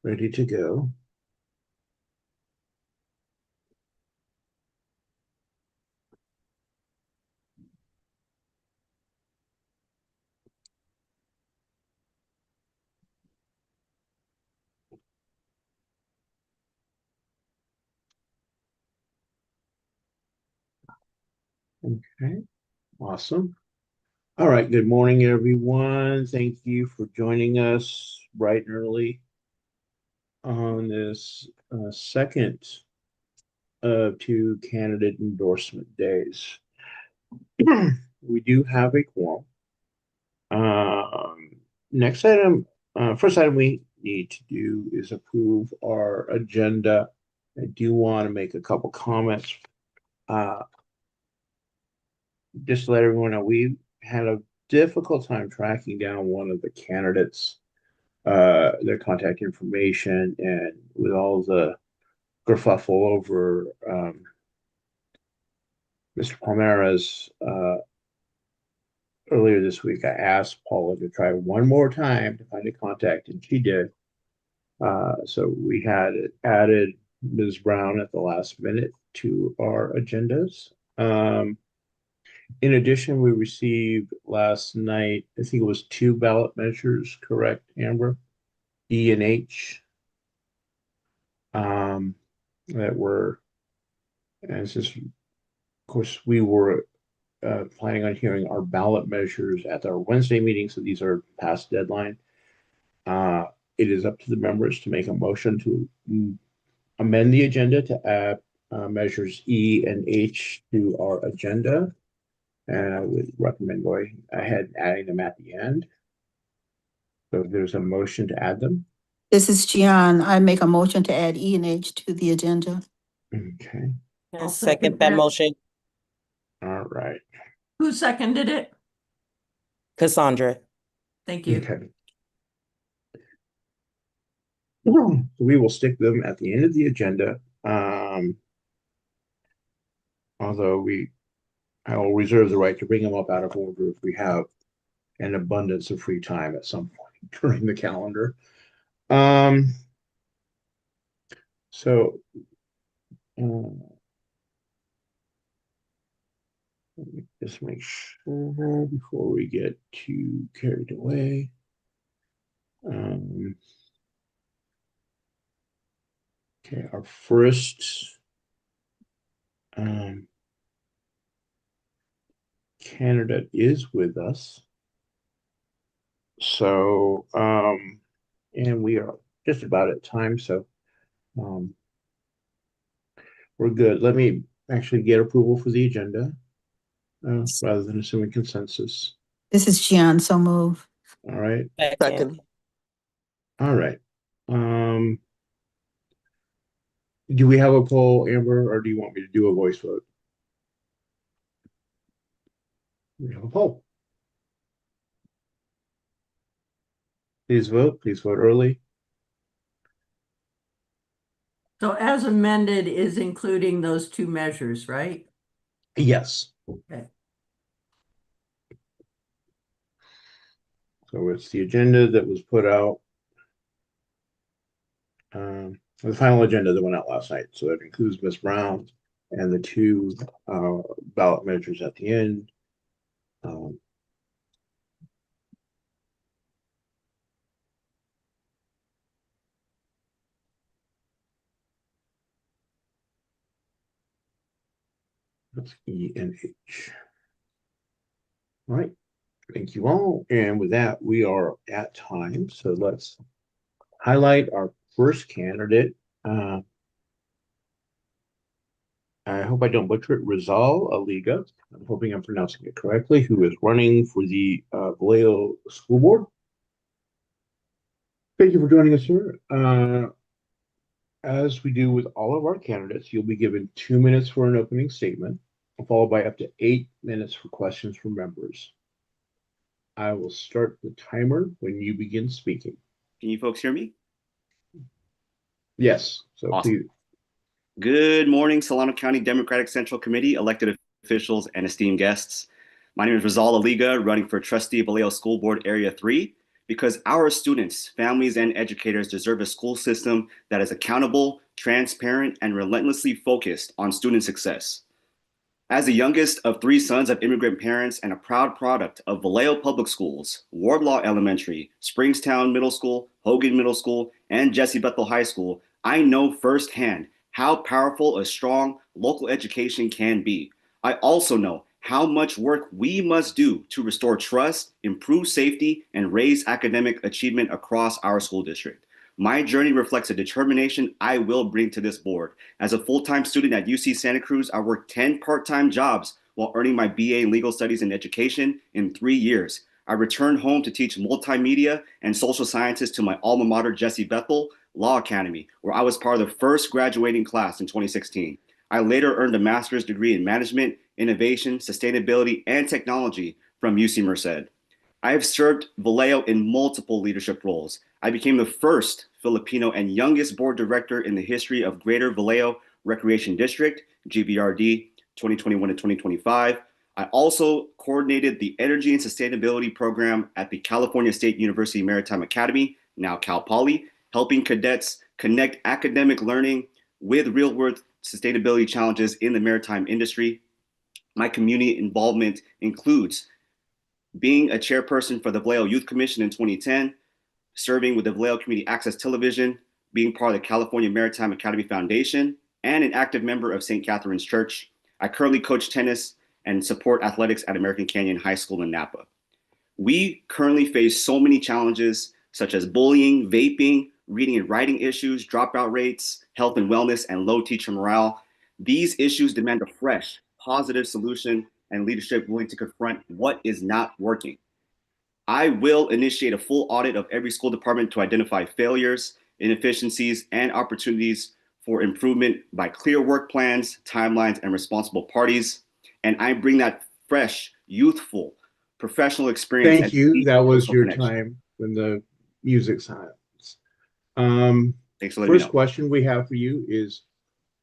Ready to go. Okay, awesome. All right, good morning, everyone. Thank you for joining us bright and early on this second of two candidate endorsement days. We do have a quorum. Next item, first item we need to do is approve our agenda. I do want to make a couple comments. Just to let everyone know, we had a difficult time tracking down one of the candidates, their contact information, and with all the kerfuffle over Mr. Palmera's earlier this week, I asked Paula to try one more time to find a contact, and she did. So we had added Ms. Brown at the last minute to our agendas. In addition, we received last night, I think it was 2 ballot measures, correct, Amber? E and H. That were, and since, of course, we were planning on hearing our ballot measures at our Wednesday meeting, so these are past deadline. It is up to the members to make a motion to amend the agenda to add measures E and H to our agenda. And I would recommend going ahead and adding them at the end. So if there's a motion to add them. This is Gian. I make a motion to add E and H to the agenda. Okay. I'll second that motion. All right. Who seconded it? Cassandra. Thank you. Okay. So we will stick them at the end of the agenda. Although I will reserve the right to bring them up out of order if we have an abundance of free time at some point during the calendar. So let me just make sure before we get too carried away. Okay, our first candidate is with us. So, and we are just about at time, so we're good. Let me actually get approval for the agenda rather than assuming consensus. This is Gian, so move. All right. Second. All right. Do we have a poll, Amber, or do you want me to do a voice vote? We have a poll. Please vote. Please vote early. So as amended is including those 2 measures, right? Yes. Okay. So it's the agenda that was put out. The final agenda that went out last night. So that includes Ms. Brown and the 2 ballot measures at the end. That's E and H. All right. Thank you all. And with that, we are at time. So let's highlight our first candidate. I hope I don't butcher it. Rizal Aliga. I'm hoping I'm pronouncing it correctly, who is running for the Vallejo School Board. Thank you for joining us, sir. As we do with all of our candidates, you'll be given 2 minutes for an opening statement, followed by up to 8 minutes for questions from members. I will start the timer when you begin speaking. Can you folks hear me? Yes. So Awesome. please. Good morning, Solano County Democratic Central Committee, elected officials, and esteemed guests. My name is Rizal Aliga, running for trustee of Vallejo School Board Area 3. because our students, families, and educators deserve a school system that is accountable, transparent, and relentlessly focused on student success. As the youngest of 3 sons of immigrant parents and a proud product of Vallejo Public Schools, Wardlaw Elementary, Springstown Middle School, Hogan Middle School, and Jesse Bethel High School, I know firsthand how powerful a strong local education can be. I also know how much work we must do to restore trust, improve safety, and raise academic achievement across our school district. My journey reflects a determination I will bring to this board. As a full-time student at UC Santa Cruz, I worked 10 part-time jobs while earning my BA in Legal Studies and Education in 3 years. I returned home to teach multimedia and social sciences to my alma mater, Jesse Bethel Law Academy, where I was part of the first graduating class in 2016. I later earned a master's degree in management, innovation, sustainability, and technology from UC Merced. I have served Vallejo in multiple leadership roles. I became the first Filipino and youngest board director in the history of Greater Vallejo Recreation District, GVRD 2021 to 2025. I also coordinated the Energy and Sustainability Program at the California State University Maritime Academy, now Cal Poly, helping cadets connect academic learning with real-world sustainability challenges in the maritime industry. My community involvement includes being a chairperson for the Vallejo Youth Commission in 2010, serving with the Vallejo Community Access Television, being part of the California Maritime Academy Foundation, and an active member of St. Catherine's Church. I currently coach tennis and support athletics at American Canyon High School in Napa. We currently face so many challenges such as bullying, vaping, reading and writing issues, dropout rates, health and wellness, and low teacher morale. These issues demand a fresh, positive solution and leadership willing to confront what is not working. I will initiate a full audit of every school department to identify failures, inefficiencies, and opportunities for improvement by clear work plans, timelines, and responsible parties. And I bring that fresh, youthful, professional experience. Thank you. That was your time when the music silenced. Thanks for letting me know. First question we have for you is,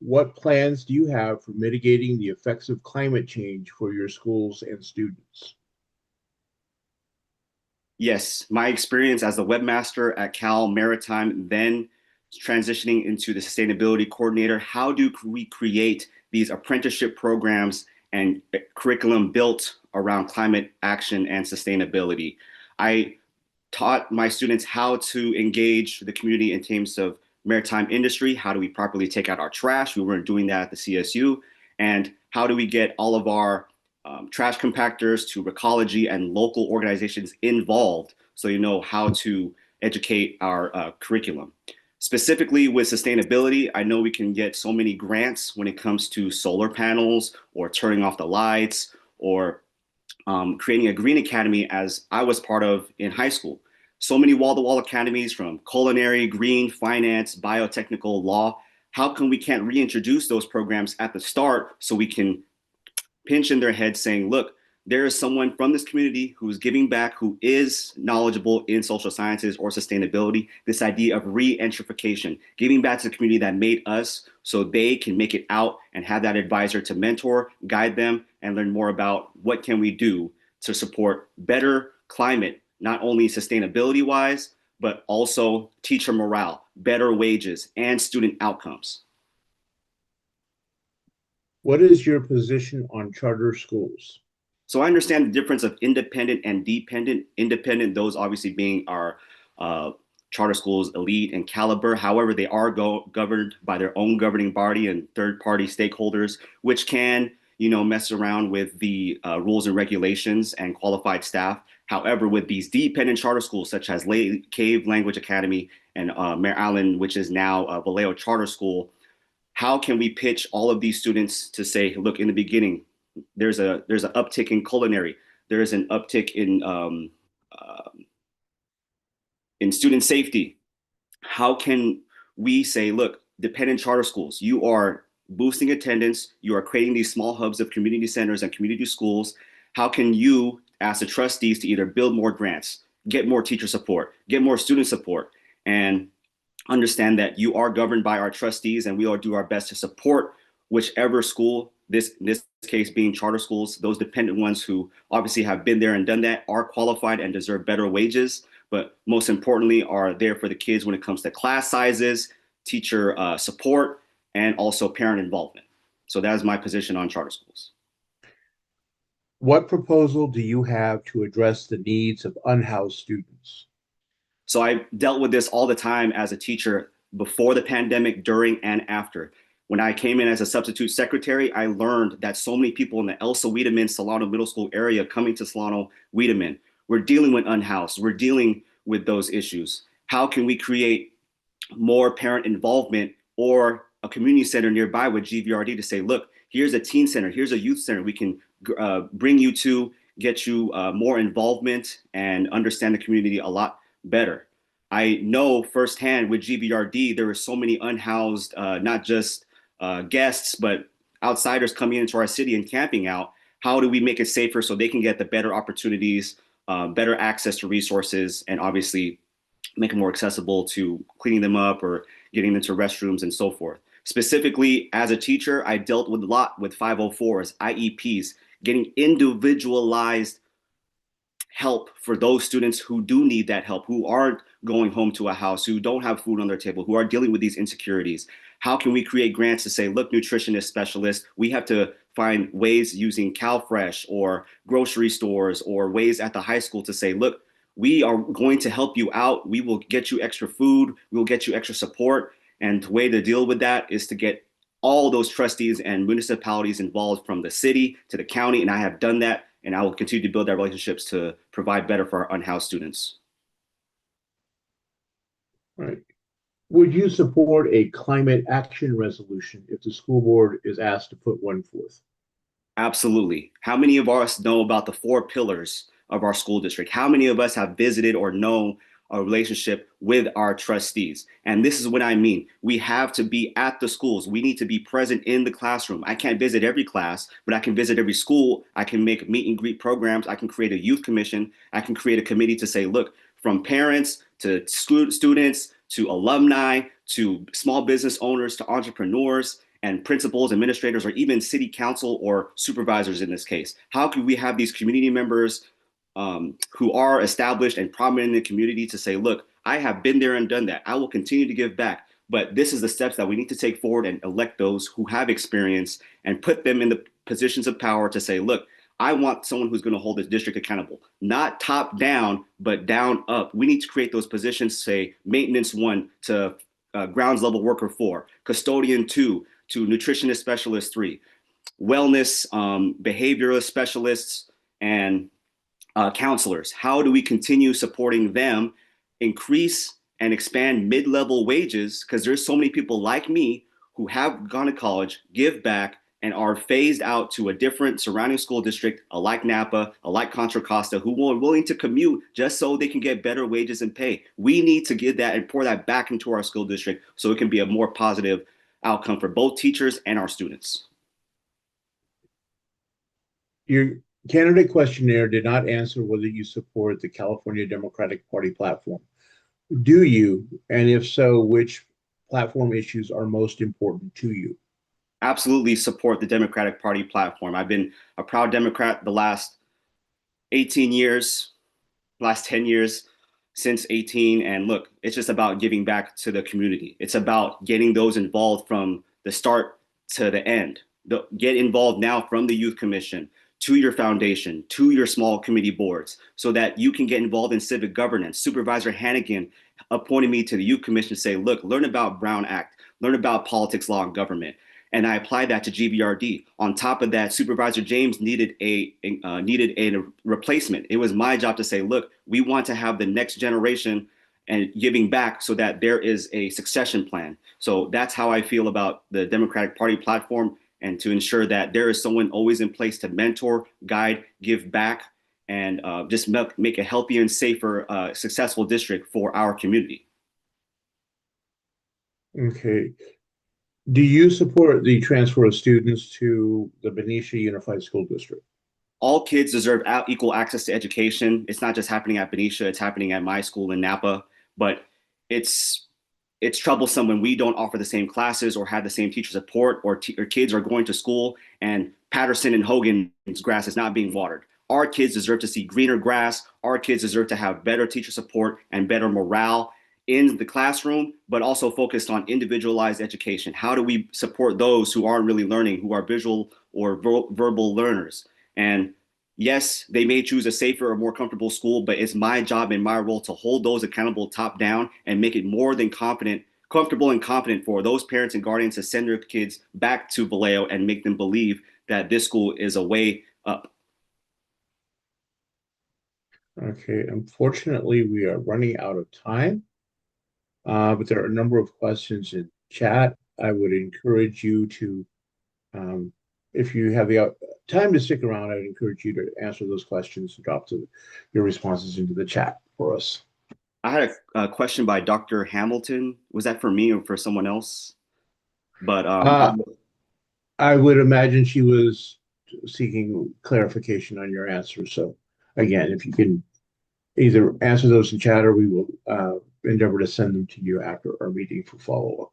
what plans do you have for mitigating the effects of climate change for your schools and students? Yes, my experience as the webmaster at Cal Maritime, then transitioning into the sustainability coordinator, how do we create these apprenticeship programs and curriculum built around climate action and sustainability? I taught my students how to engage the community in terms of maritime industry. How do we properly take out our trash? We weren't doing that at the CSU. And how do we get all of our trash compactors to Recology and local organizations involved so you know how to educate our curriculum. Specifically with sustainability, I know we can get so many grants when it comes to solar panels or turning off the lights or creating a green academy, as I was part of in high school. So many wall-to-wall academies from culinary, green, finance, biotechnical, law. How come we can't reintroduce those programs at the start so we can pinch in their head saying, look, there is someone from this community who's giving back, who is knowledgeable in social sciences or sustainability, this idea of re-entrification, giving back to the community that made us so they can make it out and have that advisor to mentor, guide them, and learn more about what can we do to support better climate, not only sustainability-wise, but also teacher morale, better wages, and student outcomes. What is your position on charter schools? So I understand the difference of independent and dependent. Independent, those obviously being our charter schools, elite and caliber. However, they are governed by their own governing body and third-party stakeholders, which can, mess around with the rules and regulations and qualified staff. However, with these dependent charter schools, such as Cave Language Academy and Mare Island, which is now Vallejo Charter School, how can we pitch all of these students to say, look, in the beginning, there's an uptick in culinary, there is an uptick in student safety. How can we say, look, dependent charter schools, you are boosting attendance, you are creating these small hubs of community centers and community schools. How can you ask the trustees to either build more grants, get more teacher support, get more student support, and understand that you are governed by our trustees, and we all do our best to support whichever school, in this case being charter schools, those dependent ones who obviously have been there and done that, are qualified and deserve better wages. but most importantly are there for the kids when it comes to class sizes, teacher support, and also parent involvement. So that is my position on charter schools. What proposal do you have to address the needs of unhoused students? So I dealt with this all the time as a teacher before the pandemic, during, and after. When I came in as a substitute secretary, I learned that so many people in the Elsa Wiedemann Solano Middle School area coming to Solano Wiedemann, we're dealing with unhoused, we're dealing with those issues. How can we create more parent involvement or a community center nearby with GVRD to say, look, here's a teen center, here's a youth center we can bring you to, get you more involvement and understand the community a lot better. I know firsthand with GVRD, there were so many unhoused, not just guests, but outsiders coming into our city and camping out. How do we make it safer so they can get the better opportunities, better access to resources, and obviously make it more accessible to cleaning them up or getting into restrooms and so forth. Specifically, as a teacher, I dealt with a lot with 504s, IEPs, getting individualized help for those students who do need that help, who aren't going home to a house, who don't have food on their table, who are dealing with these insecurities. How can we create grants to say, look, nutritionist specialists, we have to find ways using CalFresh or grocery stores or ways at the high school to say, look, we are going to help you out. We will get you extra food. We will get you extra support. And the way to deal with that is to get all those trustees and municipalities involved from the city to the county. And I have done that. And I will continue to build our relationships to provide better for our unhoused students. Right. Would you support a climate action resolution if the school board is asked to put one forth? Absolutely. How many of us know about the 4 pillars of our school district? How many of us have visited or know a relationship with our trustees? And this is what I mean. We have to be at the schools. We need to be present in the classroom. I can't visit every class, but I can visit every school. I can make meet and greet programs. I can create a youth commission. I can create a committee to say, look, from parents to students to alumni to small business owners to entrepreneurs and principals, administrators, or even city council or supervisors in this case. How can we have these community members who are established and prominent in the community to say, look, I have been there and done that. I will continue to give back. But this is the steps that we need to take forward and elect those who have experience and put them in the positions of power to say, look, I want someone who's going to hold this district accountable, not top down, but down up. We need to create those positions, say maintenance 1 to grounds level worker 4, custodian 2 to nutritionist specialist 3, wellness, behaviorist specialists, and counselors. How do we continue supporting them, increase and expand mid-level wages? Because there's so many people like me who have gone to college, give back, and are phased out to a different surrounding school district, like Napa, like Contra Costa, who are willing to commute just so they can get better wages and pay. We need to get that and pour that back into our school district so it can be a more positive outcome for both teachers and our students. Your candidate questionnaire did not answer whether you support the California Democratic Party platform. Do you? And if so, which platform issues are most important to you? Absolutely support the Democratic Party platform. I've been a proud Democrat the last 18 years, last 10 years, since 18. And look, it's just about giving back to the community. It's about getting those involved from the start to the end. Get involved now from the Youth Commission to your foundation, to your small committee boards, so that you can get involved in civic governance. Supervisor Hannigan appointed me to the Youth Commission to say, look, learn about Brown Act, learn about politics, law, and government. And I applied that to GVRD. On top of that, Supervisor James needed a replacement. It was my job to say, look, we want to have the next generation and giving back so that there is a succession plan. So that's how I feel about the Democratic Party platform, and to ensure that there is someone always in place to mentor, guide, give back, and just make a healthier and safer, successful district for our community. Okay. Do you support the transfer of students to the Benicia Unified School District? All kids deserve equal access to education. It's not just happening at Benicia, it's happening at my school in Napa, but it's troublesome when we don't offer the same classes or have the same teacher support, or kids are going to school and Patterson and Hogan's grass is not being watered. Our kids deserve to see greener grass. Our kids deserve to have better teacher support and better morale in the classroom, but also focused on individualized education. How do we support those who aren't really learning, who are visual or verbal learners? And yes, they may choose a safer or more comfortable school, but it's my job and my role to hold those accountable top down and make it more than comfortable and confident for those parents and guardians to send their kids back to Vallejo and make them believe that this school is a way up. Okay, unfortunately, we are running out of time, but there are a number of questions in chat. I would encourage you to, if you have the time to stick around, I'd encourage you to answer those questions and drop your responses into the chat for us. I had a question by Dr. Hamilton. Was that for me or for someone else? But I would imagine she was seeking clarification on your answer. So again, if you can either answer those in chat, or we will endeavor to send them to you after our meeting for follow-up.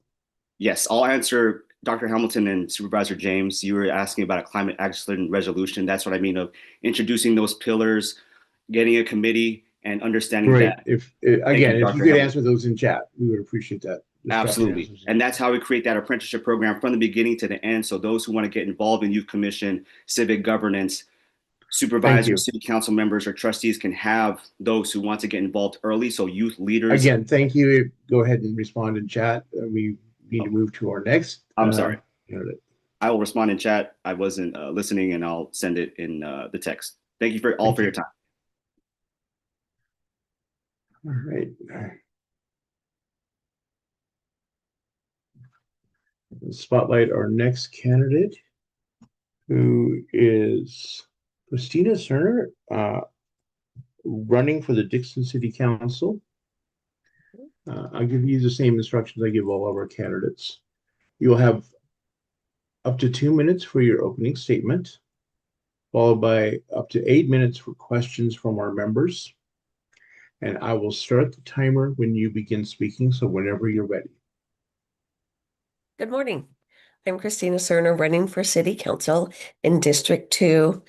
Yes, I'll answer Dr. Hamilton and Supervisor James. You were asking about a climate action resolution. That's what I mean of introducing those pillars, getting a committee, and understanding Great. that. If again, if Dr. you could Hamilton. answer those in chat, we would appreciate that. Absolutely. And that's how we create that apprenticeship program from the beginning to the end. So those who want to get involved in youth commission, civic governance, supervisors, city council members, or trustees can have those who want to get involved early. So youth leaders. Again, thank you. Go ahead and respond in chat. We need to move to our next. I'm sorry. I will respond in chat. I wasn't listening, and I'll send it in the text. Thank you for your time. All right. Spotlight our next candidate, who is Christina Cerner, running for the Dixon City Council. I'll give you the same instructions I give all of our candidates. You'll have up to 2 minutes for your opening statement, followed by up to 8 minutes for questions from our members. And I will start the timer when you begin speaking, so whenever you're ready. Good morning. I'm Christina Cerner, running for City Council in District 2.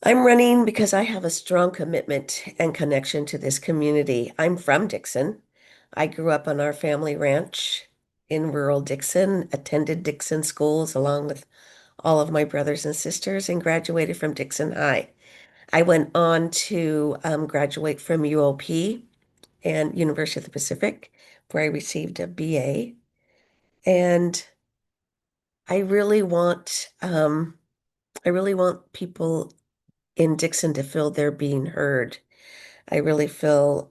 I'm running because I have a strong commitment and connection to this community. I'm from Dixon. I grew up on our family ranch in rural Dixon, attended Dixon schools along with all of my brothers and sisters, and graduated from Dixon High. I went on to graduate from UOP and University of the Pacific, where I received a BA. And I really want people in Dixon to feel they're being heard. I really feel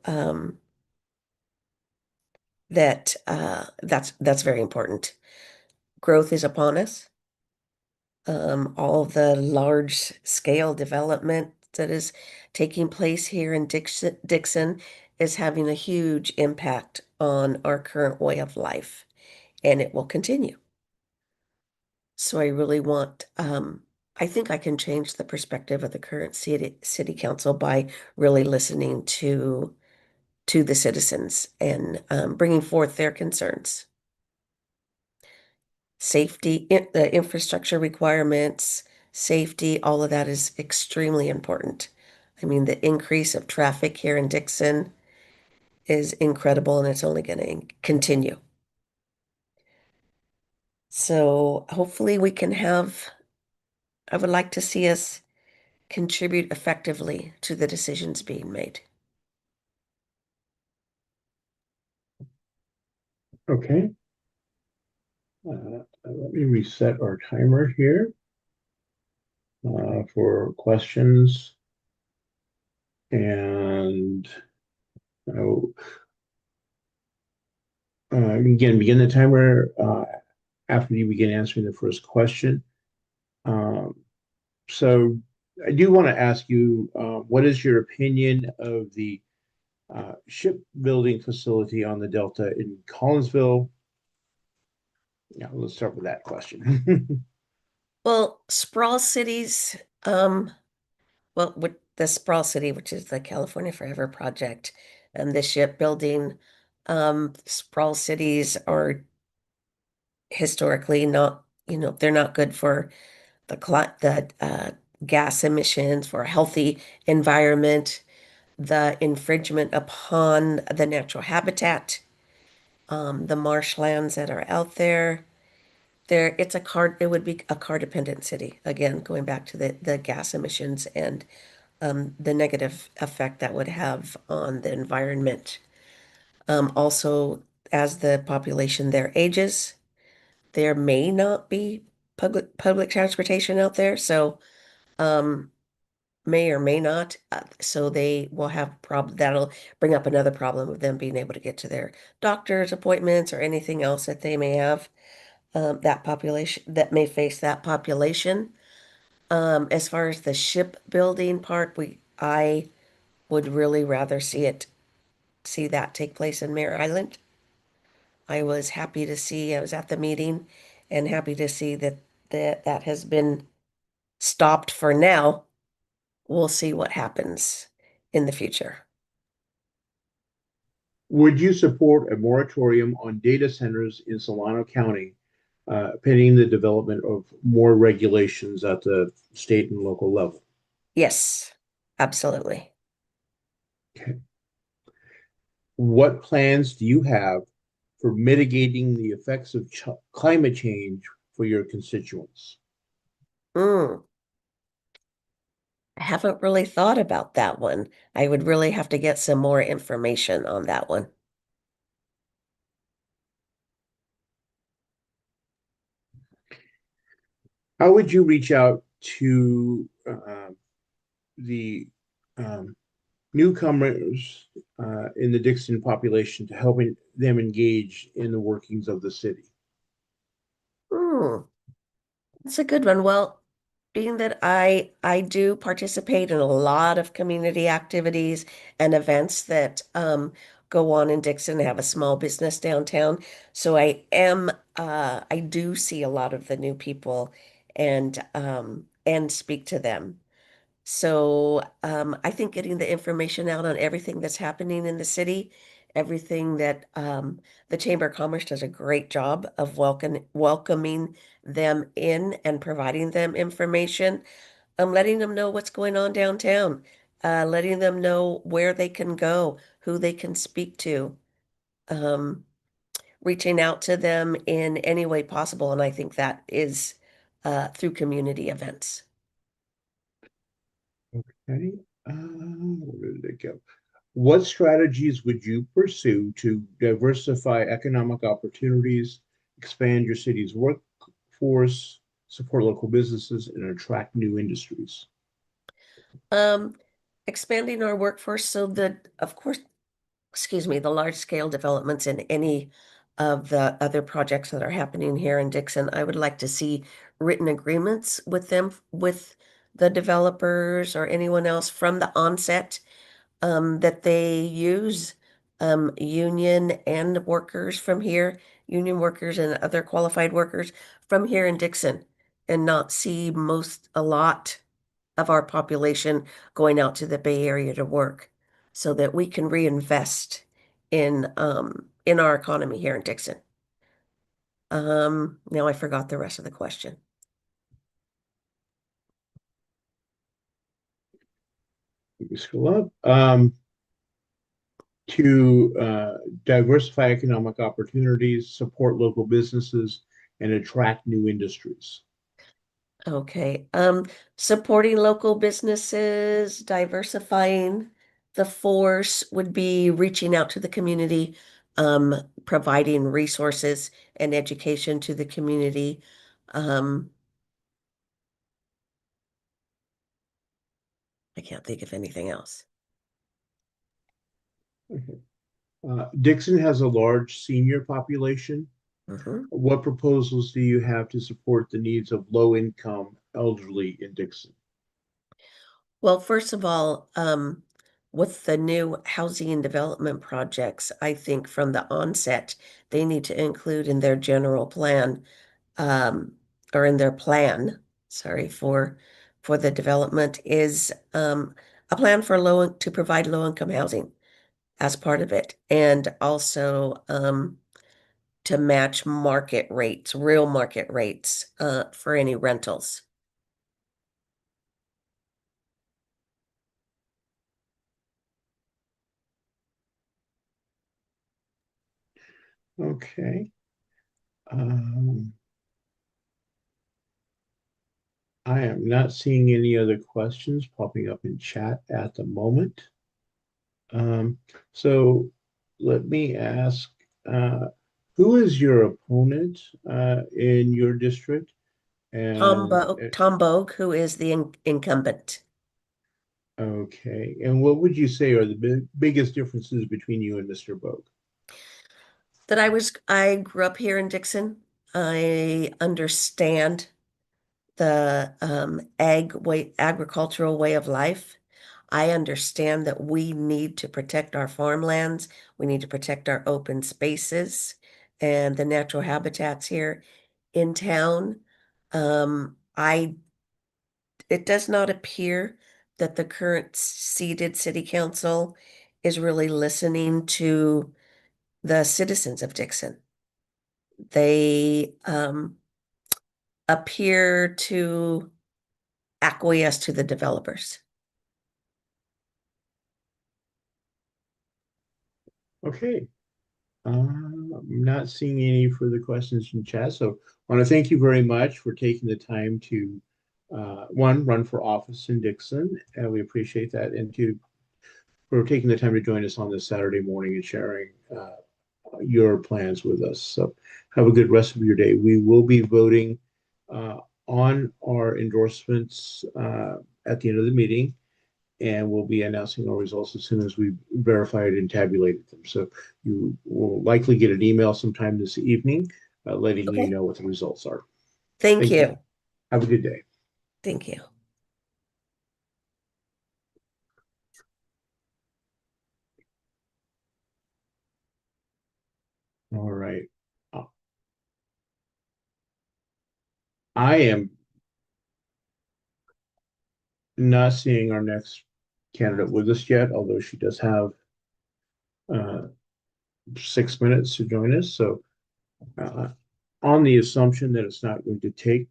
that that's very important. Growth is upon us. All the large scale development that is taking place here in Dixon is having a huge impact on our current way of life, and it will continue. So I really want, I think I can change the perspective of the current city council by really listening to the citizens and bringing forth their concerns. Safety, the infrastructure requirements, safety, all of that is extremely important. I mean, the increase of traffic here in Dixon is incredible, and it's only going to continue. So hopefully we can I would like to see us contribute effectively to the decisions being made. Okay. Let me reset our timer here for questions. And again, begin the timer after you begin answering the first question. So I do want to ask you, what is your opinion of the shipbuilding facility on the Delta in Collinsville? Yeah, let's start with that question. Well, sprawl cities, with the sprawl city, which is the California Forever project, and the shipbuilding, sprawl cities are historically not, they're not good for the gas emissions, for a healthy environment, the infringement upon the natural habitat, the marshlands that are out there. It would be a car dependent city. Again, going back to the gas emissions and the negative effect that would have on the environment. Also, as the population there ages, there may not be public transportation out there, so may or may not. So they will have that'll bring up another problem of them being able to get to their doctor's appointments or anything else that they may have. That population that may face that population. As far as the shipbuilding part, I would really rather see that take place in Mare Island. I was at the meeting and happy to see that has been stopped for now. We'll see what happens in the future. Would you support a moratorium on data centers in Solano County, pending the development of more regulations at the state and local level? Yes, absolutely. Okay. What plans do you have for mitigating the effects of climate change for your constituents? I haven't really thought about that one. I would really have to get some more information on that one. How would you reach out to the newcomers in the Dixon population to help them engage in the workings of the city? That's a good one. Well, being that I do participate in a lot of community activities and events that go on in Dixon. I have a small business downtown, so I do see a lot of the new people and speak to them. So I think getting the information out on everything that's happening in the city, everything that the Chamber of Commerce does a great job of welcoming them in and providing them information. Letting them know what's going on downtown, letting them know where they can go, who they can speak to, um, reaching out to them in any way possible. And I think that is through community events. Okay. Where did it go? What strategies would you pursue to diversify economic opportunities, expand your city's workforce, support local businesses, and attract new industries? Um, Expanding our workforce so that, of course, excuse me, the large scale developments in any of the other projects that are happening here in Dixon, I would like to see written agreements with them, with the developers or anyone else from the onset, that they use union and workers from here, union workers and other qualified workers from here in Dixon, and not see a lot of our population going out to the Bay Area to work, so that we can reinvest in our economy here in Dixon. Now I forgot the rest of the question. You scroll up. To diversify economic opportunities, support local businesses, and attract new industries. Okay, supporting local businesses, diversifying the force would be reaching out to the community, providing resources and education to the community. I can't think of anything else. Okay. Dixon has a large senior population. Mhm. What proposals do you have to support the needs of low-income elderly in Dixon? Well, first of all, with the new housing and development projects, I think from the onset, they need to include in their general plan, um, or in their plan, sorry, for the development is a plan for to provide low-income housing as part of it, and also to match market rates, real market rates, for any rentals. Okay. Um, I am not seeing any other questions popping up in chat at the moment. Um, so let me ask, uh, who is your opponent in your district? And Tom Bogue, who is the incumbent. okay, and what would you say are the biggest differences between you and Mr. Bogue? I grew up here in Dixon. I understand the agricultural way of life. I understand that we need to protect our farmlands. We need to protect our open spaces and the natural habitats here in town. I It does not appear that the current seated city council is really listening to the citizens of Dixon. They appear to acquiesce to the developers. Okay. I'm not seeing any further questions from chat, so I want to thank you very much for taking the time to one, run for office in Dixon, and we appreciate that, and two, for taking the time to join us on this Saturday morning and sharing your plans with us. So have a good rest of your day. We will be voting uh, on our endorsements at the end of the meeting, and we'll be announcing our results as soon as we verified and tabulated them. So you will likely get an email sometime this evening letting you Okay. know what the results are. Thank Thank you. you. Have a good day. Thank you. All right. I am not seeing our next candidate with us yet, although she does have uh, 6 minutes to join us. So, on the assumption that it's not going to take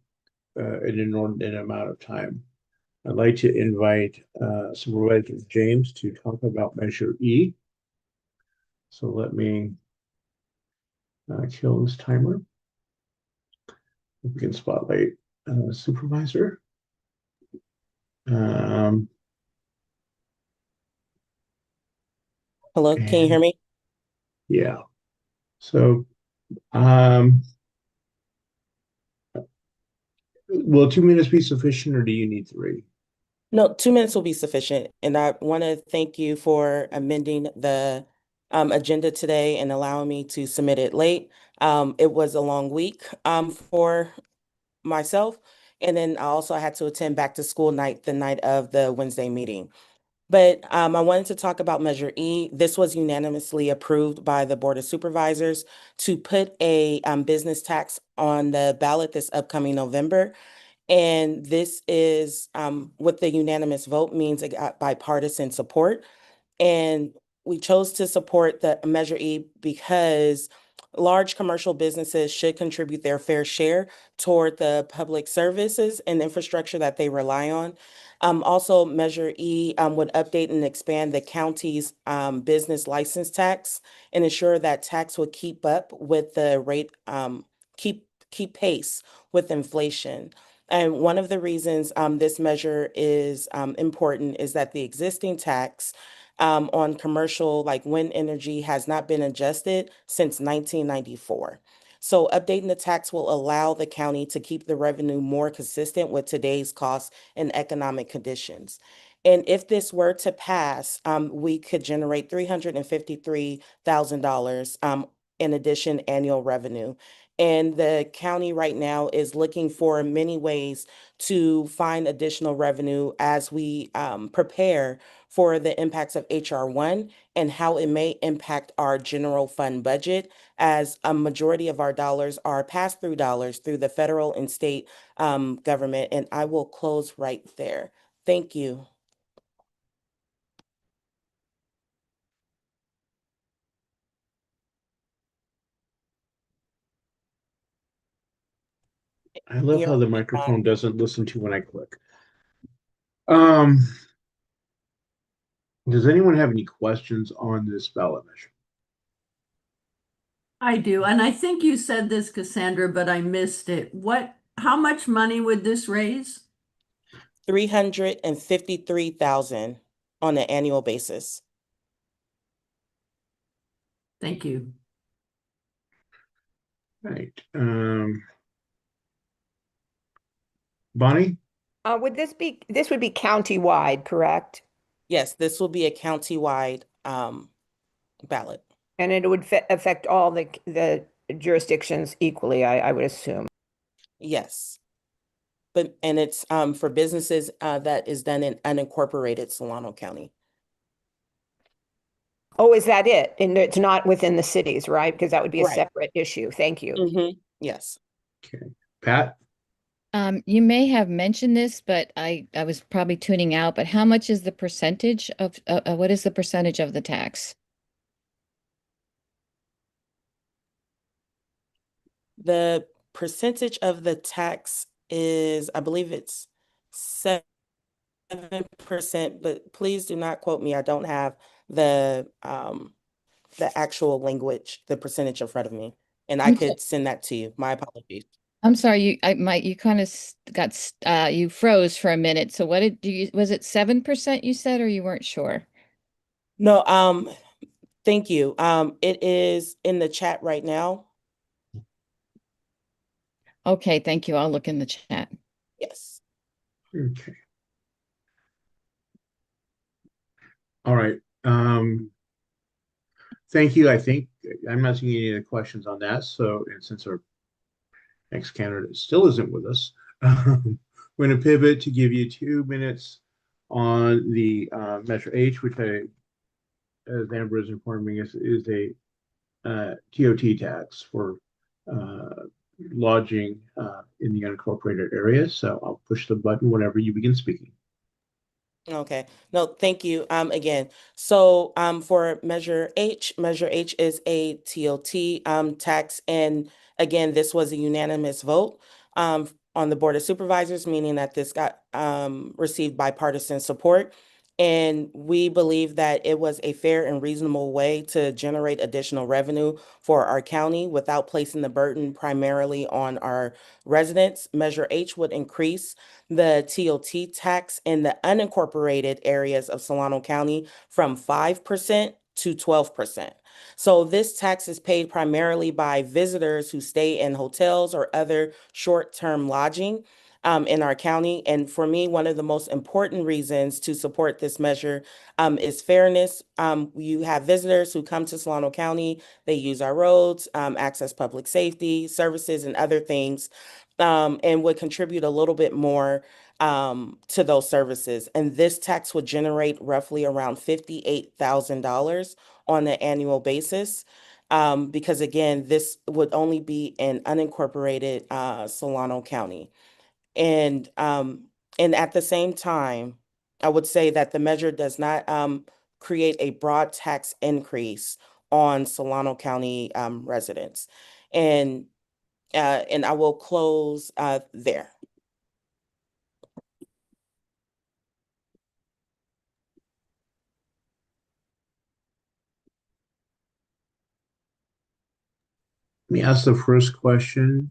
an inordinate amount of time, I'd like to invite Supervisor James to talk about Measure E. So let me kill this timer. We can spotlight Supervisor. Hello, can you hear And me? yeah. So um, will 2 minutes be sufficient, or do you need three? No, 2 minutes will be sufficient. And I want to thank you for amending the agenda today and allowing me to submit it late. It was a long week for myself. And then I also had to attend back to school night the night of the Wednesday meeting. But I wanted to talk about Measure E. This was unanimously approved by the Board of Supervisors to put a business tax on the ballot this upcoming November. And this is, with the unanimous vote, means it got bipartisan support. And we chose to support the Measure E because large commercial businesses should contribute their fair share toward the public services and infrastructure that they rely on. Also, Measure E would update and expand the county's business license tax and ensure that tax would keep up with the rate, keep pace with inflation. And one of the reasons this measure is important is that the existing tax on commercial like wind energy has not been adjusted since 1994. So updating the tax will allow the county to keep the revenue more consistent with today's costs and economic conditions. And if this were to pass, we could generate $353,000 in addition annual revenue. And the county right now is looking for many ways to find additional revenue as we prepare for the impacts of HR1 and how it may impact our general fund budget, as a majority of our dollars are pass-through dollars through the federal and state government. And I will close right there. Thank you. I love how You're the microphone doesn't listen to when I click. Um, does anyone have any questions on this ballot measure? I do. And I think you said this, Cassandra, but I missed it. How much money would this raise? 353,000 on an annual basis. Thank you. Right. Bonnie? This would be countywide, correct? Yes, this will be a countywide ballot. And it would affect all the jurisdictions equally, I would assume. Yes. And it's for businesses that is done in unincorporated Solano County. Oh, is that it? And it's not within the cities, right? Because that would be a Right. separate issue. Thank you. Yes. Okay. Pat? You may have mentioned this, but I was probably tuning out, but how much is the percentage of, what is the percentage of the tax? The percentage of the tax is, I believe it's 7%, but please do not quote me. I don't have the actual language, the percentage in front of me, and I I'm so- could send that to you. My apologies. I'm sorry, you kind of you froze for a minute. So was it 7% you said, or you weren't sure? No, thank you. It is in the chat right now. Okay, thank you. I'll look in the chat. Yes. Okay. All right. Thank you. I think I'm not seeing any other questions on that. So, and since our next candidate still isn't with us, we're going to pivot to give you 2 minutes on the Measure H, which as Amber is informing us, is a TOT tax for lodging in the unincorporated area. So I'll push the button whenever you begin speaking. Okay. No, thank you. Again, so for Measure H is a TOT tax, and again, this was a unanimous vote on the Board of Supervisors, meaning that this got received bipartisan support. And we believe that it was a fair and reasonable way to generate additional revenue for our county without placing the burden primarily on our residents. Measure H would increase the TOT tax in the unincorporated areas of Solano County from 5% to 12%. So this tax is paid primarily by visitors who stay in hotels or other short-term lodging in our county. And for me, one of the most important reasons to support this measure is fairness. You have visitors who come to Solano County, they use our roads, access public safety services and other things, and would contribute a little bit more to those services. And this tax would generate roughly around $58,000 on an annual basis. Because again, this would only be in unincorporated Solano County. And at the same time, I would say that the measure does not create a broad tax increase on Solano County residents. And I will close there. Let me ask the first question.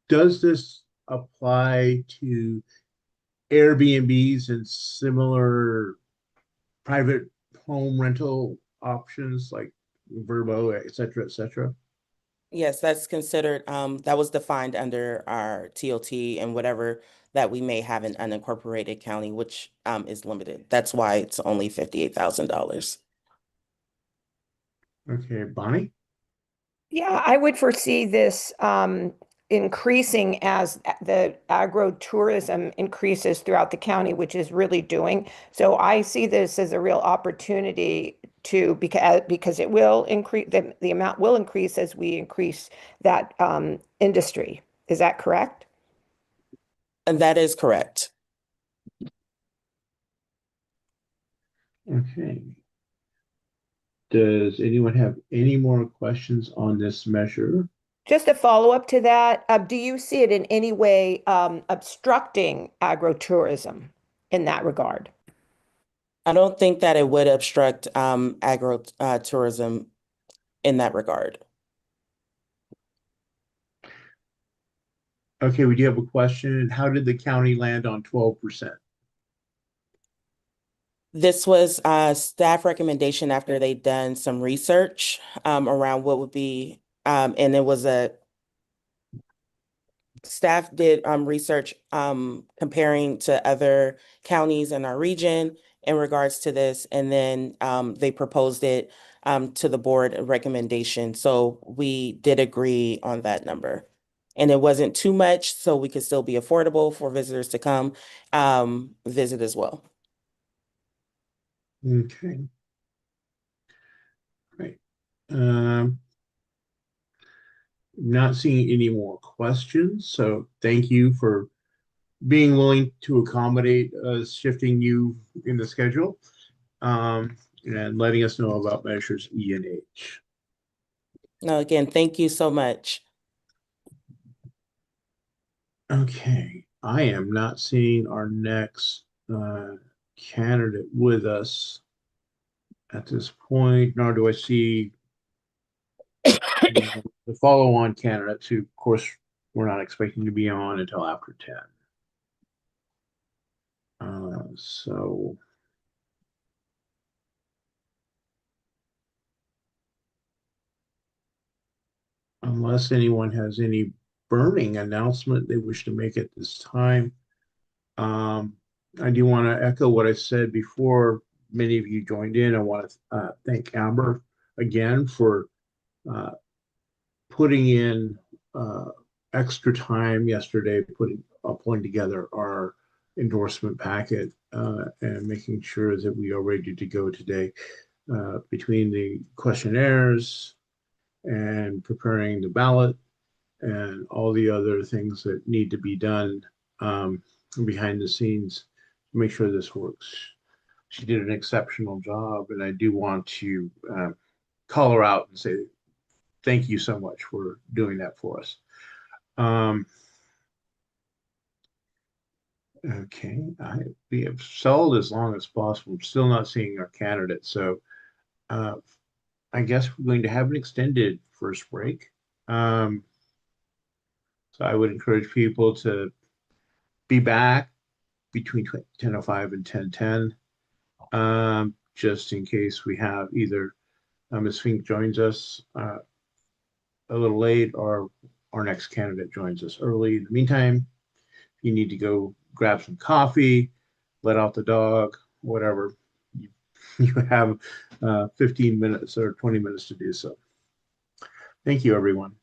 Does this apply to Airbnbs and similar private home rental options like Verbo, et cetera, et cetera? Yes, that's considered, that was defined under our TOT and whatever that we may have in unincorporated county, which is limited. That's why it's only $58,000. Okay, Bonnie? Yeah, I would foresee this increasing as the agro-tourism increases throughout the county, which is really doing. So I see this as a real opportunity because it will increase, the amount will increase as we increase that industry. Is that correct? And that is correct. Okay. Does anyone have any more questions on this measure? Just a follow-up to that, do you see it in any way obstructing agro-tourism in that regard? I don't think that it would obstruct agro tourism. in that regard. Okay, we do have a question. How did the county land on 12%? This was staff recommendation after they'd done some research around what would be, and it was a staff did research comparing to other counties in our region in regards to this, and then they proposed it to the board recommendation. So we did agree on that number. And it wasn't too much, so we could still be affordable for visitors to come visit as well. Okay. Right. Not seeing any more questions, so thank you for being willing to accommodate us shifting you in the schedule, and letting us know about measures E and H. No, again, thank you so much. Okay, I am not seeing our next candidate with us at this point, nor do I see the follow-on candidates who, of course, we're not expecting to be on until after 10. So unless anyone has any burning announcement they wish to make at this time, I do want to echo what I said before many of you joined in. I want to thank Amber again for putting in extra time yesterday, pulling together our endorsement packet and making sure that we are ready to go today. Between the questionnaires and preparing the ballot and all the other things that need to be done behind the scenes to make sure this works. She did an exceptional job, and I do want to call her out and say thank you so much for doing that for us. Okay, we have sold as long as possible. I'm still not seeing our candidate, so I guess we're going to have an extended first break. So I would encourage people to be back between 10:05 and 10:10, just in case we have either Ms. Fink joins us a little late or our next candidate joins us early. In the meantime, if you need to go grab some coffee, let out the dog, whatever, you have 15 minutes or 20 minutes to do so. Thank you, everyone.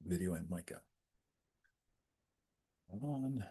video and mic up. Hold on.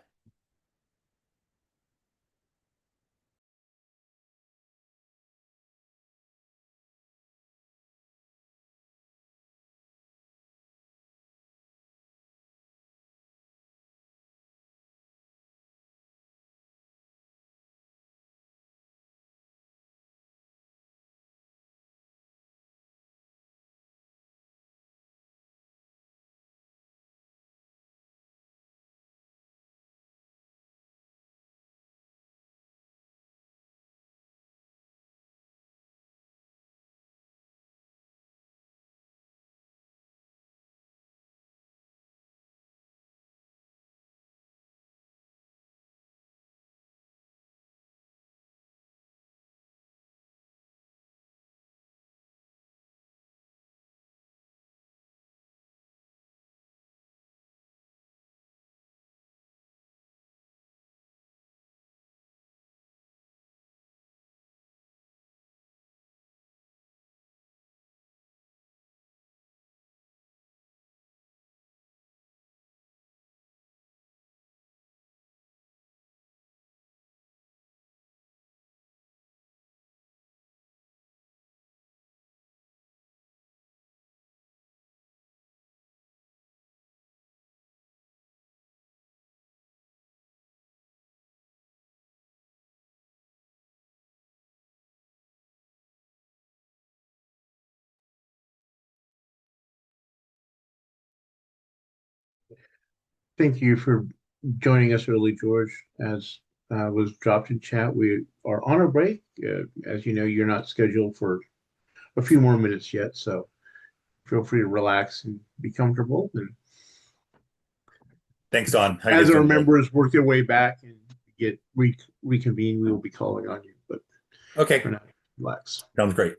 Thank you for joining us early, George. As was dropped in chat, we are on a break. As you know, you're not scheduled for a few more minutes yet, so feel free to relax and be comfortable. And Thanks, Don. How you as guys our doing today? members work their way back and get reconvene, we will be calling on you. But Okay, for now, relax. sounds great.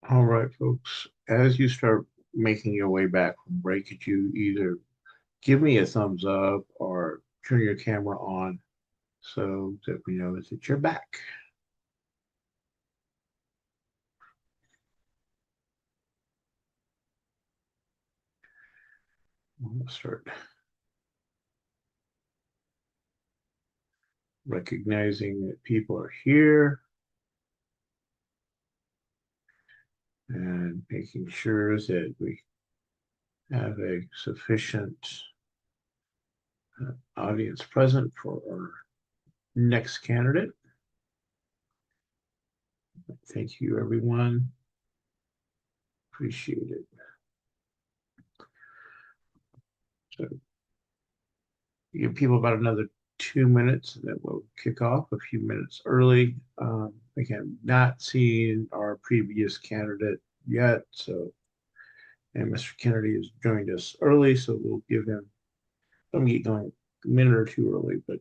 All right, folks, as you start making your way back from break, could you either give me a thumbs up or turn your camera on so that we know that you're back? We'll start recognizing that people are here and making sure that we have a sufficient audience present for our next candidate. Thank you, everyone. Appreciate it. So give people about another 2 minutes, and then we'll kick off a few minutes early. Again, not seeing our previous candidate yet, so, and Mr. Kennedy has joined us early, so we'll give him, let me get going a minute or two early, but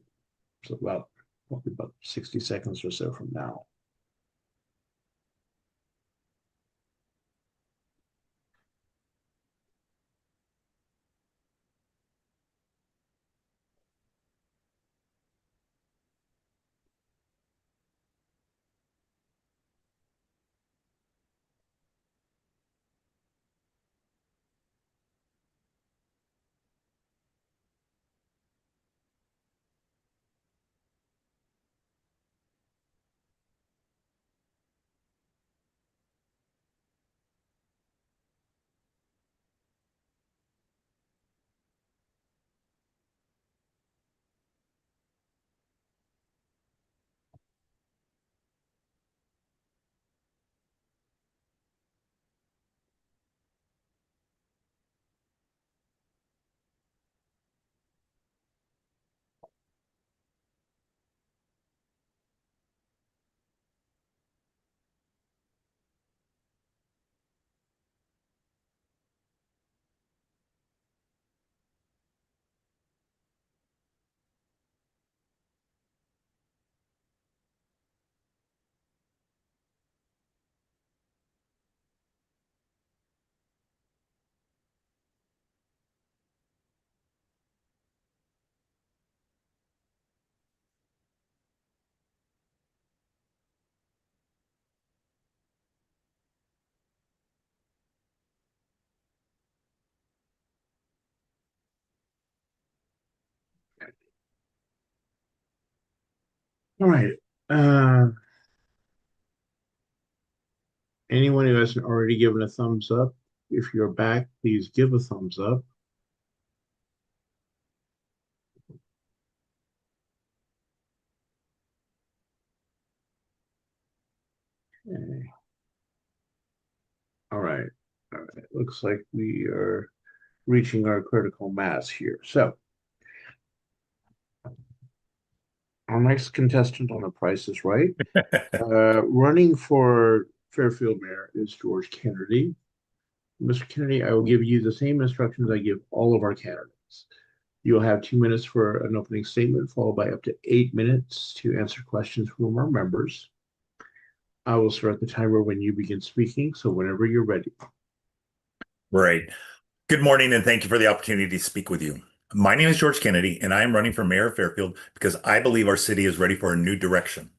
it's about probably about 60 seconds or so from now. All right. Anyone who hasn't already given a thumbs up, if you're back, please give a thumbs up. Okay. All right. All right. Looks like we are reaching our critical mass here. So our next contestant on The Price is Right, running for Fairfield Mayor is George Kennedy. Mr. Kennedy, I will give you the same instructions I give all of our candidates. You'll have 2 minutes for an opening statement, followed by up to 8 minutes to answer questions from our members. I will start the timer when you begin speaking, so whenever you're ready. Right. Good morning, and thank you for the opportunity to speak with you. My name is George Kennedy, and I am running for mayor of Fairfield because I believe our city is ready for a new direction.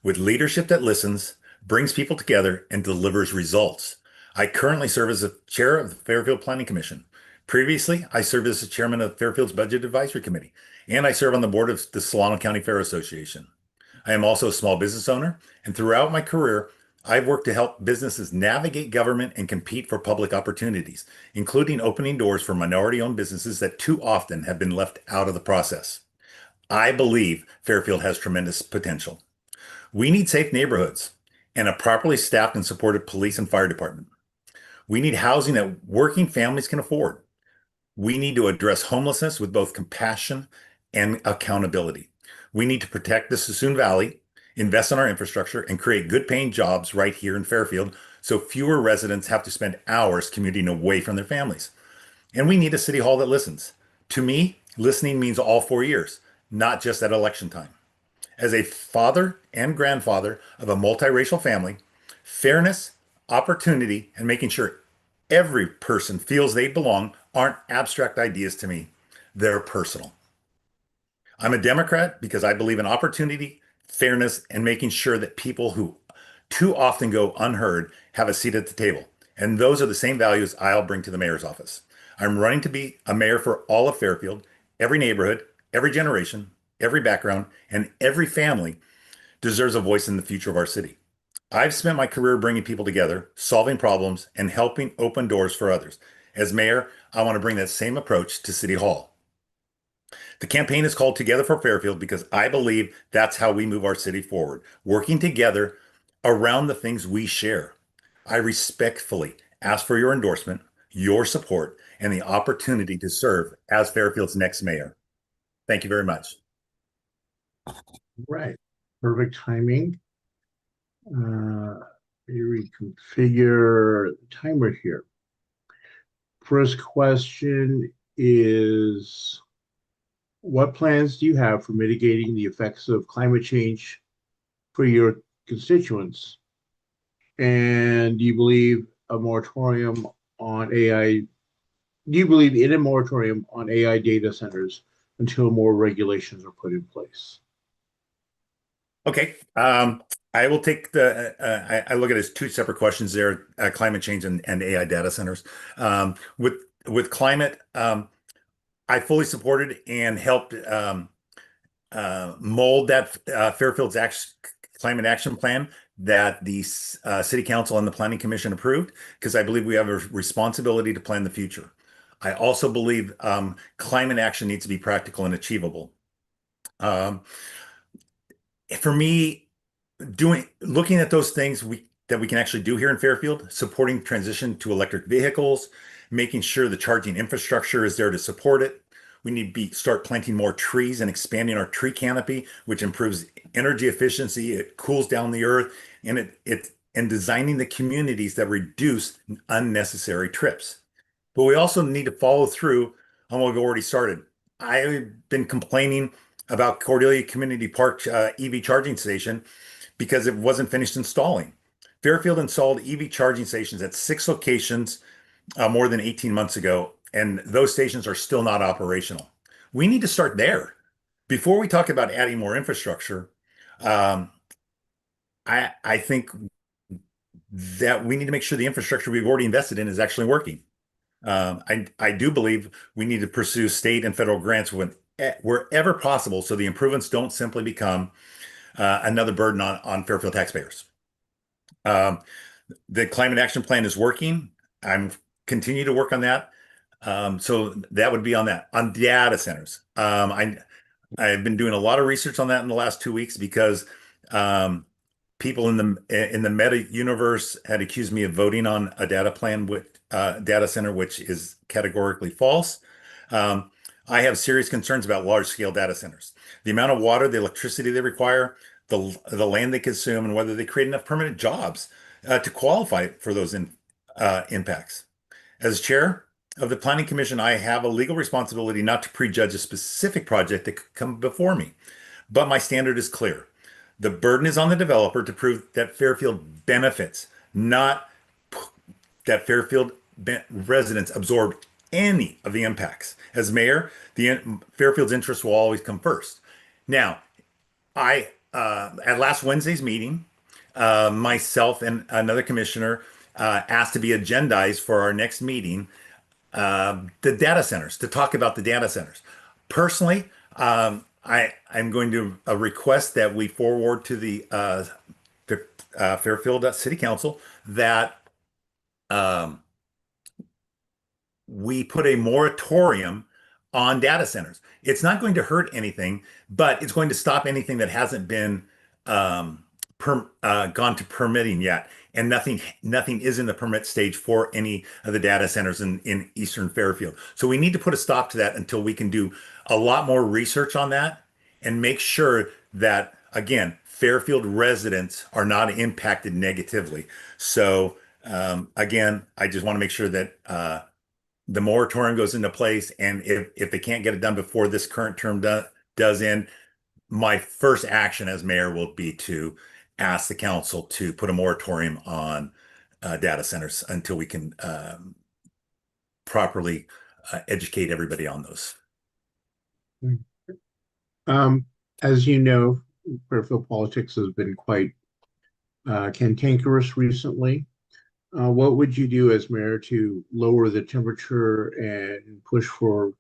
With leadership that listens, brings people together, and delivers results. I currently serve as the chair of the Fairfield Planning Commission. Previously, I served as the chairman of Fairfield's Budget Advisory Committee, and I serve on the board of the Solano County Fair Association. I am also a small business owner, and throughout my career, I've worked to help businesses navigate government and compete for public opportunities, including opening doors for minority-owned businesses that too often have been left out of the process. I believe Fairfield has tremendous potential. We need safe neighborhoods and a properly staffed and supported police and fire department. We need housing that working families can afford. We need to address homelessness with both compassion and accountability. We need to protect the Suisun Valley, invest in our infrastructure, and create good paying jobs right here in Fairfield so fewer residents have to spend hours commuting away from their families. And we need a city hall that listens. To me, listening means all 4 years, not just at election time. As a father and grandfather of a multiracial family, fairness, opportunity, and making sure every person feels they belong aren't abstract ideas to me. They're personal. I'm a Democrat because I believe in opportunity, fairness, and making sure that people who too often go unheard have a seat at the table. And those are the same values I'll bring to the mayor's office. I'm running to be a mayor for all of Fairfield. Every neighborhood, every generation, every background, and every family deserves a voice in the future of our city. I've spent my career bringing people together, solving problems, and helping open doors for others. As mayor, I want to bring that same approach to City Hall. The campaign is called Together for Fairfield because I believe that's how we move our city forward, working together around the things we share. I respectfully ask for your endorsement, your support, and the opportunity to serve as Fairfield's next mayor. Thank you very much. Right. Perfect timing. We reconfigure the timer here. First question is, what plans do you have for mitigating the effects of climate change for your constituents? And do you believe a moratorium on AI? Do you believe in a moratorium on AI data centers until more regulations are put in place? Okay. I will take I look at it as two separate questions there, climate change and AI data centers. With climate, I fully supported and helped mold that Fairfield's climate action plan that the City Council and the Planning Commission approved, because I believe we have a responsibility to plan the future. I also believe climate action needs to be practical and achievable. For me, looking at those things that we can actually do here in Fairfield, supporting transition to electric vehicles, making sure the charging infrastructure is there to support it. We need to start planting more trees and expanding our tree canopy, which improves energy efficiency. It cools down the earth, and and designing the communities that reduce unnecessary trips. But we also need to follow through on what we've already started. I've been complaining about Cordelia Community Park EV charging station because it wasn't finished installing. Fairfield installed EV charging stations at 6 locations more than 18 months ago, and those stations are still not operational. We need to start there. Before we talk about adding more infrastructure, I think that we need to make sure the infrastructure we've already invested in is actually working. I do believe we need to pursue state and federal grants wherever possible so the improvements don't simply become another burden on Fairfield taxpayers. The climate action plan is working. I'm continue to work on that. So that would be on that. On data centers, I've been doing a lot of research on that in the last 2 weeks because people in the meta universe had accused me of voting on a data center, which is categorically false. I have serious concerns about large scale data centers. The amount of water, the electricity they require, the land they consume, and whether they create enough permanent jobs to qualify for those impacts. As chair of the Planning Commission, I have a legal responsibility not to prejudge a specific project that could come before me, but my standard is clear. The burden is on the developer to prove that Fairfield benefits, not that Fairfield residents absorb any of the impacts. As mayor, Fairfield's interests will always come first. Now, at last Wednesday's meeting, myself and another commissioner asked to be agendized for our next meeting, the data centers, to talk about the data centers. Personally, I'm going to request that we forward to the Fairfield City Council that we put a moratorium on data centers. It's not going to hurt anything, but it's going to stop anything that hasn't been gone to permitting yet. And nothing is in the permit stage for any of the data centers in Eastern Fairfield. So we need to put a stop to that until we can do a lot more research on that and make sure that, again, Fairfield residents are not impacted negatively. So again, I just want to make sure that the moratorium goes into place. And if they can't get it done before this current term does end, my first action as mayor will be to ask the council to put a moratorium on data centers until we can properly educate everybody on those. As you know, Fairfield politics has been quite cantankerous recently. What would you do as mayor to lower the temperature and push for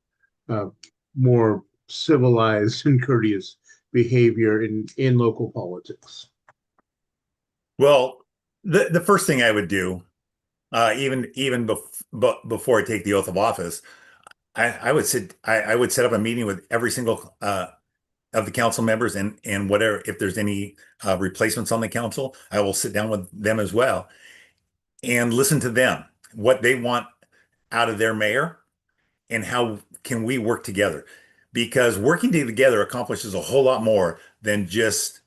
more civilized and courteous behavior in local politics? Well, the first thing I would do, even before I take the oath of office, I would set up a meeting with every single of the council members, and whatever, if there's any replacements on the council, I will sit down with them as well and listen to them, what they want out of their mayor and how can we work together, because working together accomplishes a whole lot more than just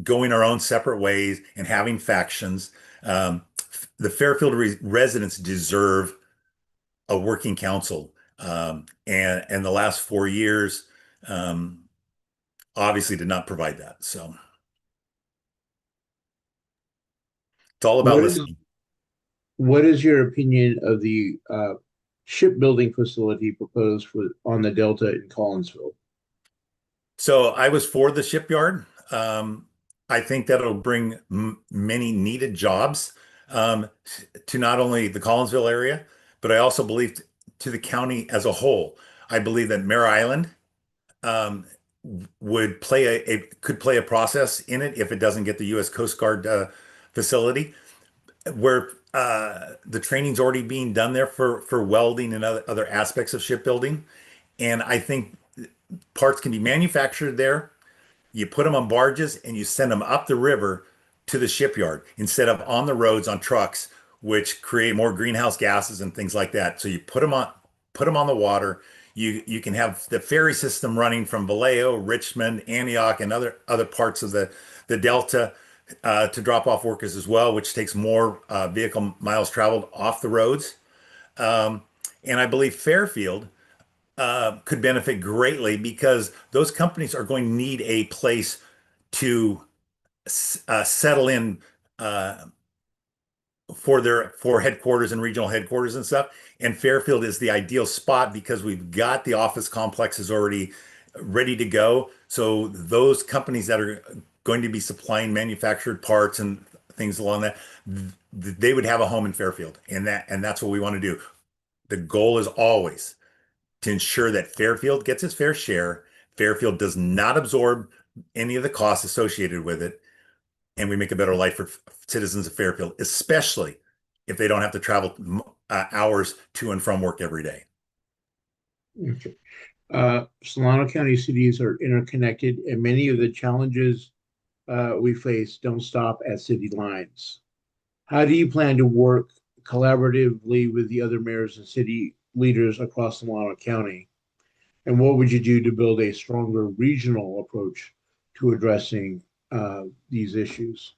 going our own separate ways and having factions. The Fairfield residents deserve a working council, and the last 4 years obviously did not provide that. So it's all about listening. What is your opinion of the shipbuilding facility proposed on the Delta in Collinsville? So I was for the shipyard. I think that'll bring many needed jobs to not only the Collinsville area, but I also believe to the county as a whole. I believe that Mare Island would could play a process in it if it doesn't get the U.S. Coast Guard facility, where the training's already being done there for welding and other aspects of shipbuilding. And I think parts can be manufactured there. You put them on barges and you send them up the river to the shipyard instead of on the roads on trucks, which create more greenhouse gases and things like that. So you put them on the water. You can have the ferry system running from Vallejo, Richmond, Antioch, and other parts of the Delta to drop off workers as well, which takes more vehicle miles traveled off the roads. And I believe Fairfield could benefit greatly because those companies are going to need a place to settle in for headquarters and regional headquarters and stuff. And Fairfield is the ideal spot because we've got the office complexes already ready to go. So those companies that are going to be supplying manufactured parts and things along that, they would have a home in Fairfield, and that's what we want to do. The goal is always to ensure that Fairfield gets its fair share. Fairfield does not absorb any of the costs associated with it, and we make a better life for citizens of Fairfield, especially if they don't have to travel hours to and from work every day. Okay. Solano County cities are interconnected, and many of the challenges we face don't stop at city lines. How do you plan to work collaboratively with the other mayors and city leaders across Solano County? And what would you do to build a stronger regional approach to addressing these issues?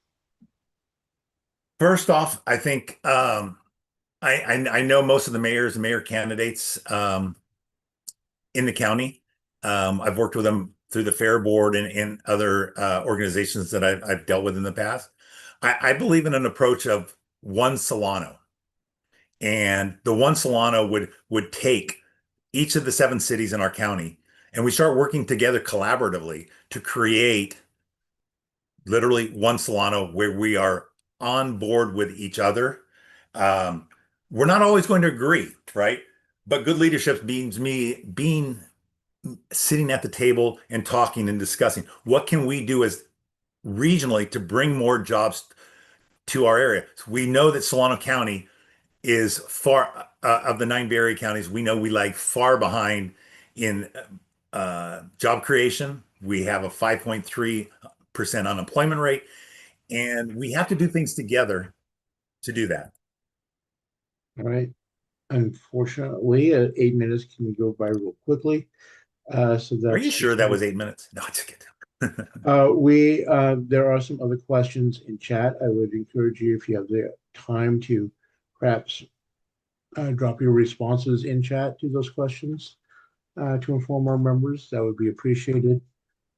First off, I think I know most of the mayors and mayor candidates in the county. I've worked with them through the Fair Board and other organizations that I've dealt with in the past. I believe in an approach of one Solano, and the one Solano would take each of the 7 cities in our county, and we start working together collaboratively to create literally one Solano where we are on board with each other. We're not always going to agree, right? But good leadership means me being sitting at the table and talking and discussing what can we do as regionally to bring more jobs to our area. So we know that Solano County is far of the 9 Bay Area counties. We know we lag far behind in job creation. We have a 5.3% unemployment rate, and we have to do things together to do that. All right. Unfortunately, 8 minutes can go by real quickly. So that's, are you sure that was 8 minutes? No, it's okay. There are some other questions in chat. I would encourage you, if you have the time, to perhaps drop your responses in chat to those questions to inform our members. That would be appreciated.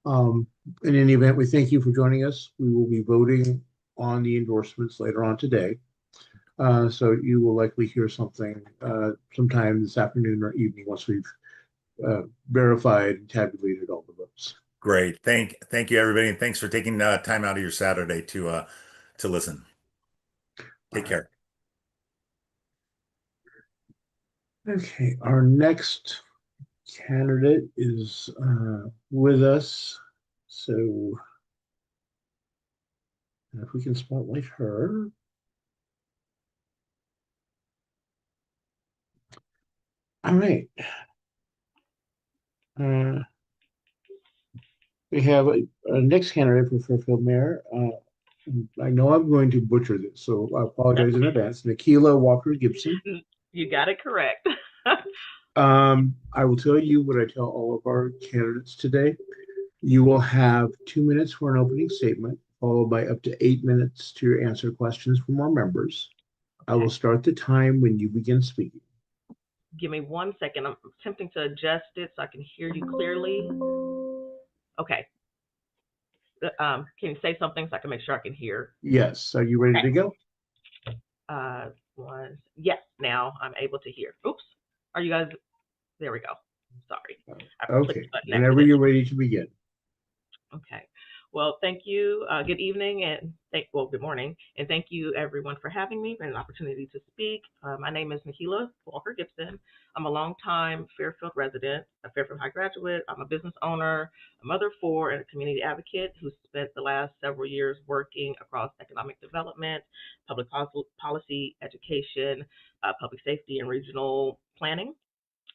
In any event, we thank you for joining us. We will be voting on the endorsements later on today. So you will likely hear something sometime this afternoon or evening once we've verified and tabulated all the votes. Great. Thank you, everybody, and thanks for taking time out of your Saturday to listen. Take care. Okay, our next candidate is with us. So if we can spotlight her. All right. We have a next candidate for Fairfield Mayor. I know I'm going to butcher this, so I apologize in advance. Nikila Walker Gibson. You got it correct. I will tell you what I tell all of our candidates today. You will have 2 minutes for an opening statement, followed by up to 8 minutes to answer questions from our members. I will start the time when you begin speaking. Give me 1 second. I'm attempting to adjust it so I can hear you clearly. Okay. Can you say something so I can make sure I can hear? Yes. Are you ready to go? Yes, now I'm able to hear. Oops. Are you guys? There we go. Sorry. I clicked Okay. the button Whenever accidentally. you're ready to begin. Okay. Well, thank you. Good evening and good morning. And thank you everyone for having me and an opportunity to speak. My name is Nikila Walker Gibson. I'm a longtime Fairfield resident, a Fairfield High graduate. I'm a business owner, a mother of four, and a community advocate who spent the last several years working across economic development, public policy, education, public safety, and regional planning.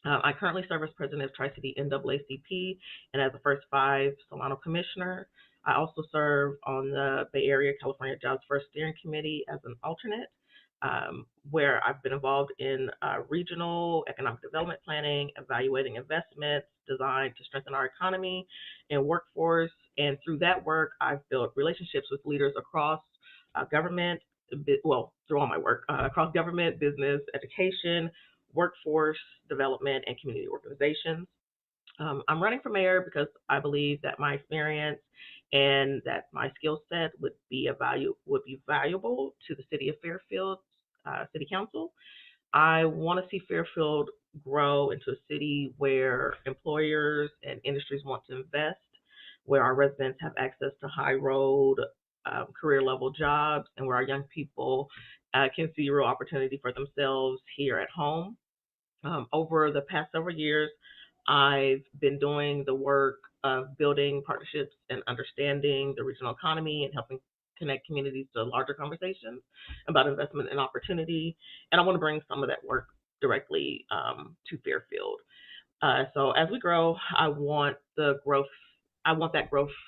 I currently serve as president of Tri-City NAACP and as the first 5 Solano commissioner. I also serve on the Bay Area California Jobs First Steering Committee as an alternate, where I've been involved in regional economic development planning, evaluating investments designed to strengthen our economy and workforce. And through that work, I've built relationships with leaders across government, through all my work, across government, business, education, workforce development, and community organizations. I'm running for mayor because I believe that my experience and that my skill set would be valuable to the city of Fairfield City Council. I want to see Fairfield grow into a city where employers and industries want to invest, where our residents have access to high road, career level jobs, and where our young people can see real opportunity for themselves here at home. Over the past several years, I've been doing the work of building partnerships and understanding the regional economy and helping connect communities to larger conversations about investment and opportunity. And I want to bring some of that work directly to Fairfield. So as we grow, I want that growth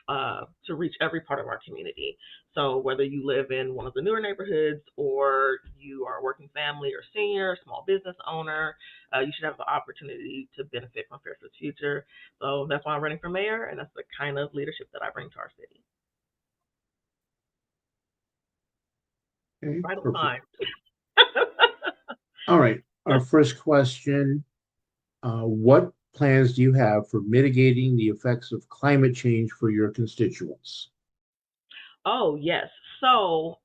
to reach every part of our community. So whether you live in one of the newer neighborhoods or you are a working family or senior, small business owner, you should have the opportunity to benefit from Fairfield's future. So that's why I'm running for mayor, and that's the kind of leadership that I bring to our city. Okay, Right on perfect. time. All right. Our first question, what plans do you have for mitigating the effects of climate change for your constituents? Oh, yes. So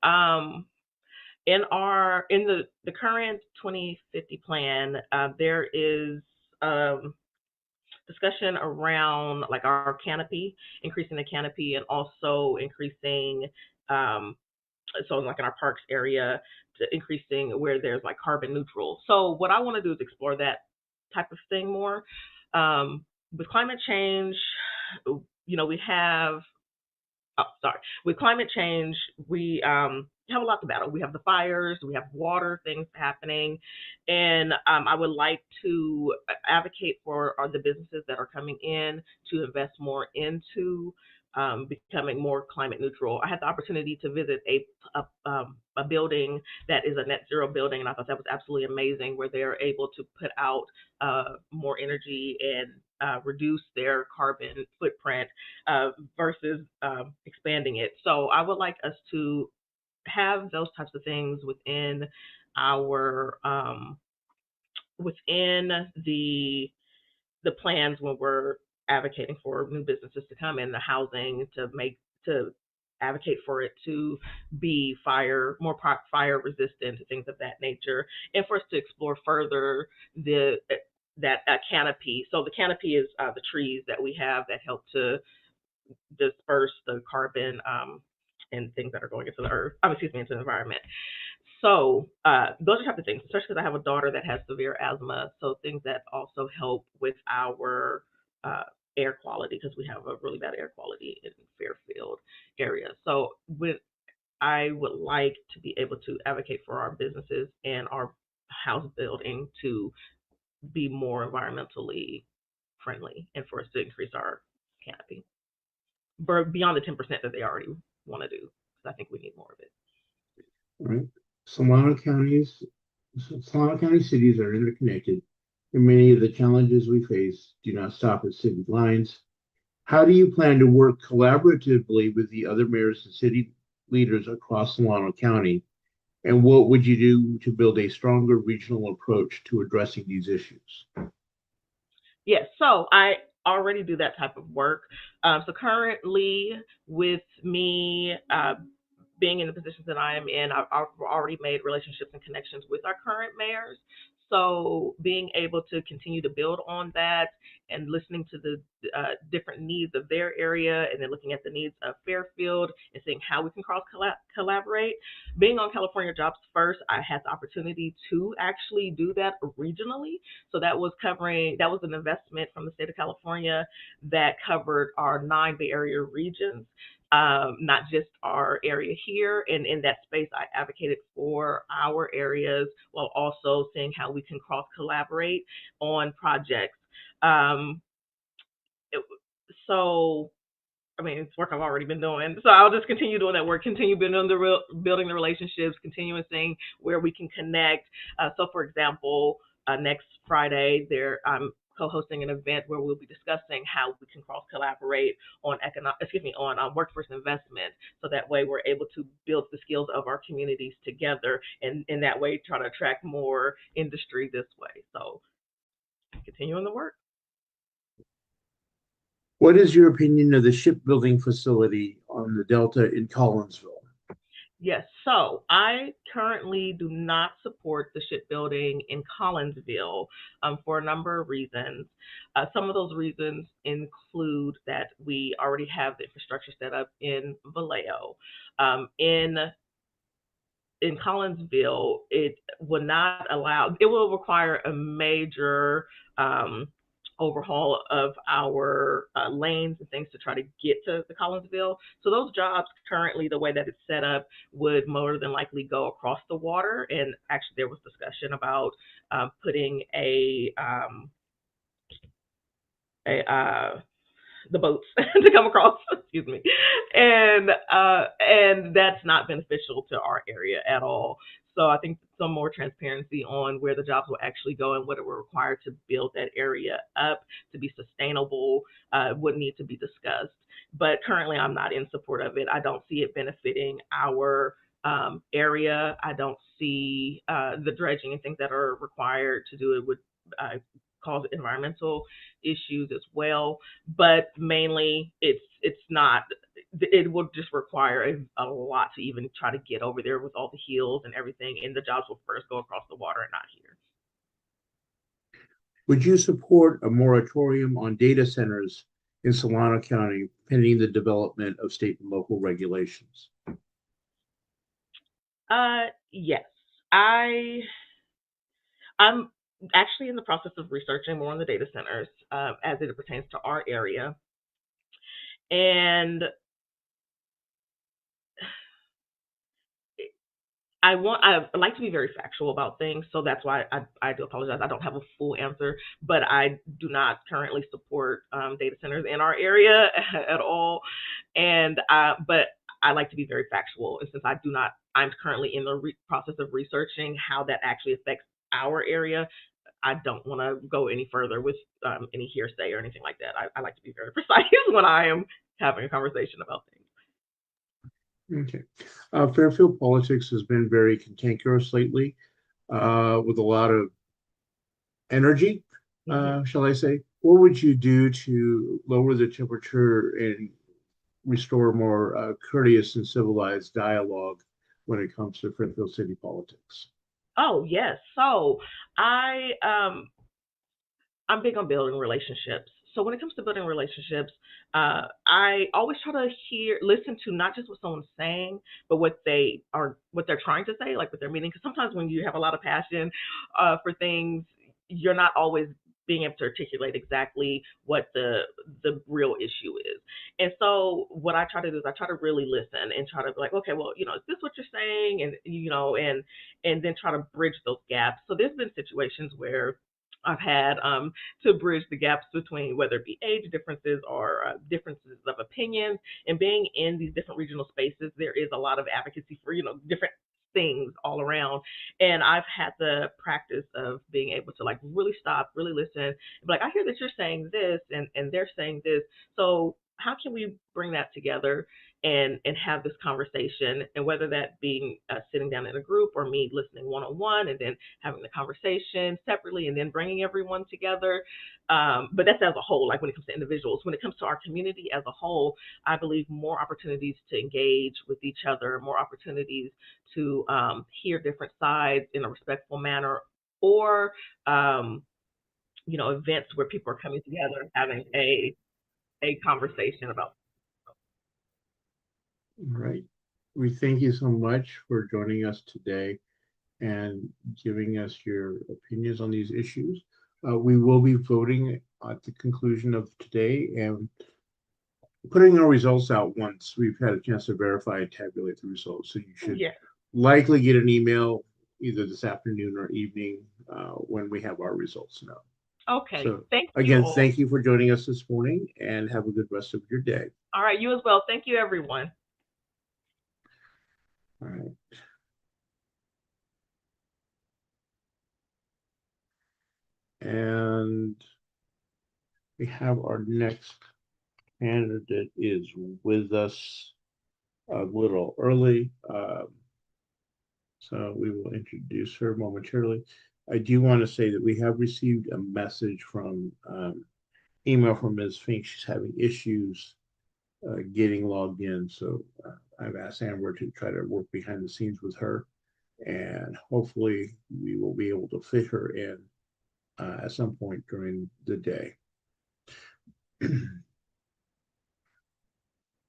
in the current 2050 plan, there is discussion around like our canopy, increasing the canopy, and also increasing so like in our parks area, to increasing where there's like carbon neutral. So what I want to do is explore that type of thing more. With climate change, we have with climate change, we have a lot to battle. We have the fires, we have water things happening, and I would like to advocate for the businesses that are coming in to invest more into becoming more climate neutral. I had the opportunity to visit a building that is a net zero building, and I thought that was absolutely amazing, where they're able to put out more energy and reduce their carbon footprint versus expanding it. So I would like us to have those types of things within our within the plans when we're advocating for new businesses to come in, the housing to advocate for it to be more fire resistant, things of that nature, and for us to explore further that canopy. So the canopy is the trees that we have that help to disperse the carbon and things that are going into the earth, into the environment. So those are the type of things, especially because I have a daughter that has severe asthma. So things that also help with our air quality, because we have a really bad air quality in Fairfield area. So I would like to be able to advocate for our businesses and our house building to be more environmentally friendly and for us to increase our canopy beyond the 10% that they already want to do. So I think we need more of it. All right. Solano County cities are interconnected, and many of the challenges we face do not stop at city lines. How do you plan to work collaboratively with the other mayors and city leaders across Solano County? And what would you do to build a stronger regional approach to addressing these issues? Yes, so I already do that type of work. So currently, with me being in the positions that I am in, I've already made relationships and connections with our current mayors. So being able to continue to build on that and listening to the different needs of their area, and then looking at the needs of Fairfield and seeing how we can collaborate. Being on California Jobs First, I had the opportunity to actually do that regionally. So that was an investment from the state of California that covered our 9 Bay Area regions. Not just our area here. And in that space, I advocated for our areas while also seeing how we can cross-collaborate on projects. It's work I've already been doing. So I'll just continue doing that work, continue building the relationships, continue seeing where we can connect. So for example, next Friday, I'm co-hosting an event where we'll be discussing how we can cross-collaborate on workforce investment. So that way we're able to build the skills of our communities together, and in that way try to attract more industry this way. So continuing the work. What is your opinion of the shipbuilding facility on the Delta in Collinsville? Yes, so I currently do not support the shipbuilding in Collinsville for a number of reasons. Some of those reasons include that we already have the infrastructure set up in Vallejo. In Collinsville, it will require a major overhaul of our lanes and things to try to get to the Collinsville. So those jobs currently, the way that it's set up, would more than likely go across the water. And actually there was discussion about putting the boats to come across, excuse me. And that's not beneficial to our area at all. So I think some more transparency on where the jobs will actually go and what it will require to build that area up to be sustainable would need to be discussed. But currently I'm not in support of it. I don't see it benefiting our area. I don't see the dredging and things that are required to do it would cause environmental issues as well, but mainly it will just require a lot to even try to get over there with all the hills and everything, and the jobs will first go across the water and not here. Would you support a moratorium on data centers in Solano County pending the development of state and local regulations? Yes, I'm actually in the process of researching more on the data centers as it pertains to our area. And I like to be very factual about things, so that's why I do apologize. I don't have a full answer, but I do not currently support data centers in our area at all. And but I like to be very factual, and since I'm currently in the process of researching how that actually affects our area, I don't want to go any further with any hearsay or anything like that. I like to be very precise when I am having a conversation about things. Okay. Fairfield politics has been very cantankerous lately, with a lot of energy, shall I say. What would you do to lower the temperature and restore more courteous and civilized dialogue when it comes to Fairfield City politics. Oh yes. So I'm big on building relationships. So when it comes to building relationships, I always try to listen to not just what someone's saying, but what they're trying to say, like what they're meaning. Because sometimes when you have a lot of passion for things, you're not always being able to articulate exactly what the real issue is. And so what I try to do is I try to really listen and try to be like, okay, well, is this what you're saying? And and then try to bridge those gaps. So there's been situations where I've had to bridge the gaps between whether it be age differences or differences of opinions. And being in these different regional spaces, there is a lot of advocacy for different things all around. And I've had the practice of being able to like really stop, really listen, and be like, I hear that you're saying this and they're saying this. So how can we bring that together and have this conversation? And whether that being sitting down in a group or me listening one-on-one and then having the conversation separately and then bringing everyone together. But that's as a whole, like when it comes to individuals. When it comes to our community as a whole, I believe more opportunities to engage with each other, more opportunities to hear different sides in a respectful manner, or events where people are coming together and having a conversation about. All right. We thank you so much for joining us today and giving us your opinions on these issues. We will be voting at the conclusion of today and putting our results out once we've had a chance to verify and tabulate the results. So you should likely get an email either this afternoon or evening when we have our results now. Okay. So thank you. Again, thank you for joining us this morning and have a good rest of your day. All right. You as well. Thank you, everyone. All right. And we have our next candidate is with us a little early. So we will introduce her momentarily. I do want to say that we have received a message from email from Ms. Fink. She's having issues getting logged in. So I've asked Amber to try to work behind the scenes with her. And hopefully we will be able to fit her in at some point during the day.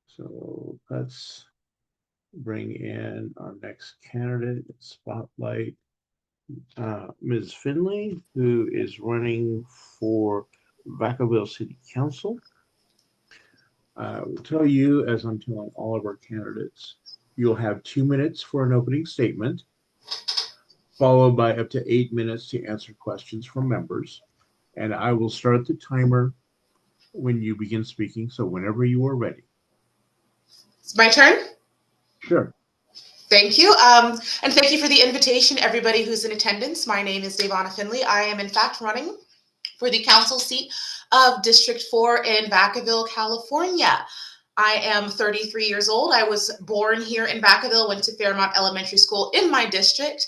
So let's bring in our next candidate, spotlight Ms. Finley, who is running for Vacaville City Council. I will tell you, as I'm telling all of our candidates, you'll have 2 minutes for an opening statement, followed by up to 8 minutes to answer questions from members. And I will start the timer when you begin speaking. So whenever you are ready. It's my turn? Sure. Thank you. And thank you for the invitation, everybody who's in attendance. My name is Davonna Finley. I am, in fact, running for the council seat of District 4 in Vacaville, California. I am 33 years old. I was born here in Vacaville, went to Fairmont Elementary School in my district.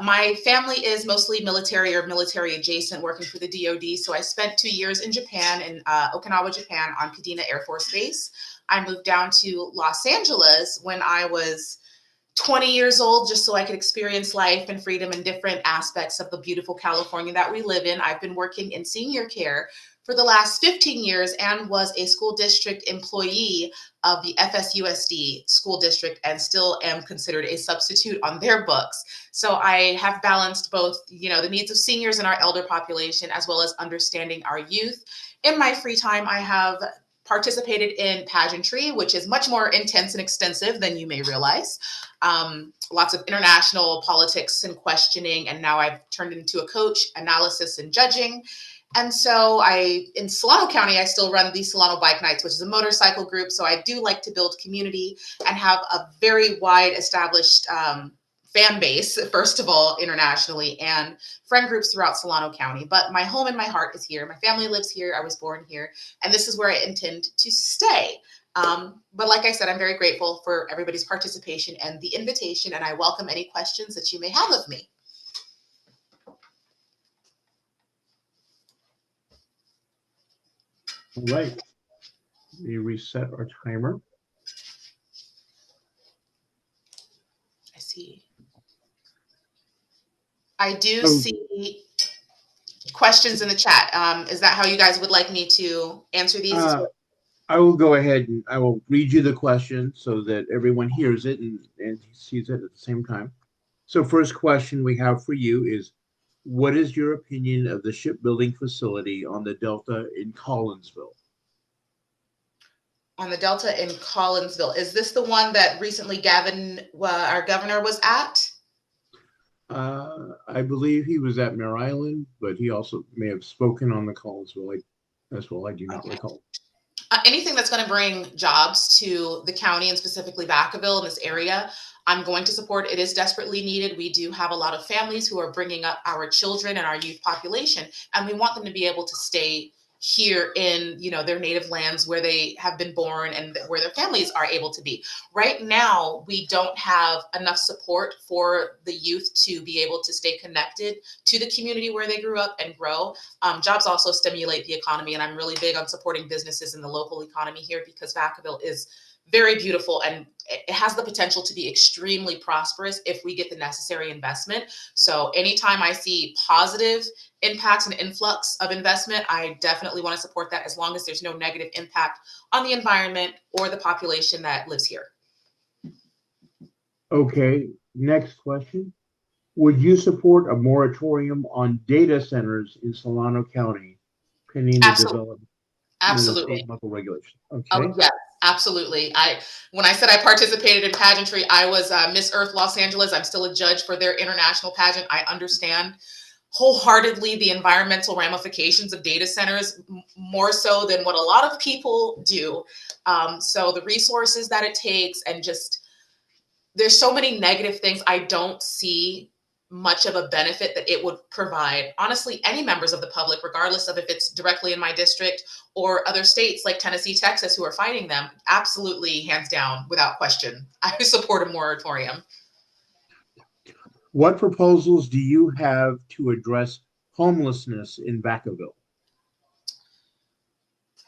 My family is mostly military or military adjacent, working for the DoD. So I spent 2 years in Japan, in Okinawa, Japan, on Kadena Air Force Base. I moved down to Los Angeles when I was 20 years old, just so I could experience life and freedom and different aspects of the beautiful California that we live in. I've been working in senior care for the last 15 years and was a school district employee of the FSUSD school district and still am considered a substitute on their books. So I have balanced both, the needs of seniors and our elder population, as well as understanding our youth. In my free time, I have participated in pageantry, which is much more intense and extensive than you may realize. Lots of international politics and questioning, and now I've turned into a coach, analysis, and judging. And so in Solano County, I still run the Solano Bike Nights, which is a motorcycle group. So I do like to build community and have a very wide established fan base, first of all, internationally, and friend groups throughout Solano County. But my home and my heart is here. My family lives here. I was born here, and this is where I intend to stay. But like I said, I'm very grateful for everybody's participation and the invitation, and I welcome any questions that you may have of me. All right. We reset our timer. see. I do Oh. see questions in the chat. Is that how you guys would like me to answer these? I will go ahead and I will read you the question so that everyone hears it and sees it at the same time. So first question we have for you is, what is your opinion of the shipbuilding facility on the Delta in Collinsville? On the Delta in Collinsville. Is this the one that recently Gavin, our governor, was at? I believe he was at Mare Island, but he also may have spoken on the Collinsville as well. I do not recall. Anything that's going to bring jobs to the county and specifically Vacaville in this area, I'm going to support. It is desperately needed. We do have a lot of families who are bringing up our children and our youth population, and we want them to be able to stay here in, you know, their native lands where they have been born and where their families are able to be. Right now, we don't have enough support for the youth to be able to stay connected to the community where they grew up and grow. Jobs also stimulate the economy, and I'm really big on supporting businesses in the local economy here because Vacaville is very beautiful and it has the potential to be extremely prosperous if we get the necessary investment. So anytime I see positive impacts and influx of investment, I definitely want to support that as long as there's no negative impact on the environment or the population that lives here. Okay, next question. Would you support a moratorium on data centers in Solano County pending the Absolutely. development Absolutely. of state and local regulations? Okay. Oh, yes, absolutely. When I said I participated in pageantry, I was Miss Earth Los Angeles. I'm still a judge for their international pageant. I understand wholeheartedly the environmental ramifications of data centers, more so than what a lot of people do. So the resources that it takes, and just there's so many negative things. I don't see much of a benefit that it would provide, honestly, any members of the public, regardless of if it's directly in my district or other states like Tennessee, Texas, who are fighting them. Absolutely, hands down, without question, I support a moratorium. What proposals do you have to address homelessness in Vacaville?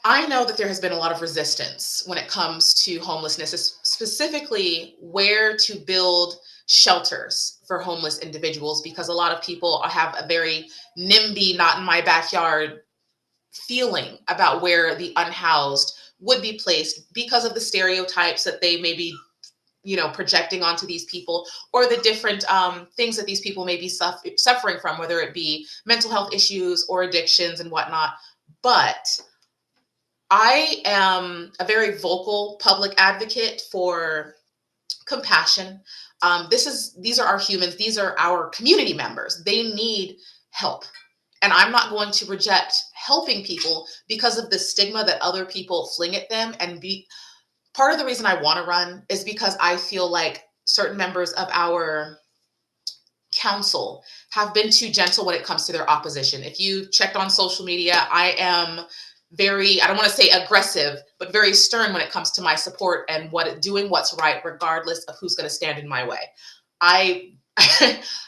I know that there has been a lot of resistance when it comes to homelessness, specifically where to build shelters for homeless individuals, because a lot of people have a very NIMBY, not in my backyard feeling about where the unhoused would be placed because of the stereotypes that they may be, you know, projecting onto these people, or the different things that these people may be suffering from, whether it be mental health issues or addictions and whatnot. But I am a very vocal public advocate for compassion. These are our humans. These are our community members. They need help. And I'm not going to reject helping people because of the stigma that other people fling at them. And part of the reason I want to run is because I feel like certain members of our council have been too gentle when it comes to their opposition. If you checked on social media, I am very, I don't want to say aggressive, but very stern when it comes to my support and doing what's right, regardless of who's going to stand in my way. I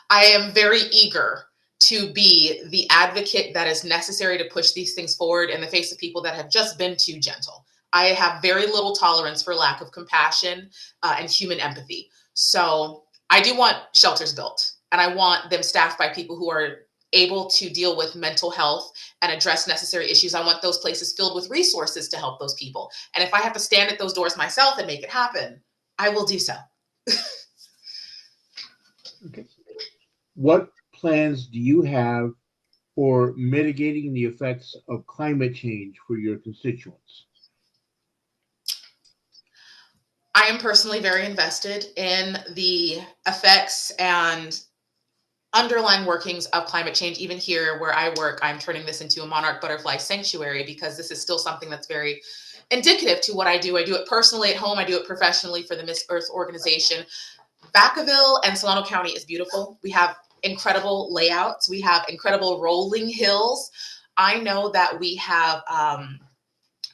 am very eager to be the advocate that is necessary to push these things forward in the face of people that have just been too gentle. I have very little tolerance for lack of compassion and human empathy. So I do want shelters built, and I want them staffed by people who are able to deal with mental health and address necessary issues. I want those places filled with resources to help those people. And if I have to stand at those doors myself and make it happen, I will do so. Okay. What plans do you have for mitigating the effects of climate change for your constituents? I am personally very invested in the effects and underlying workings of climate change. Even here where I work, I'm turning this into a monarch butterfly sanctuary because this is still something that's very indicative to what I do. I do it personally at home. I do it professionally for the Miss Earth organization. Vacaville and Solano County is beautiful. We have incredible layouts. We have incredible rolling hills. I know that we have, I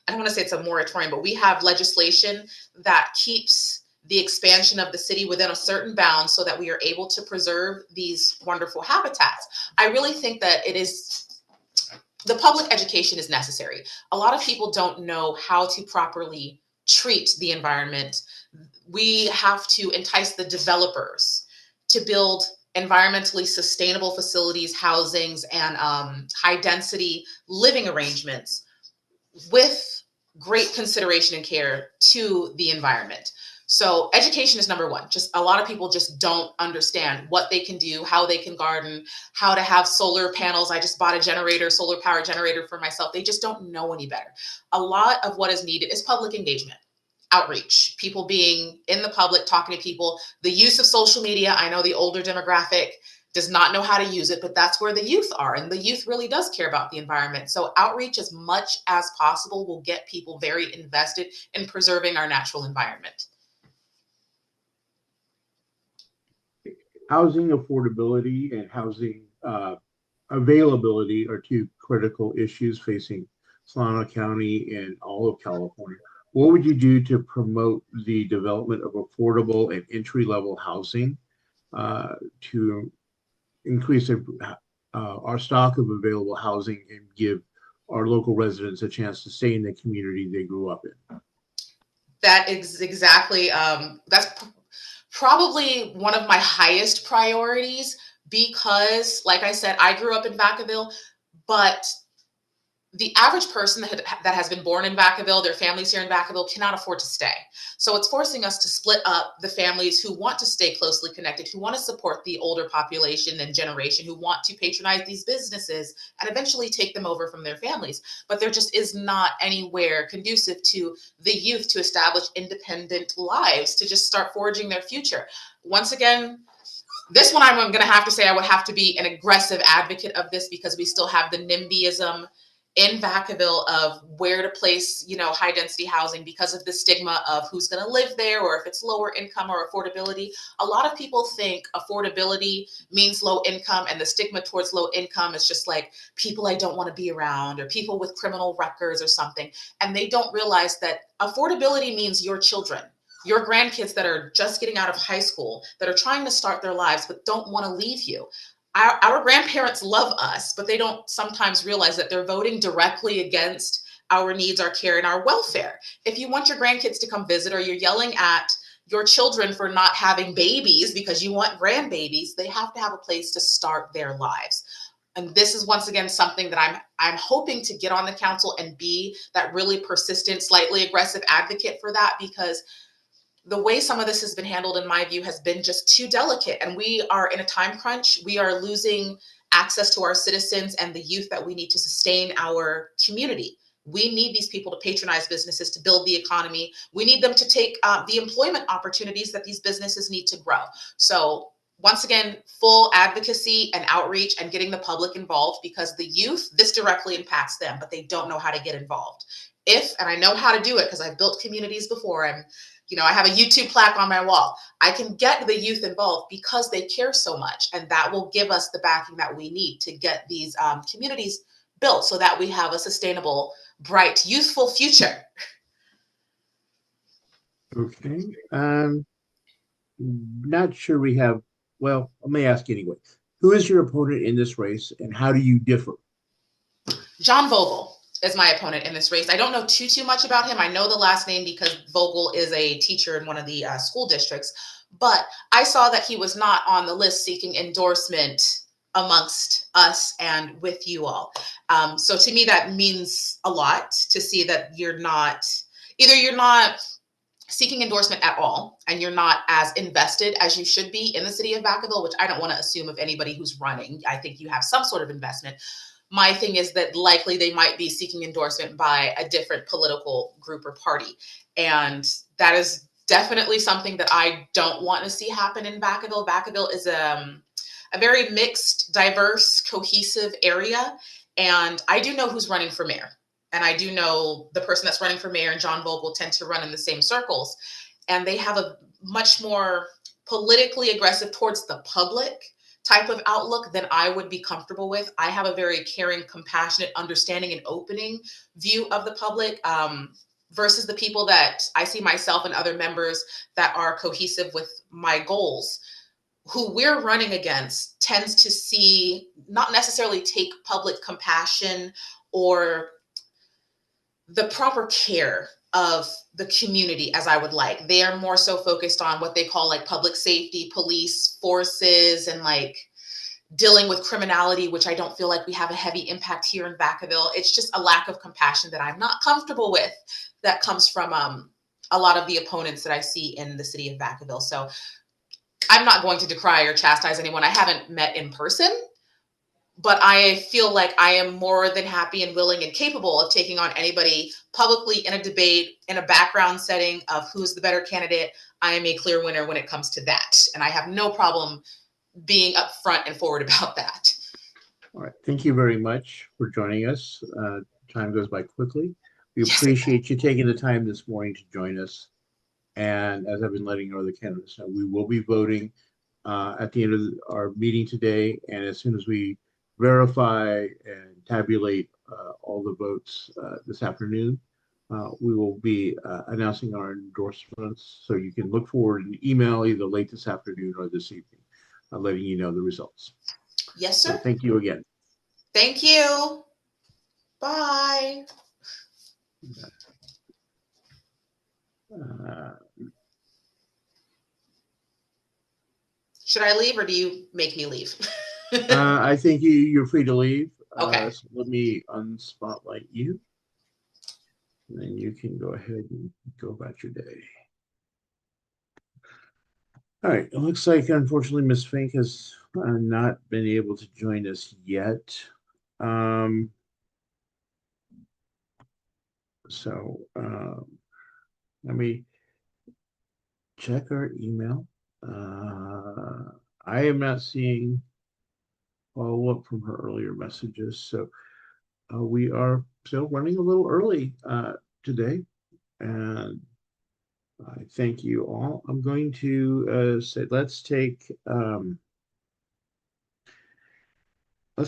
don't want to say it's a moratorium, but we have legislation that keeps the expansion of the city within a certain bound so that we are able to preserve these wonderful habitats. I really think that the public education is necessary. A lot of people don't know how to properly treat the environment. We have to entice the developers to build environmentally sustainable facilities, housings, and high density living arrangements with great consideration and care to the environment. So education is number one. Just a lot of people just don't understand what they can do, how they can garden, how to have solar panels. I just bought a generator, solar power generator for myself. They just don't know any better. A lot of what is needed is public engagement, outreach, people being in the public, talking to people, the use of social media. I know the older demographic does not know how to use it, but that's where the youth are. And the youth really does care about the environment. So outreach as much as possible will get people very invested in preserving our natural environment. Housing affordability and housing availability are two critical issues facing Solano County and all of California. What would you do to promote the development of affordable and entry-level housing to increase our stock of available housing and give our local residents a chance to stay in the community they grew up in? That is exactly, that's probably one of my highest priorities because, like I said, I grew up in Vacaville, but the average person that has been born in Vacaville, their families here in Vacaville, cannot afford to stay. So it's forcing us to split up the families who want to stay closely connected, who want to support the older population and generation, who want to patronize these businesses and eventually take them over from their families. But there just is not anywhere conducive to the youth to establish independent lives, to just start forging their future. Once again, this one I'm going to have to say I would have to be an aggressive advocate of this because we still have the NIMBYism in Vacaville of where to place, high density housing because of the stigma of who's going to live there or if it's lower income or affordability. A lot of people think affordability means low income, and the stigma towards low income is just like people I don't want to be around or people with criminal records or something. And they don't realize that affordability means your children, your grandkids that are just getting out of high school, that are trying to start their lives, but don't want to leave you. Our grandparents love us, but they don't sometimes realize that they're voting directly against our needs, our care, and our welfare. If you want your grandkids to come visit or you're yelling at your children for not having babies because you want grandbabies, they have to have a place to start their lives. And this is once again something that I'm hoping to get on the council and be that really persistent, slightly aggressive advocate for that, because the way some of this has been handled, in my view, has been just too delicate. And we are in a time crunch. We are losing access to our citizens and the youth that we need to sustain our community. We need these people to patronize businesses, to build the economy. We need them to take the employment opportunities that these businesses need to grow. So once again, full advocacy and outreach and getting the public involved, because the youth, this directly impacts them, but they don't know how to get involved. And I know how to do it because I've built communities before. I have a YouTube plaque on my wall. I can get the youth involved because they care so much, and that will give us the backing that we need to get these communities built so that we have a sustainable, bright, youthful future. Okay. Not sure we have, well, let me ask anyway. Who is your opponent in this race and how do you differ? John Vogel is my opponent in this race. I don't know too much about him. I know the last name because Vogel is a teacher in one of the school districts, but I saw that he was not on the list seeking endorsement amongst us and with you all. So to me, that means a lot to see that you're not seeking endorsement at all, and you're not as invested as you should be in the city of Vacaville, which I don't want to assume of anybody who's running. I think you have some sort of investment. My thing is that likely they might be seeking endorsement by a different political group or party. And that is definitely something that I don't want to see happen in Vacaville. Vacaville is a very mixed, diverse, cohesive area. And I do know who's running for mayor. And I do know the person that's running for mayor and John Vogel tend to run in the same circles. And they have a much more politically aggressive towards the public type of outlook than I would be comfortable with. I have a very caring, compassionate, understanding, and opening view of the public versus the people that I see myself and other members that are cohesive with my goals. Who we're running against tends to see, not necessarily take public compassion or the proper care of the community as I would like. They are more so focused on what they call like public safety, police forces, and like dealing with criminality, which I don't feel like we have a heavy impact here in Vacaville. It's just a lack of compassion that I'm not comfortable with that comes from a lot of the opponents that I see in the city of Vacaville. So I'm not going to decry or chastise anyone I haven't met in person, but I feel like I am more than happy and willing and capable of taking on anybody publicly in a debate, in a background setting of who's the better candidate. I am a clear winner when it comes to that. And I have no problem being upfront and forward about that. All right. Thank you very much for joining us. Time goes by quickly. We Yes. appreciate you taking the time this morning to join us. And as I've been letting other candidates know, we will be voting at the end of our meeting today. And as soon as we verify and tabulate all the votes this afternoon, we will be announcing our endorsements. So you can look forward an email either late this afternoon or this evening, letting you know the results. Yes, So sir. thank you again. Thank you. Bye. Should I leave or do you make me leave? I think you're free to leave. Okay. So let me unspotlight you. And then you can go ahead and go about your day. All right. It looks like, unfortunately, Ms. Fink has not been able to join us yet. So let me check our email. I am not seeing follow-up from her earlier messages. So we are still running a little early today. And I thank you all. I'm going to say, let's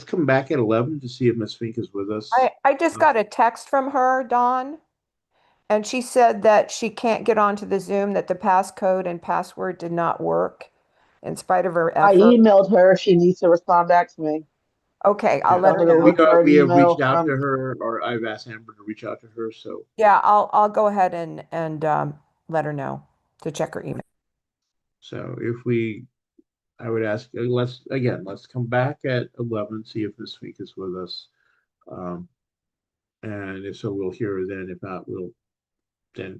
come back at 11 to see if Ms. Fink is with us. I just got a text from her, Dawn, and she said that she can't get onto the Zoom, that the passcode and password did not work in spite of her I effort. emailed her. She needs to respond back to me. Okay, I'll let I'm her gonna know. look for an We have email reached out from. to her, or I've asked Amber to reach out to her. So Yeah, I'll go ahead and let her know to check her email. so I would ask, let's come back at 11, see if Ms. Fink is with us. And if so, we'll hear her then. If not, we'll then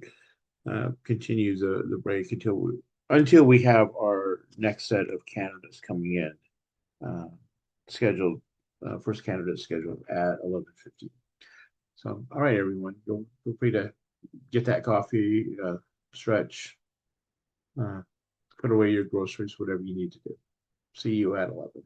continue the break until we have our next set of candidates coming in. Scheduled first candidate scheduled at 11:50. So, all right, everyone, feel free to get that coffee, stretch, put away your groceries, whatever you need to do. See you at 11.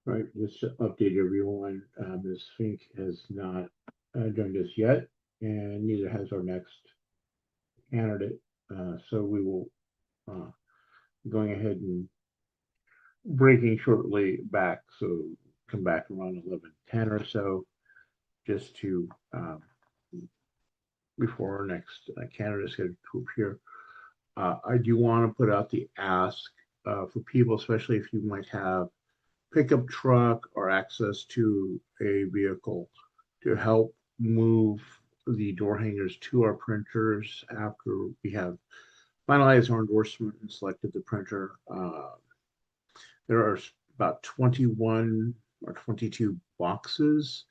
Right, just to update everyone, Ms. Fink has not joined us yet, and neither has our next candidate. So we will going ahead and breaking shortly back. So come back around 11:10 or so, just to before our next candidate is scheduled to appear. I do want to put out the ask for people, especially if you might have pickup truck or access to a vehicle, to help move the door hangers to our printers after we have finalized our endorsement and selected the printer. There are about 21 or 22 boxes.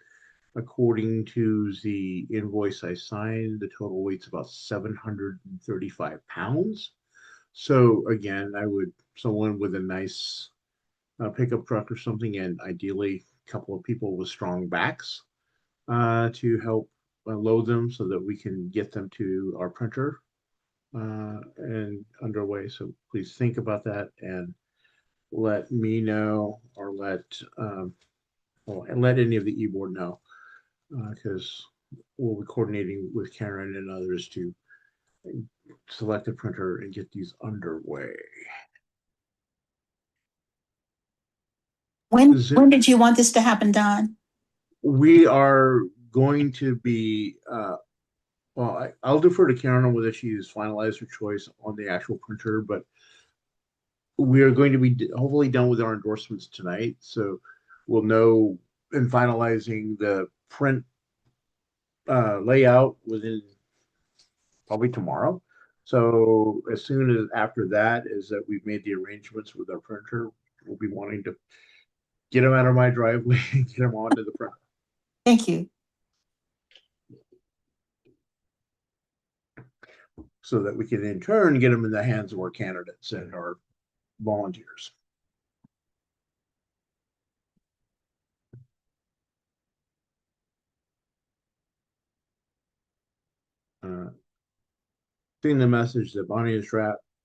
According to the invoice I signed, the total weight's about 735 pounds. So again, I would, someone with a nice pickup truck or something, and ideally a couple of people with strong backs to help load them so that we can get them to our printer and underway. So please think about that and let me know, or let any of the e-board know, because we'll be coordinating with Karen and others to select a printer and get these underway. When did you want this to happen, Don? We are going to be, I'll defer to Karen on whether she's finalized her choice on the actual printer, but we are going to be hopefully done with our endorsements tonight. So we'll know in finalizing the print layout within probably tomorrow. So as soon as after that is that we've made the arrangements with our printer, we'll be wanting to get them out of my driveway and get them onto the printer. Thank you. So that we can in turn get them in the hands of our candidates and our volunteers. Seeing the message that Bonnie has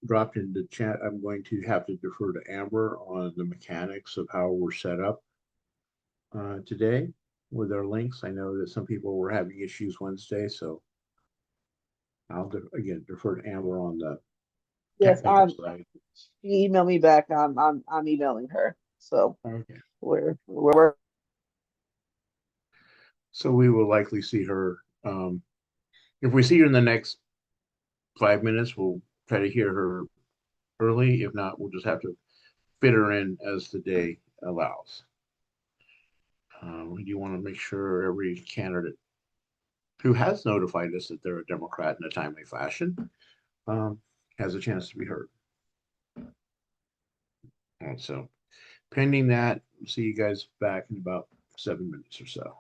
dropped into chat, I'm going to have to defer to Amber on the mechanics of how we're set up today with our links. I know that some people were having issues Wednesday, so I'll again defer to Amber on the Yes, technical side. she emailed me back. I'm emailing her. So Okay. we're So we will likely see her. If we see her in the next 5 minutes, we'll try to hear her early. If not, we'll just have to fit her in as the day allows. We do want to make sure every candidate who has notified us that they're a Democrat in a timely fashion has a chance to be heard. And so pending that, we'll see you guys back in about 7 minutes or so.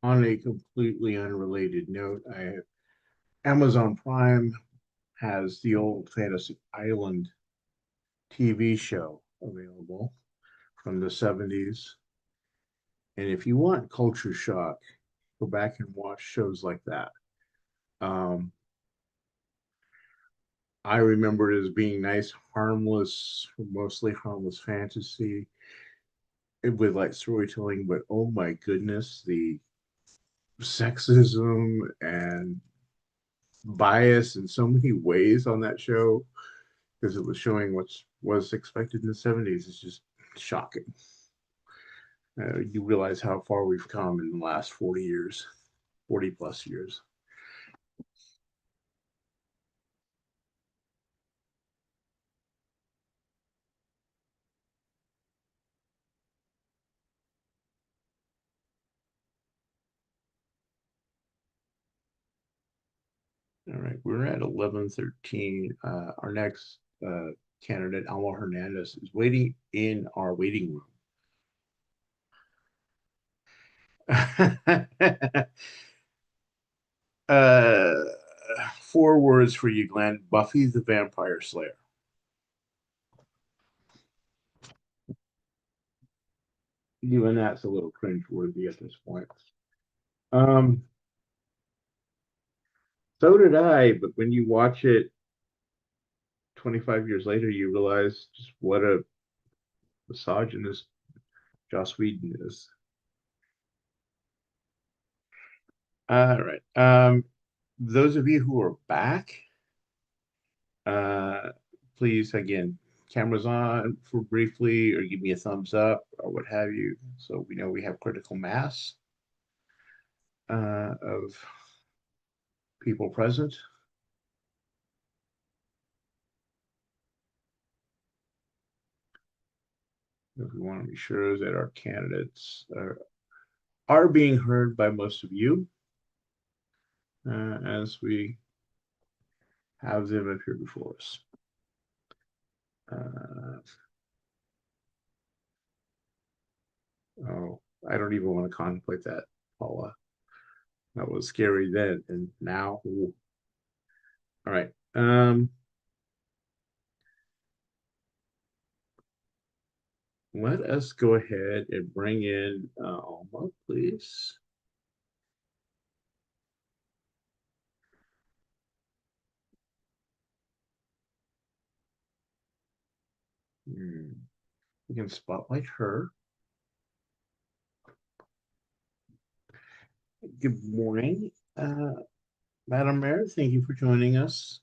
On a completely unrelated note, Amazon Prime has the old Fantasy Island TV show available from the 70s. And if you want culture shock, go back and watch shows like that. I remember it as being nice, harmless, mostly harmless fantasy with like storytelling, but oh my goodness, the sexism and bias in so many ways on that show because it was showing what was expected in the 70s. It's just shocking. You realize how far we've come in the last 40 years, 40 plus years. All right, we're at 11:13. Our next candidate, Alma Hernandez, is waiting in our waiting room. 4 words for you, Glenn. Buffy the Vampire Slayer. Even that's a little cringeworthy at this point. So did I, but when you watch it 25 years later, you realize just what a misogynist Joss Whedon is. All right. Those of you who are back, please, again, cameras on for briefly, or give me a thumbs up or what have you, so we know we have critical mass of people present. If we want to be sure that our candidates are being heard by most of you as we have them appear before us. Oh, I don't even want to contemplate that, Paula. That was scary then, and now. Ooh. All right. Let us go ahead and bring in Alma, please. We can spotlight her. Good morning, Madam Mayor. Thank you for joining us.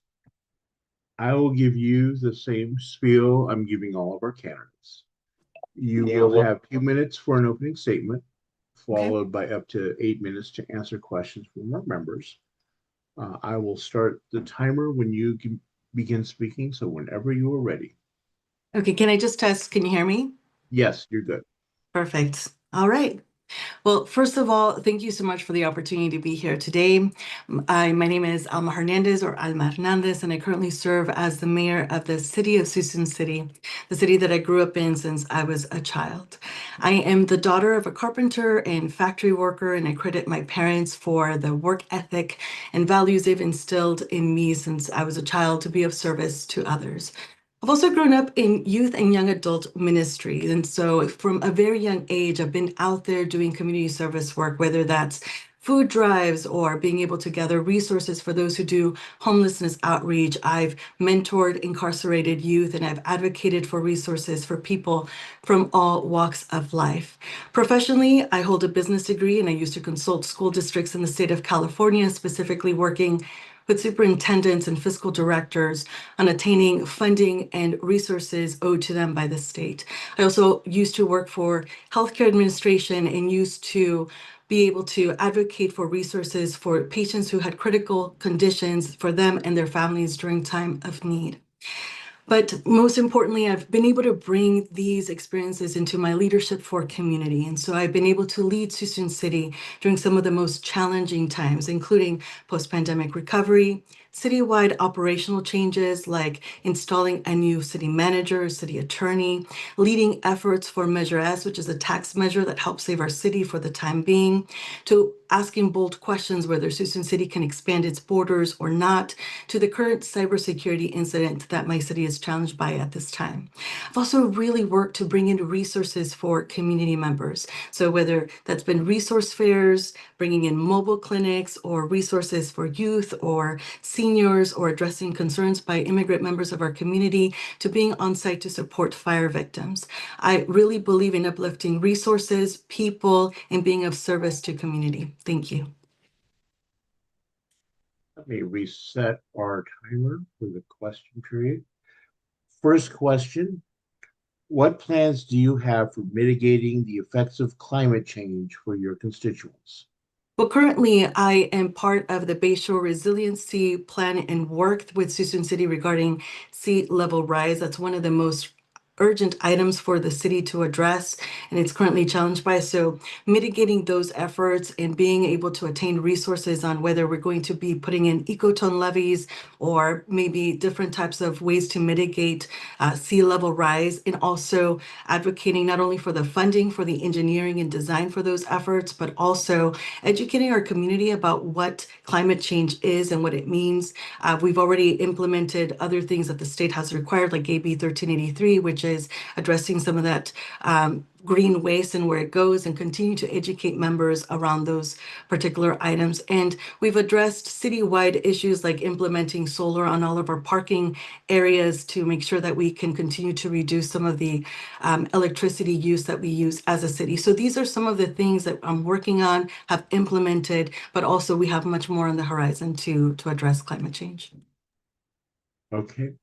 I will give you the same spiel I'm giving all of our candidates. You will have 2 minutes for an opening statement, followed by up to 8 minutes to answer questions from our members. I will start the timer when you can begin speaking, so whenever you are ready. Okay, can I just test? Can you hear me? Yes, you're good. Perfect. All right. Well, first of all, thank you so much for the opportunity to be here today. My name is Alma Hernandez, or Alma Hernandez, and I currently serve as the mayor of the city of Suisun City, the city that I grew up in since I was a child. I am the daughter of a carpenter and factory worker, and I credit my parents for the work ethic and values they've instilled in me since I was a child to be of service to others. I've also grown up in youth and young adult ministry. And so from a very young age, I've been out there doing community service work, whether that's food drives or being able to gather resources for those who do homelessness outreach. I've mentored incarcerated youth, and I've advocated for resources for people from all walks of life. Professionally, I hold a business degree, and I used to consult school districts in the state of California, specifically working with superintendents and fiscal directors on attaining funding and resources owed to them by the state. I also used to work for healthcare administration and used to be able to advocate for resources for patients who had critical conditions for them and their families during time of need. But most importantly, I've been able to bring these experiences into my leadership for community. And so I've been able to lead Suisun City during some of the most challenging times, including post-pandemic recovery, citywide operational changes like installing a new city manager, city attorney, leading efforts for Measure S, which is a tax measure that helps save our city for the time being, to asking bold questions whether Suisun City can expand its borders or not, to the current cybersecurity incident that my city is challenged by at this time. I've also really worked to bring in resources for community members. So whether that's been resource fairs, bringing in mobile clinics, or resources for youth or seniors, or addressing concerns by immigrant members of our community, to being on site to support fire victims. I really believe in uplifting resources, people, and being of service to community. Thank you. Let me reset our timer for the question period. First question, what plans do you have for mitigating the effects of climate change for your constituents? Well, currently, I am part of the Bayshore Resiliency Plan and work with Suisun City regarding sea level rise. That's one of the most urgent items for the city to address, and it's currently challenged by. So mitigating those efforts and being able to attain resources on whether we're going to be putting in ecotone levies or maybe different types of ways to mitigate sea level rise, and also advocating not only for the funding for the engineering and design for those efforts, but also educating our community about what climate change is and what it means. We've already implemented other things that the state has required, like AB 1383, which is addressing some of that green waste and where it goes, and continue to educate members around those particular items. And we've addressed citywide issues like implementing solar on all of our parking areas to make sure that we can continue to reduce some of the electricity use that we use as a city. So these are some of the things that I'm working on, have implemented, but also we have much more on the horizon to address climate change. Okay.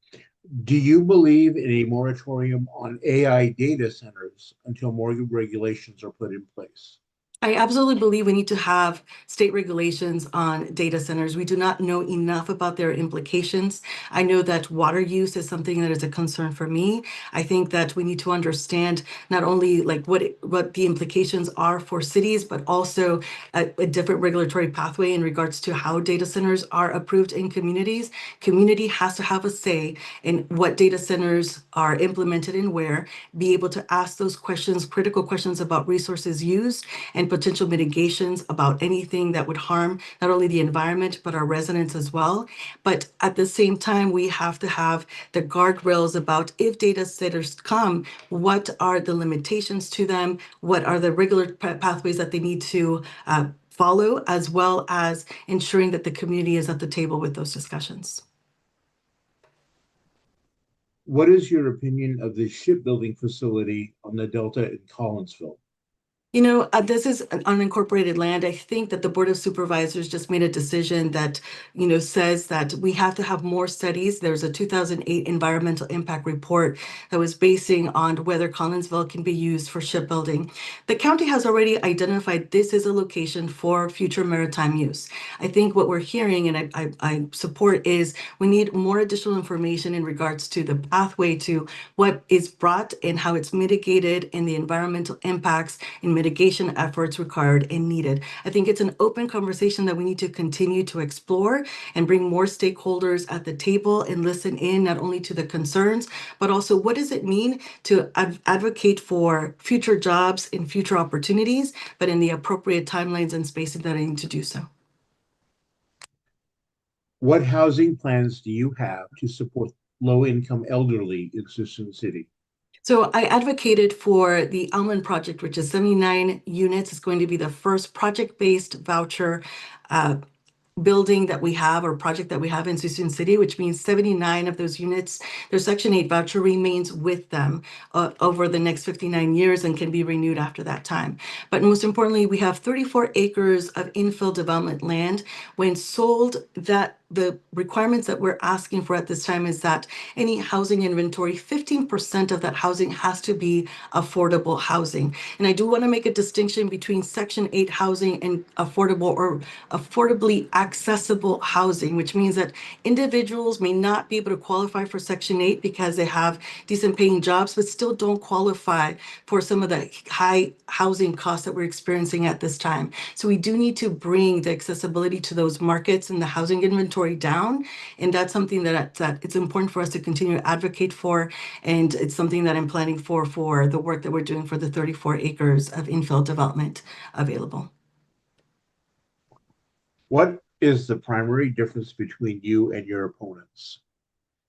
Do you believe in a moratorium on AI data centers until more regulations are put in place? I absolutely believe we need to have state regulations on data centers. We do not know enough about their implications. I know that water use is something that is a concern for me. I think that we need to understand not only like what the implications are for cities, but also a different regulatory pathway in regards to how data centers are approved in communities. Community has to have a say in what data centers are implemented and where, be able to ask those questions, critical questions about resources used, and potential mitigations about anything that would harm not only the environment, but our residents as well. But at the same time, we have to have the guardrails about if data centers come, what are the limitations to them? What are the regular pathways that they need to follow, as well as ensuring that the community is at the table with those discussions. What is your opinion of the shipbuilding facility on the Delta in Collinsville? You know, this is an unincorporated land. I think that the Board of Supervisors just made a decision that, you know, says that we have to have more studies. There's a 2008 environmental impact report that was basing on whether Collinsville can be used for shipbuilding. The county has already identified this as a location for future maritime use. I think what we're hearing, and I support, is we need more additional information in regards to the pathway to what is brought and how it's mitigated and the environmental impacts and mitigation efforts required and needed. I think it's an open conversation that we need to continue to explore and bring more stakeholders at the table and listen in not only to the concerns, but also what does it mean to advocate for future jobs and future opportunities, but in the appropriate timelines and spaces that I need to do so. What housing plans do you have to support low-income elderly in Suisun City? So I advocated for the Alma project, which is 79 units. It's going to be the first project-based voucher building that we have, or project that we have in Suisun City, which means 79 of those units, their Section 8 voucher remains with them over the next 59 years and can be renewed after that time. But most importantly, we have 34 acres of infill development land. When sold, that the requirements that we're asking for at this time is that any housing inventory, 15% of that housing has to be affordable housing. And I do want to make a distinction between Section 8 housing and affordable or affordably accessible housing, which means that individuals may not be able to qualify for Section 8 because they have decent paying jobs, but still don't qualify for some of the high housing costs that we're experiencing at this time. So we do need to bring the accessibility to those markets and the housing inventory down. And that's something that it's important for us to continue to advocate for. And it's something that I'm planning for the work that we're doing for the 34 acres of infill development available. What is the primary difference between you and your opponents?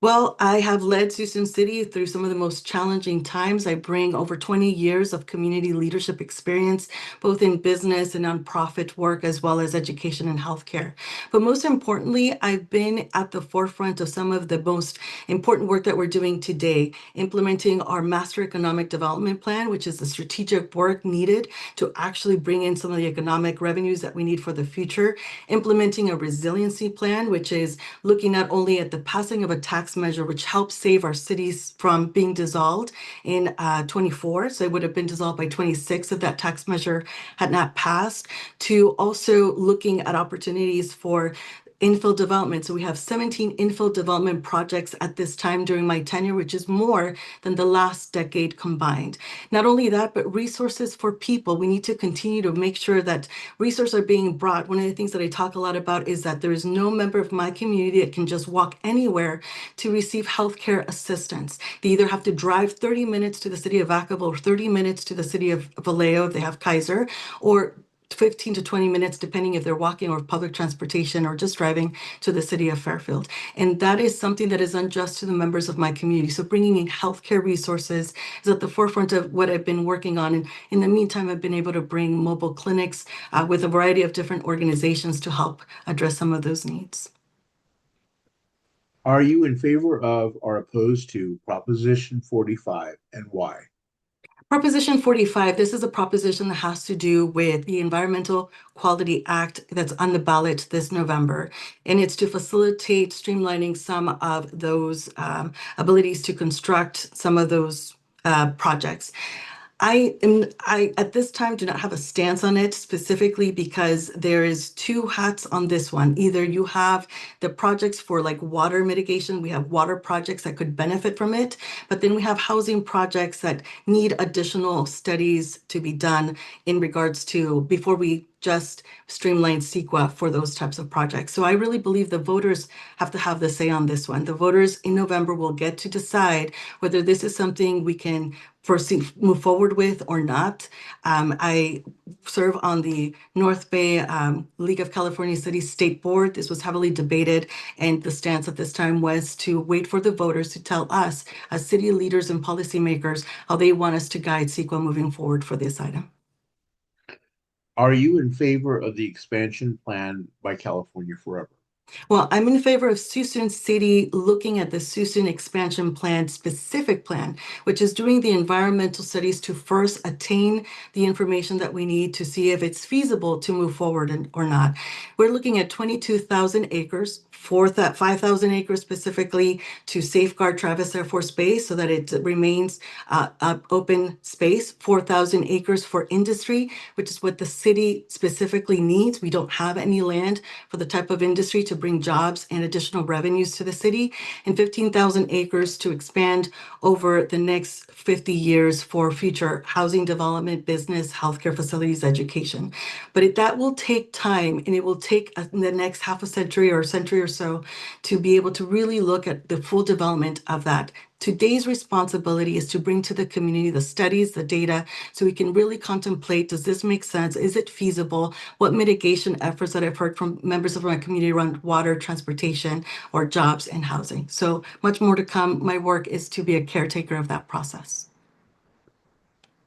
Well, I have led Suisun City through some of the most challenging times. I bring over 20 years of community leadership experience, both in business and nonprofit work, as well as education and healthcare. But most importantly, I've been at the forefront of some of the most important work that we're doing today, implementing our Master Economic Development Plan, which is the strategic work needed to actually bring in some of the economic revenues that we need for the future, implementing a resiliency plan, which is looking not only at the passing of a tax measure, which helps save our cities from being dissolved in 24. So it would have been dissolved by 26 if that tax measure had not passed, to also looking at opportunities for infill development. So we have 17 infill development projects at this time during my tenure, which is more than the last decade combined. Not only that, but resources for people. We need to continue to make sure that resources are being brought. One of the things that I talk a lot about is that there is no member of my community that can just walk anywhere to receive healthcare assistance. They either have to drive 30 minutes to the city of Vacaville or 30 minutes to the city of Vallejo if they have Kaiser, or 15 to 20 minutes, depending if they're walking or public transportation or just driving to the city of Fairfield. And that is something that is unjust to the members of my community. So bringing in healthcare resources is at the forefront of what I've been working on. And in the meantime, I've been able to bring mobile clinics with a variety of different organizations to help address some of those needs. Are you in favor of or opposed to Proposition 45, and why? Proposition 45, this is a proposition that has to do with the Environmental Quality Act that's on the ballot this November. And it's to facilitate streamlining some of those abilities to construct some of those projects. I at this time do not have a stance on it, specifically because there is two hats on this one. Either you have the projects for like water mitigation, we have water projects that could benefit from it, but then we have housing projects that need additional studies to be done in regards to before we just streamline CEQA for those types of projects. So I really believe the voters have to have the say on this one. The voters in November will get to decide whether this is something we can move forward with or not. I serve on the North Bay League of California Cities State Board. This was heavily debated, and the stance at this time was to wait for the voters to tell us as city leaders and policymakers how they want us to guide CEQA moving forward for this item. Are you in favor of the expansion plan by California Forever? Well, I'm in favor of Suisun City looking at the Suisun expansion plan, specific plan, which is doing the environmental studies to first attain the information that we need to see if it's feasible to move forward or not. We're looking at 22,000 acres, 5,000 acres specifically to safeguard Travis Air Force Base so that it remains open space, 4,000 acres for industry, which is what the city specifically needs. We don't have any land for the type of industry to bring jobs and additional revenues to the city, and 15,000 acres to expand over the next 50 years for future housing development, business, healthcare facilities, education. But that will take time, and it will take the next half a century or century or so to be able to really look at the full development of that. Today's responsibility is to bring to the community the studies, the data, so we can really contemplate, does this make sense? Is it feasible? What mitigation efforts that I've heard from members of my community around water, transportation, or jobs and housing? So much more to come. My work is to be a caretaker of that process.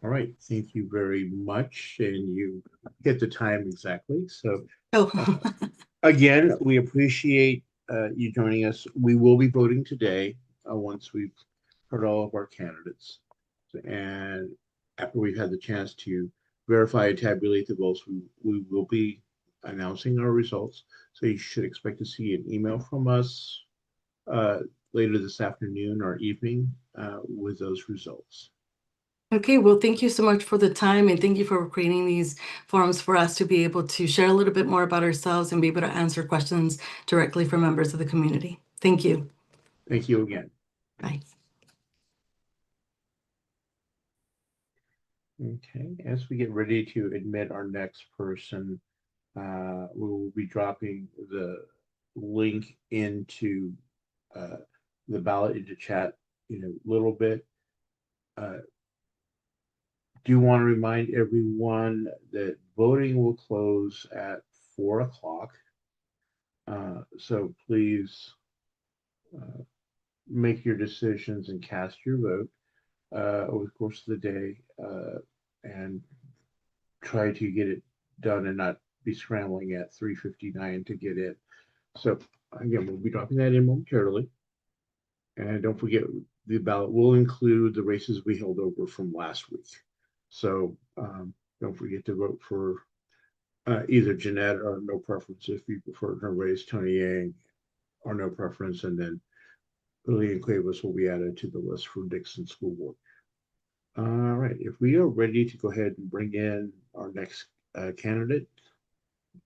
All right, thank you very much. And you hit the time exactly. So again, we appreciate you joining us. We will be voting today once we've heard all of our candidates. And after we've had the chance to verify and tabulate the votes, we will be announcing our results. So you should expect to see an email from us later this afternoon or evening with those results. Okay, well, thank you so much for the time and thank you for creating these forums for us to be able to share a little bit more about ourselves and be able to answer questions directly from members of the community. Thank you. Thank you again. Bye. Okay, as we get ready to admit our next person, we will be dropping the link into the ballot into chat in a little bit. Do want to remind everyone that voting will close at 4 o'clock. So please make your decisions and cast your vote over the course of the day, and try to get it done and not be scrambling at 3:59 to get in. So again, we'll be dropping that in momentarily. And don't forget, the ballot will include the races we held over from last week. So don't forget to vote for either Jeanette or no preference if you prefer to raise Tony Yang, or no preference, and then Lillian Cuevas will be added to the list for Dixon School Board. All right, if we are ready to go ahead and bring in our next candidate,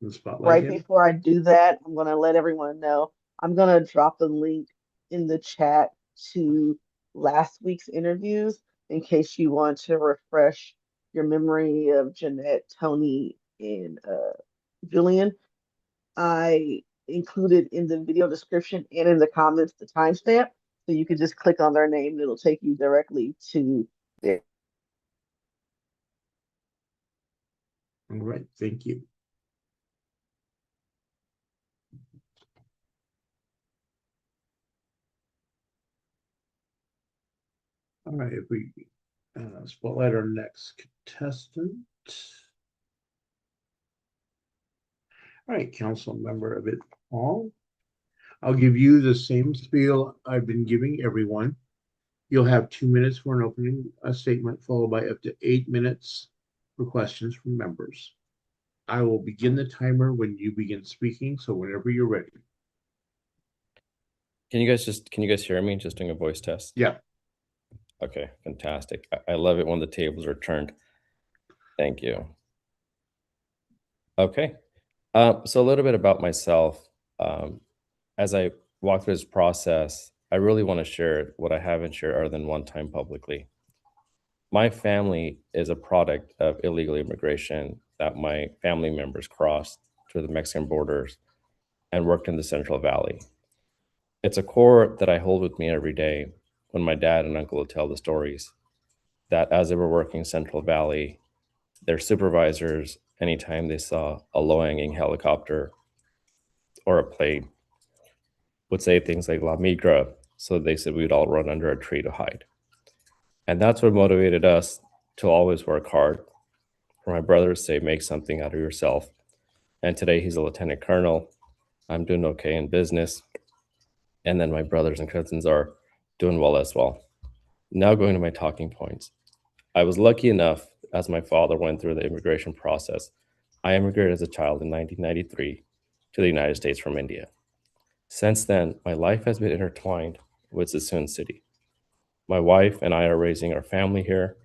the spotlight. Right before I do that, I'm going to let everyone know I'm going to drop the link in the chat to last week's interviews in case you want to refresh your memory of Jeanette, Tony, and Julian. I included in the video description and in the comments the timestamp, so you can just click on their name and it'll take you directly to their. All right, thank you. All right, if we spotlight our next contestant. All right, council member Amit Pal. I'll give you the same spiel I've been giving everyone. You'll have 2 minutes for an opening statement, followed by up to 8 minutes for questions from members. I will begin the timer when you begin speaking, so whenever you're ready. Can you guys hear me? Just doing a voice test? Yeah. Okay, fantastic. I love it when the tables are turned. Thank you. Okay. So a little bit about myself. As I walk through this process, I really want to share what I haven't shared other than one time publicly. My family is a product of illegal immigration that my family members crossed to the Mexican borders and worked in the Central Valley. It's a core that I hold with me every day when my dad and uncle will tell the stories that as they were working Central Valley, their supervisors, anytime they saw a low-hanging helicopter or a plane, would say things like La Migra, so they said we'd all run under a tree to hide. And that's what motivated us to always work hard. For my brother to say, make something out of yourself. And today he's a lieutenant colonel. I'm doing okay in business. And then my brothers and cousins are doing well as well. Now going to my talking points. I was lucky enough, as my father went through the immigration process, I immigrated as a child in 1993 to the United States from India. Since then, my life has been intertwined with Suisun City. My wife and I are raising our family here.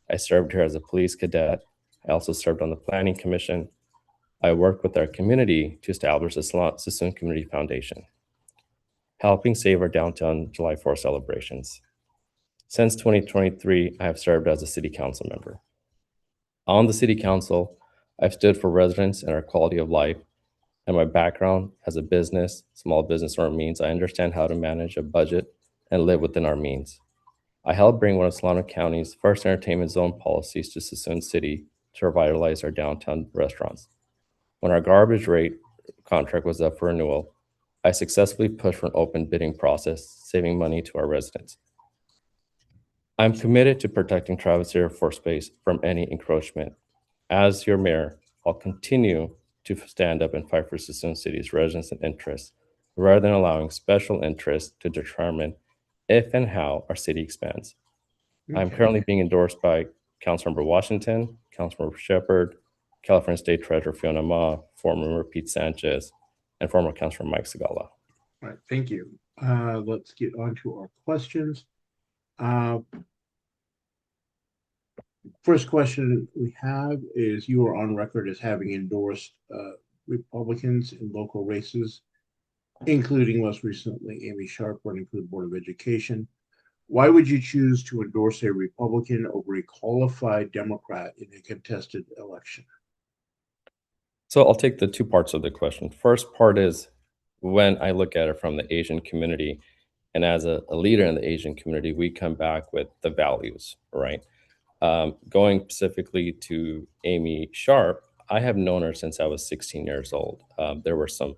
I served here as a police cadet. I also served on the Planning Commission. I worked with our community to establish the Suisun Community Foundation, helping save our downtown July 4th celebrations. Since 2023, I have served as a city council member. On the city council, I've stood for residents and our quality of life, and my background as a business, small business owner means I understand how to manage a budget and live within our means. I helped bring one of Solano County's first entertainment zone policies to Suisun City to revitalize our downtown restaurants. When our garbage rate contract was up for renewal, I successfully pushed for an open bidding process, saving money to our residents. I'm committed to protecting Travis Air Force Base from any encroachment. As your mayor, I'll continue to stand up and fight for Suisun City's residents and interests, rather than allowing special interests to determine if and how our city expands. Okay. I'm currently being endorsed by Councilmember Washington, Councilmember Shepherd, California State Treasurer Fiona Ma, former Member Pete Sanchez, and former Councilor Mike Segala. All right, thank you. Let's get on to our questions. First question we have is you are on record as having endorsed Republicans in local races, including most recently Amy Sharp running for the Board of Education. Why would you choose to endorse a Republican over a qualified Democrat in a contested election? So I'll take the two parts of the question. First part is when I look at it from the Asian community, and as a leader in the Asian community, we come back with the values, right? Going specifically to Amy Sharp, I have known her since I was 16 years old. There were some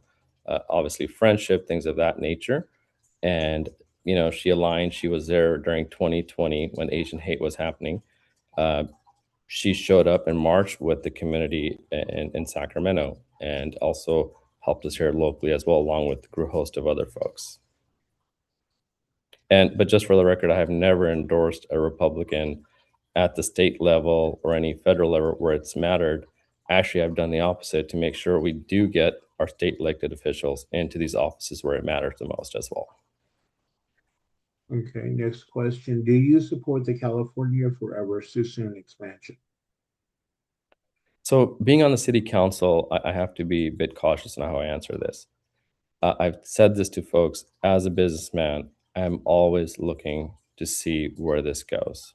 obviously friendship, things of that nature. And, you know, she aligned, she was there during 2020 when Asian hate was happening. She showed up in March with the community in Sacramento and also helped us here locally as well, along with a host of other folks. But just for the record, I have never endorsed a Republican at the state level or any federal level where it's mattered. Actually, I've done the opposite to make sure we do get our state elected officials into these offices where it matters the most as well. Okay, next question. Do you support the California Forever Suisun expansion? So being on the city council, I have to be a bit cautious in how I answer this. I've said this to folks, as a businessman, I'm always looking to see where this goes.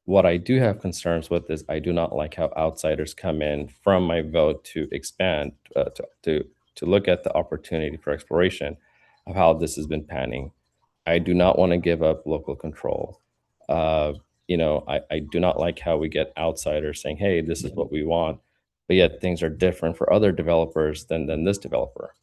What I do have concerns with is I do not like how outsiders come in from my vote to expand, to look at the opportunity for exploration of how this has been panning. I do not want to give up local control. You know, I do not like how we get outsiders saying, hey, this is what we want, but yet things are different for other developers than this developer.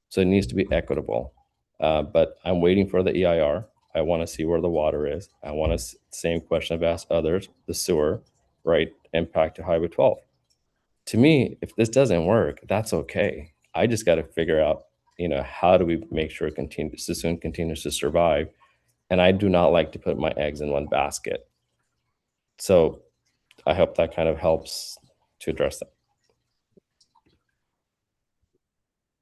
So it needs to be equitable. But I'm waiting for the EIR. I want to see where the water is. I want to, same question I've asked others, the sewer, right? Impact to Highway 12. To me, if this doesn't work, that's okay. I just got to figure out, you know, how do we make sure Suisun continues to survive? And I do not like to put my eggs in one basket. So I hope that kind of helps to address that.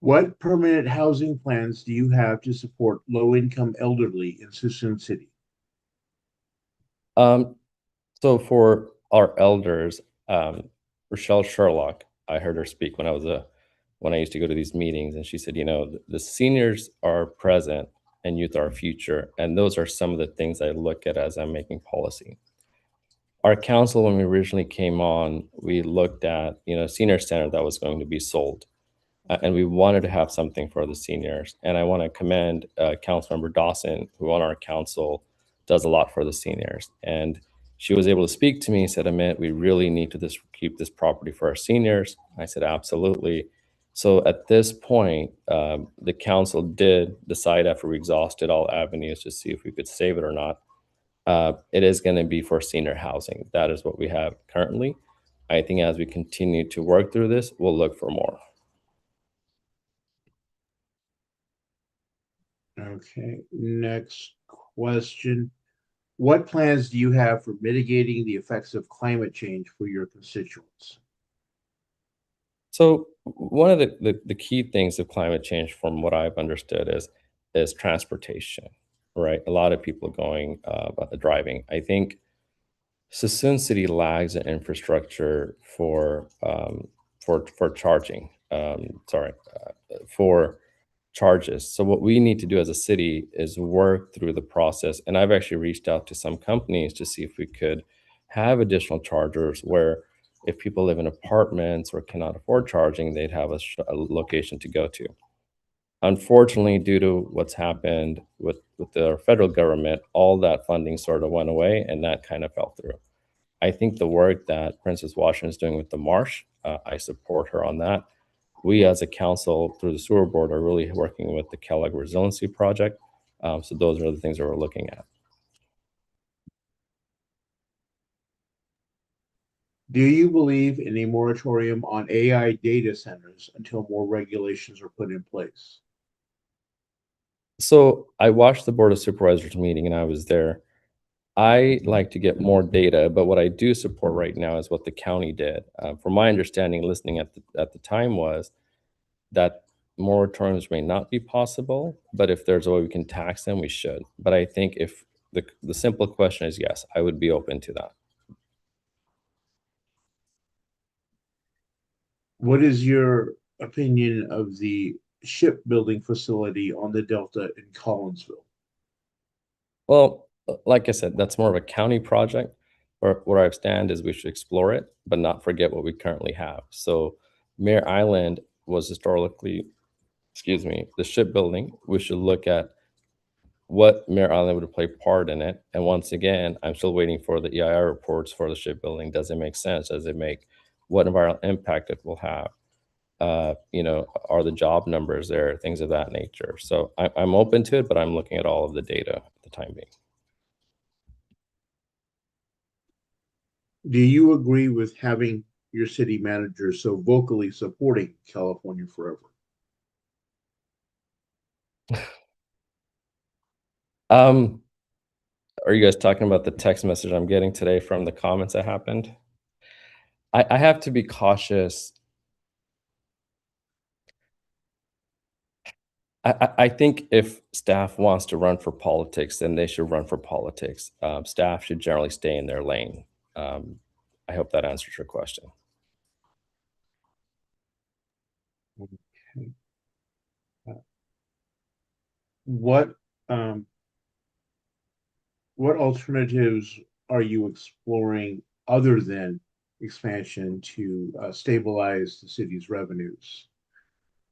What permanent housing plans do you have to support low-income elderly in Suisun City? So for our elders, Rochelle Sherlock, I heard her speak when I used to go to these meetings, and she said, you know, the seniors are present and youth are future, and those are some of the things I look at as I'm making policy. Our council, when we originally came on, we looked at, you know, senior center that was going to be sold. And we wanted to have something for the seniors. And I want to commend Councilmember Dawson, who on our council does a lot for the seniors. And she was able to speak to me and said, Amit, we really need to keep this property for our seniors. I said, absolutely. So at this point, the council did decide, after we exhausted all avenues, to see if we could save it or not. It is going to be for senior housing. That is what we have currently. I think as we continue to work through this, we'll look for more. Okay, next question. What plans do you have for mitigating the effects of climate change for your constituents? So one of the key things of climate change, from what I've understood, is transportation, right? A lot of people going driving. I think Suisun City lags in infrastructure for charging. For charges. So what we need to do as a city is work through the process. And I've actually reached out to some companies to see if we could have additional chargers where if people live in apartments or cannot afford charging, they'd have a location to go to. Unfortunately, due to what's happened with the federal government, all that funding sort of went away and that kind of fell through. I think the work that Princess Washington is doing with the marsh, I support her on that. We as a council through the sewer board are really working with the Kellogg Resiliency Project. So those are the things that we're looking at. Do you believe in a moratorium on AI data centers until more regulations are put in place? So I watched the Board of Supervisors meeting and I was there. I like to get more data, but what I do support right now is what the county did. From my understanding, listening at the time, was that moratoriums may not be possible, but if there's a way we can tax them, we should. But I think if the simple question is yes, I would be open to that. What is your opinion of the shipbuilding facility on the Delta in Collinsville? Well, like I said, that's more of a county project. Where I stand is we should explore it, but not forget what we currently have. So Mare Island was historically, excuse me, the shipbuilding. We should look at what Mare Island would play part in it. And once again, I'm still waiting for the EIR reports for the shipbuilding. Does it make sense? Does it make what environmental impact it will have? Are the job numbers there, things of that nature. So I'm open to it, but I'm looking at all of the data at the time being. Do you agree with having your city manager so vocally supporting California Forever? Are you guys talking about the text message I'm getting today from the comments that happened? I have to be cautious. I think if staff wants to run for politics, then they should run for politics. Staff should generally stay in their lane. I hope that answers your question. Okay. What alternatives are you exploring other than expansion to stabilize the city's revenues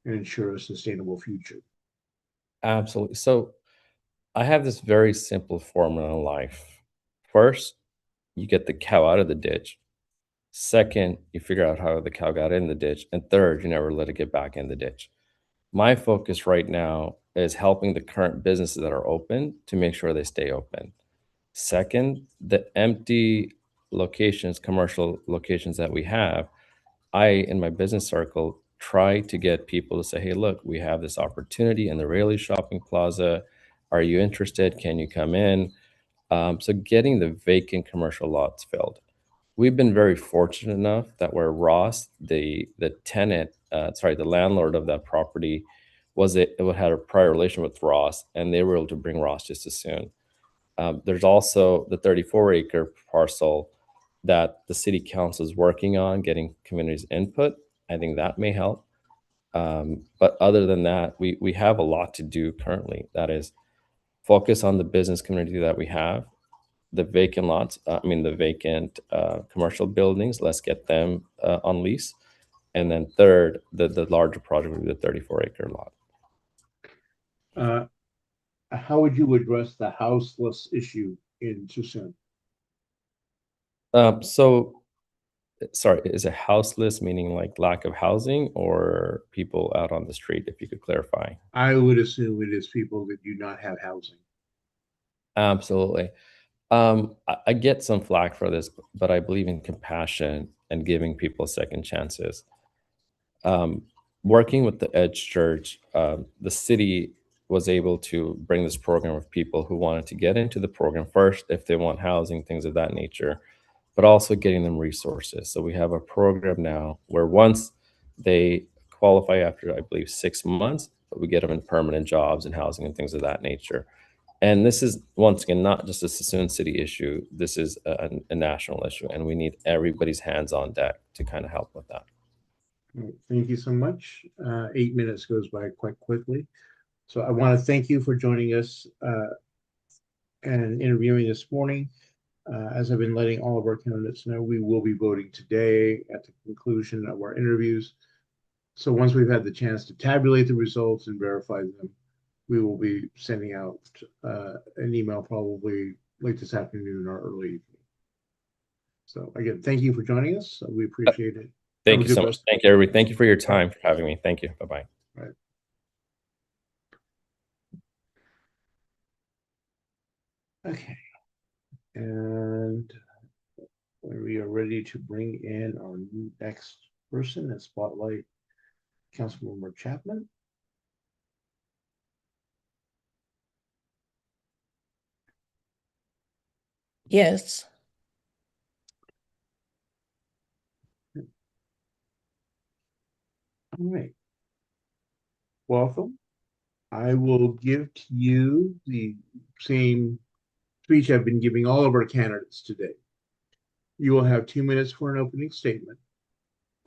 and ensure a sustainable future? Absolutely. So I have this very simple formula in life. First, you get the cow out of the ditch. Second, you figure out how the cow got in the ditch. And third, you never let it get back in the ditch. My focus right now is helping the current businesses that are open to make sure they stay open. Second, the empty locations, commercial locations that we have, in my business circle, try to get people to say, hey, look, we have this opportunity in the Raleigh Shopping Plaza. Are you interested? Can you come in? So getting the vacant commercial lots filled. We've been very fortunate enough that where Ross, the landlord of that property, had a prior relation with Ross, and they were able to bring Ross just as soon. There's also the 34-acre parcel that the city council is working on, getting community's input. I think that may help. But other than that, we have a lot to do currently. That is, focus on the business community that we have, the vacant lots, the vacant commercial buildings, let's get them on lease. And then third, the larger project would be the 34-acre lot. How would you address the houseless issue in Tucson? Sorry, is it houseless meaning like lack of housing or people out on the street, if you could clarify? I would assume it is people that do not have housing. Absolutely. I get some flack for this, but I believe in compassion and giving people second chances. Working with the Edge Church, the city was able to bring this program of people who wanted to get into the program first, if they want housing, things of that nature, but also getting them resources. So we have a program now where once they qualify after, I believe, 6 months, we get them in permanent jobs and housing and things of that nature. And this is, once again, not just a Suisun City issue. This is a national issue, and we need everybody's hands on deck to kind of help with that. Thank you so much. 8 minutes goes by quite quickly. So I want to thank you for joining us and interviewing this morning. As I've been letting all of our candidates know, we will be voting today at the conclusion of our interviews. So once we've had the chance to tabulate the results and verify them, we will be sending out an email probably late this afternoon or early evening. So again, thank you for joining us. We appreciate it. Thank you so much. Thank you, everybody. Thank you for your time, for having me. Thank you. Bye-bye. Right. Okay. And we are ready to bring in our next person and spotlight Councilmember Chapman. Yes. All right. Welcome. I will give to you the same speech I've been giving all of our candidates today. You will have 2 minutes for an opening statement,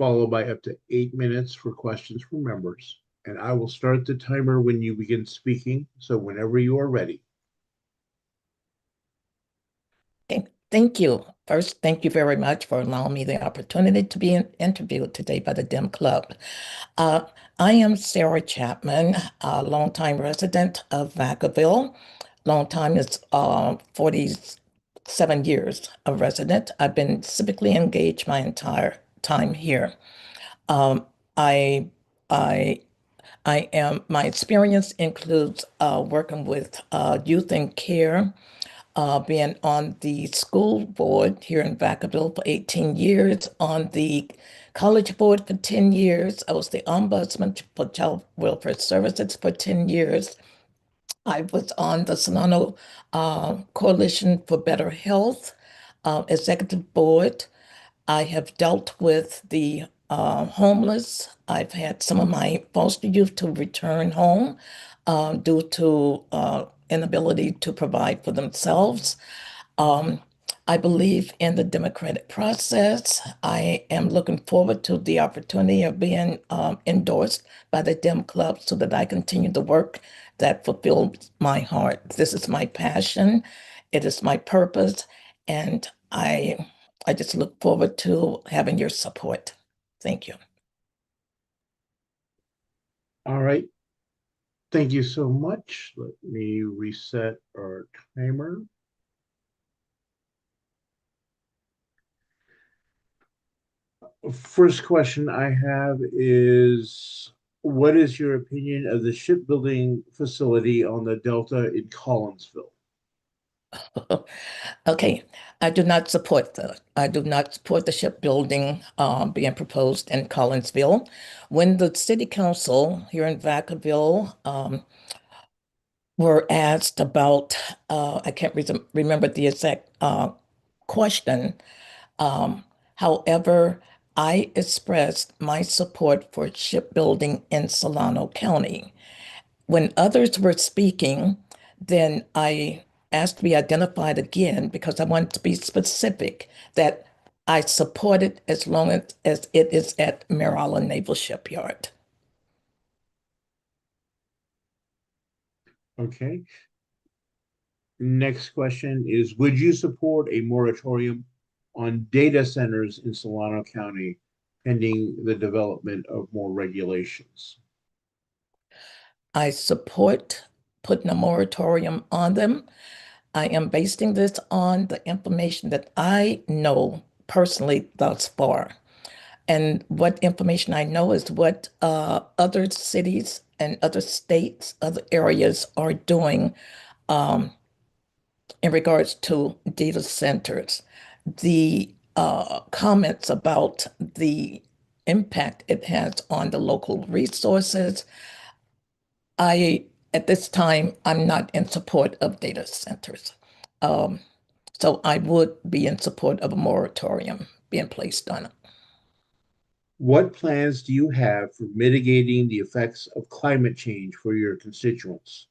followed by up to 8 minutes for questions from members. And I will start the timer when you begin speaking, so whenever you are ready. Okay, thank you. First, thank you very much for allowing me the opportunity to be interviewed today by the Dem Club. I am Sarah Chapman, a longtime resident of Vacaville. Long time is 47 years a resident. I've been civically engaged my entire time here. I am, my experience includes working with youth in care, being on the school board here in Vacaville for 18 years, on the college board for 10 years. I was the ombudsman for child welfare services for 10 years. I was on the Solano Coalition for Better Health executive board. I have dealt with the homeless. I've had some of my foster youth to return home due to inability to provide for themselves. I believe in the democratic process. I am looking forward to the opportunity of being endorsed by the Dem Club so that I continue the work that fulfills my heart. This is my passion. It is my purpose. And I just look forward to having your support. Thank you. All right. Thank you so much. Let me reset our timer. First question I have is, what is your opinion of the shipbuilding facility on the Delta in Collinsville? Okay, I do not support the shipbuilding being proposed in Collinsville. When the city council here in Vacaville were asked about, I can't remember the exact question. However, I expressed my support for shipbuilding in Solano County. When others were speaking, then I asked to be identified again because I wanted to be specific that I support it as long as it is at Mare Island Naval Shipyard. Okay. Next question is, would you support a moratorium on data centers in Solano County pending the development of more regulations? I support putting a moratorium on them. I am basing this on the information that I know personally thus far. And what information I know is what other cities and other states, other areas are doing in regards to data centers. The comments about the impact it has on the local resources. At this time, I'm not in support of data centers. So I would be in support of a moratorium being placed on it. What plans do you have for mitigating the effects of climate change for your constituents?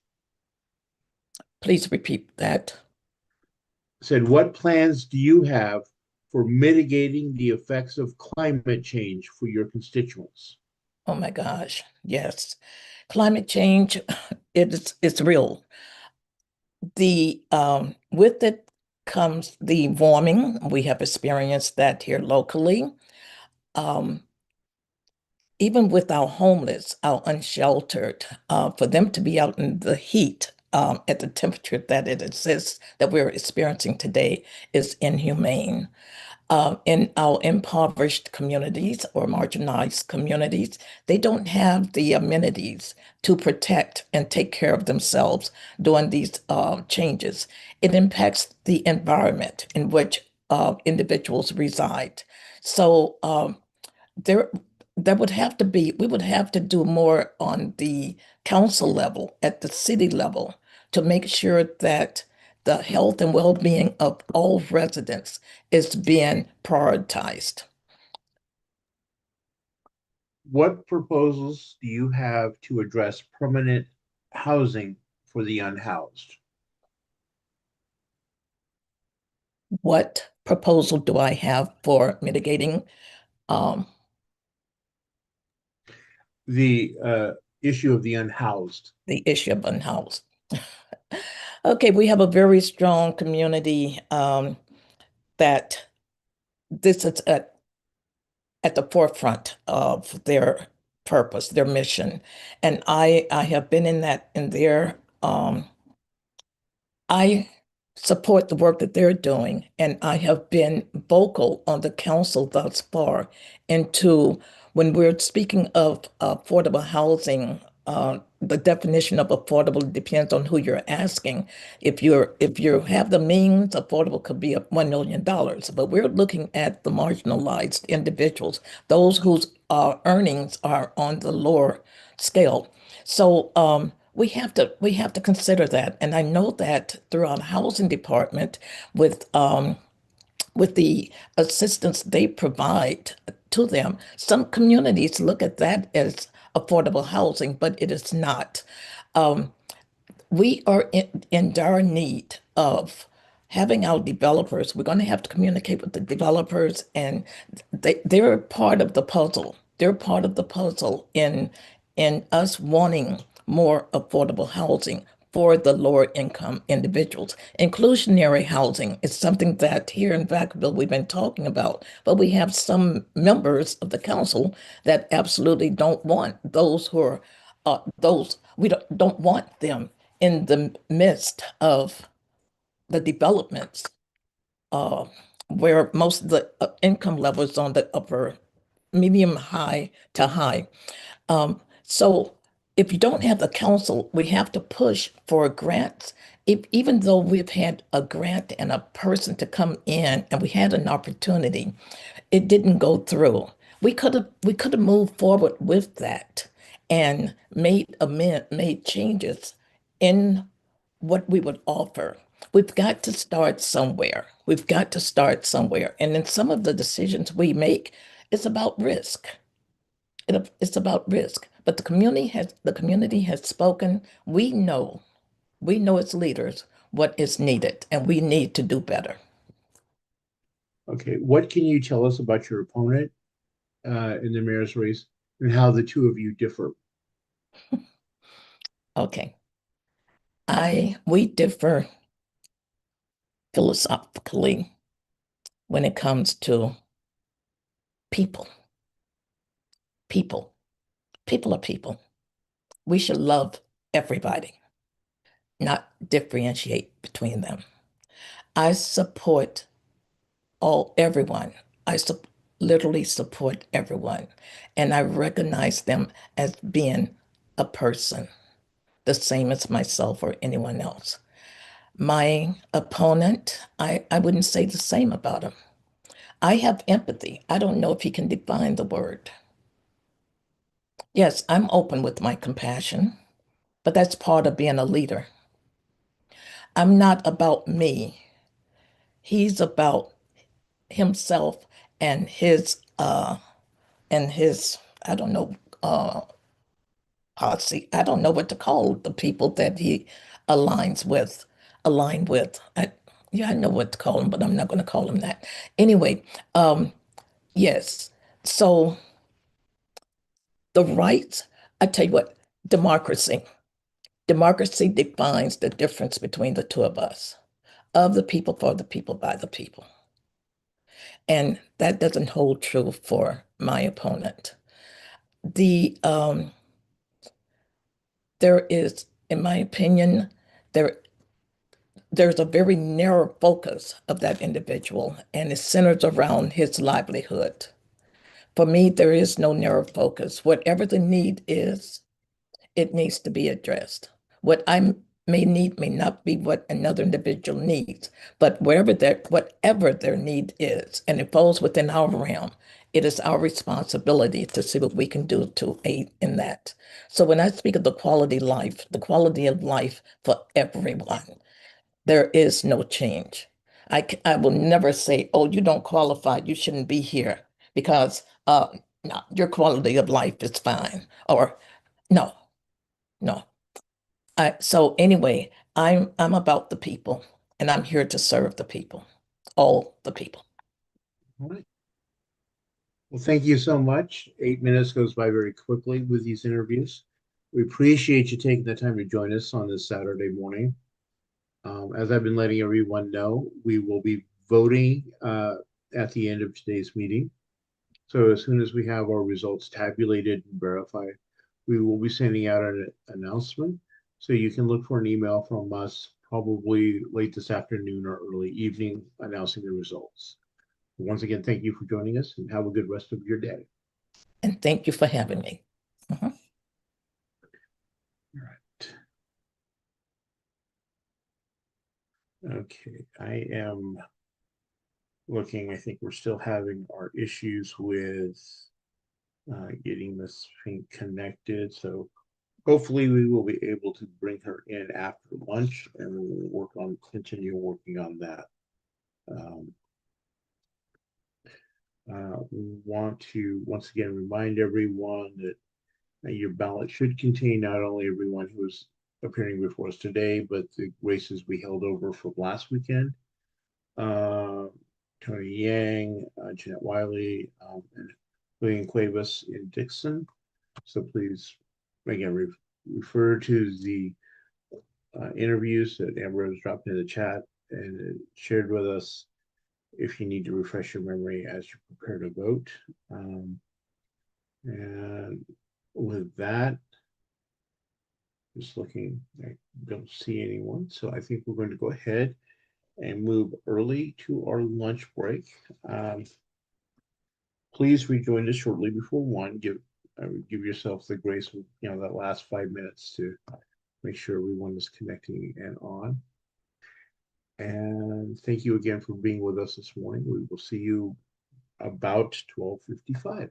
Please repeat that. Said, what plans do you have for mitigating the effects of climate change for your constituents? Oh my gosh, yes. Climate change, it's real. With it comes the warming. We have experienced that here locally. Even with our homeless, our unsheltered, for them to be out in the heat at the temperature that it exists, that we're experiencing today, is inhumane. In our impoverished communities or marginalized communities, they don't have the amenities to protect and take care of themselves during these changes. It impacts the environment in which individuals reside. So there we would have to do more on the council level, at the city level, to make sure that the health and well-being of all residents is being prioritized. What proposals do you have to address permanent housing for the unhoused? What proposal do I have for mitigating The issue of the unhoused. The issue of unhoused. Okay, we have a very strong community that this is at the forefront of their purpose, their mission. And I have been in their I support the work that they're doing, and I have been vocal on the council thus far into when we're speaking of affordable housing. The definition of affordable depends on who you're asking. If you have the means, affordable could be $1 million, but we're looking at the marginalized individuals, those whose earnings are on the lower scale. So we have to consider that. And I know that through our housing department, with the assistance they provide to them, some communities look at that as affordable housing, but it is not. We are in dire need of having our developers. We're going to have to communicate with the developers, and they're part of the puzzle. They're part of the puzzle in us wanting more affordable housing for the lower income individuals. Inclusionary housing is something that here in Vacaville we've been talking about, but we have some members of the council that absolutely don't want those who are those we don't want them in the midst of the developments uh, where most of the income levels on the upper medium high to high. So if you don't have the council, we have to push for grants. Even though we've had a grant and a person to come in and we had an opportunity, it didn't go through. We could have moved forward with that and made changes in what we would offer. We've got to start somewhere. We've got to start somewhere. And in some of the decisions we make, it's about risk. It's about risk. But the community has spoken. We know as leaders what is needed, and we need to do better. Okay, what can you tell us about your opponent in the mayor's race and how the two of you differ? Okay. We differ philosophically when it comes to people. People. People are people. We should love everybody, not differentiate between them. I support everyone. Literally support everyone. And I recognize them as being a person, the same as myself or anyone else. My opponent, I wouldn't say the same about him. I have empathy. I don't know if he can define the word. Yes, I'm open with my compassion, but that's part of being a leader. I'm not about me. He's about himself and his I don't know posse. I don't know what to call the people that he aligns with, aligned with. I know what to call them, but I'm not going to call them that. Anyway, yes. So the rights, I tell you what, democracy. Democracy defines the difference between the two of us, of the people, for the people, by the people. And that doesn't hold true for my opponent. There is, in my opinion, there's a very narrow focus of that individual, and it centers around his livelihood. For me, there is no narrow focus. Whatever the need is, it needs to be addressed. What I may need may not be what another individual needs, but whatever their need is, and it falls within our realm, it is our responsibility to see what we can do to aid in that. So when I speak of the quality of life for everyone, there is no change. I will never say, oh, you don't qualify, you shouldn't be here because no, your quality of life is fine. Or no, no. So anyway, I'm about the people, and I'm here to serve the people, all the people. All right. Well, thank you so much. 8 minutes goes by very quickly with these interviews. We appreciate you taking the time to join us on this Saturday morning. As I've been letting everyone know, we will be voting at the end of today's meeting. So as soon as we have our results tabulated and verified, we will be sending out an announcement. So you can look for an email from us probably late this afternoon or early evening announcing the results. Once again, thank you for joining us and have a good rest of your day. And thank you for having me. All right. Okay, I am looking, I think we're still having our issues with getting Miss Fink connected. So hopefully we will be able to bring her in after lunch and we'll continue working on that. We want to once again remind everyone that your ballot should contain not only everyone who is appearing before us today, but the races we held over from last weekend. Tony Yang, Jeanette Wiley, and William Cuevas in Dixon. So please, again, refer to the interviews that Amber has dropped in the chat and shared with us if you need to refresh your memory as you prepare to vote. And with that, just looking, I don't see anyone. So I think we're going to go ahead and move early to our lunch break. Please rejoin us shortly before 1. Give yourself the grace of that last 5 minutes to make sure everyone is connecting and on. And thank you again for being with us this morning. We will see you about 12:55.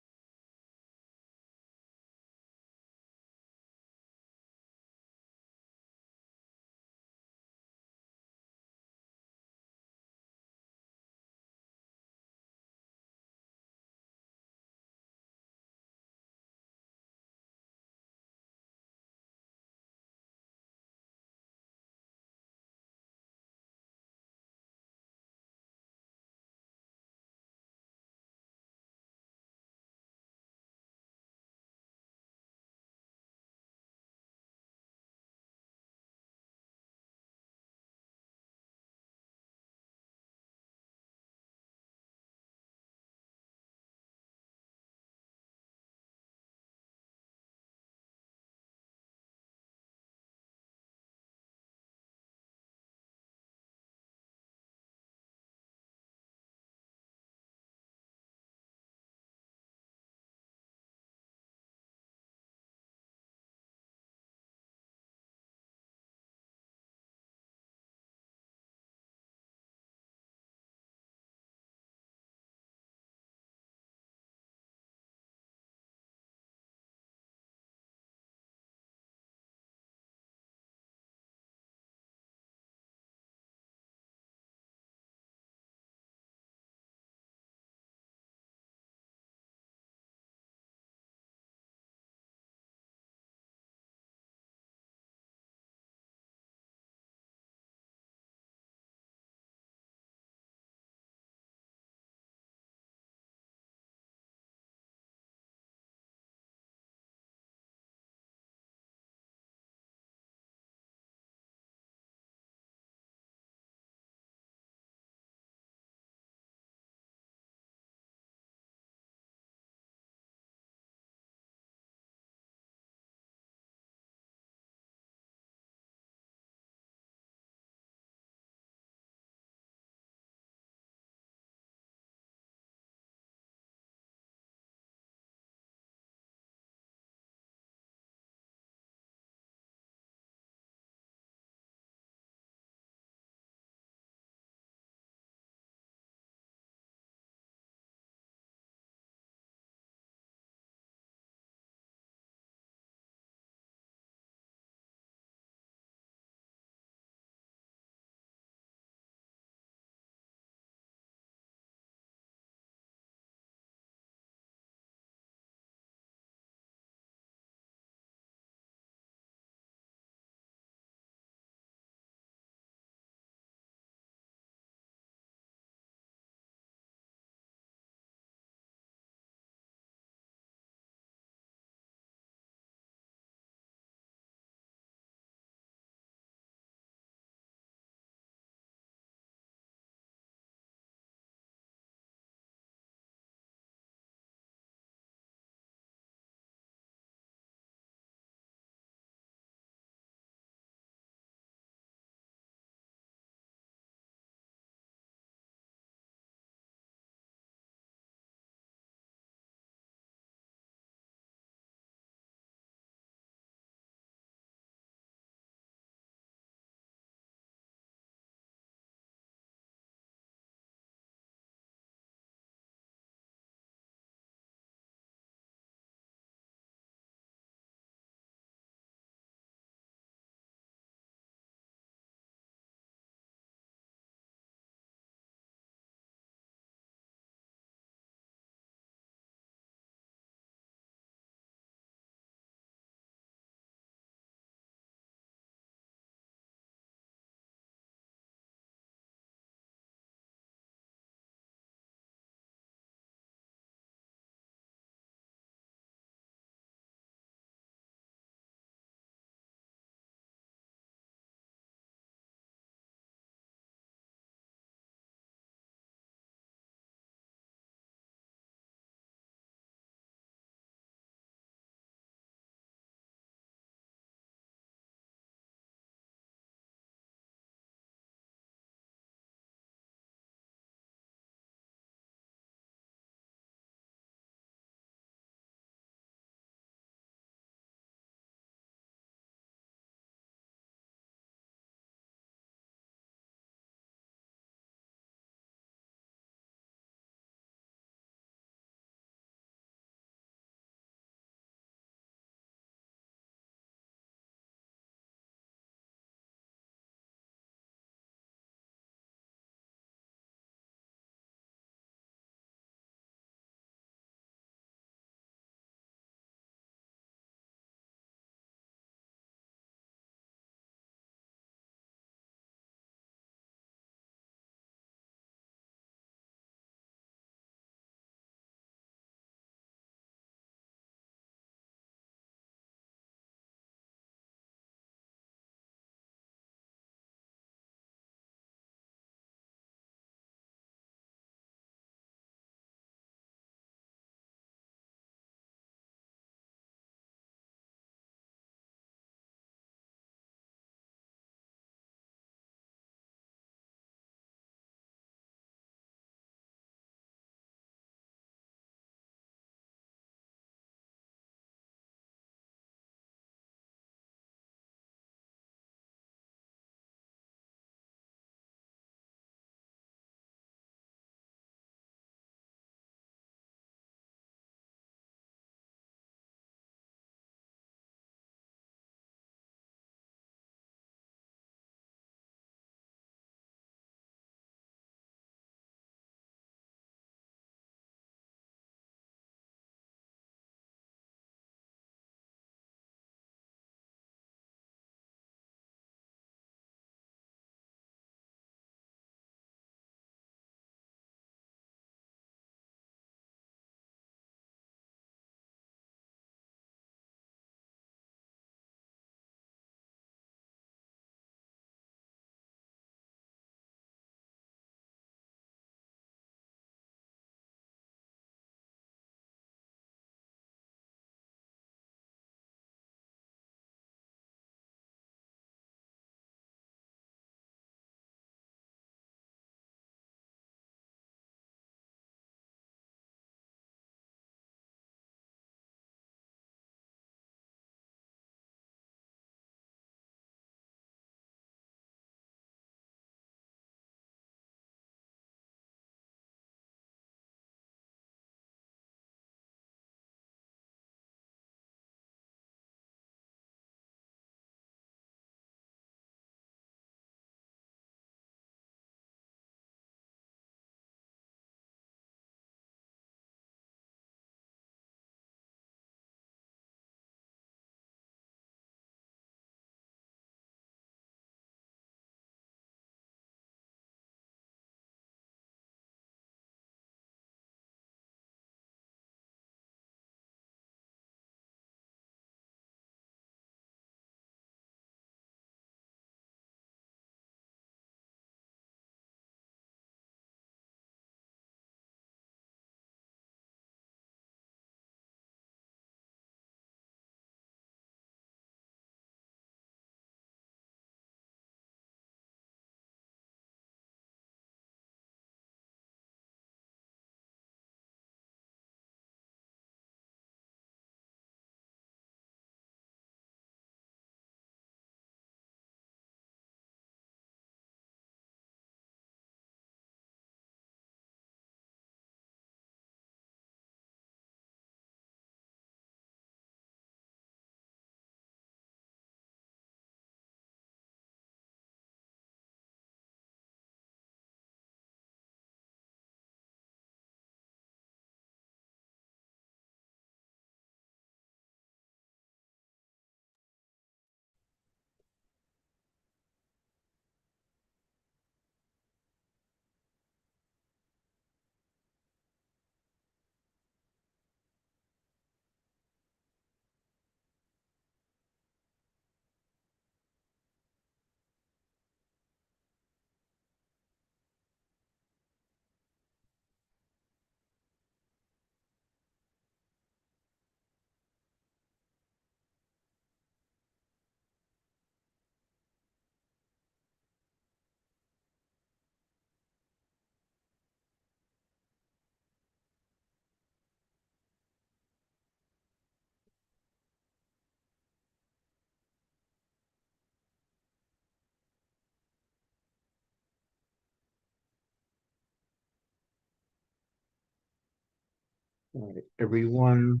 All right, everyone,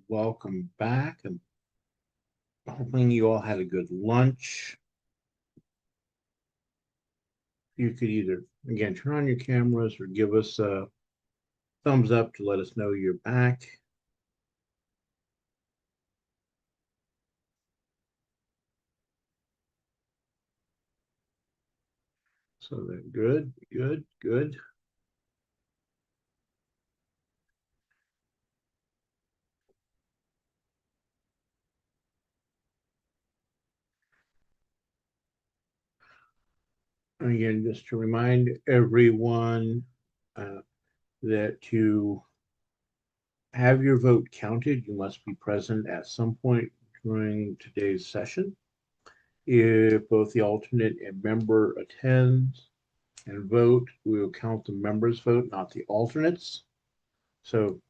welcome back. I'm hoping you all had a good lunch. You could either, again, turn on your cameras or give us a thumbs up to let us know you're back. So then, good, good, good. Again, just to remind everyone that to have your vote counted, you must be present at some point during today's session. If both the alternate and member attends and vote, we will count the members' vote, not the alternates. So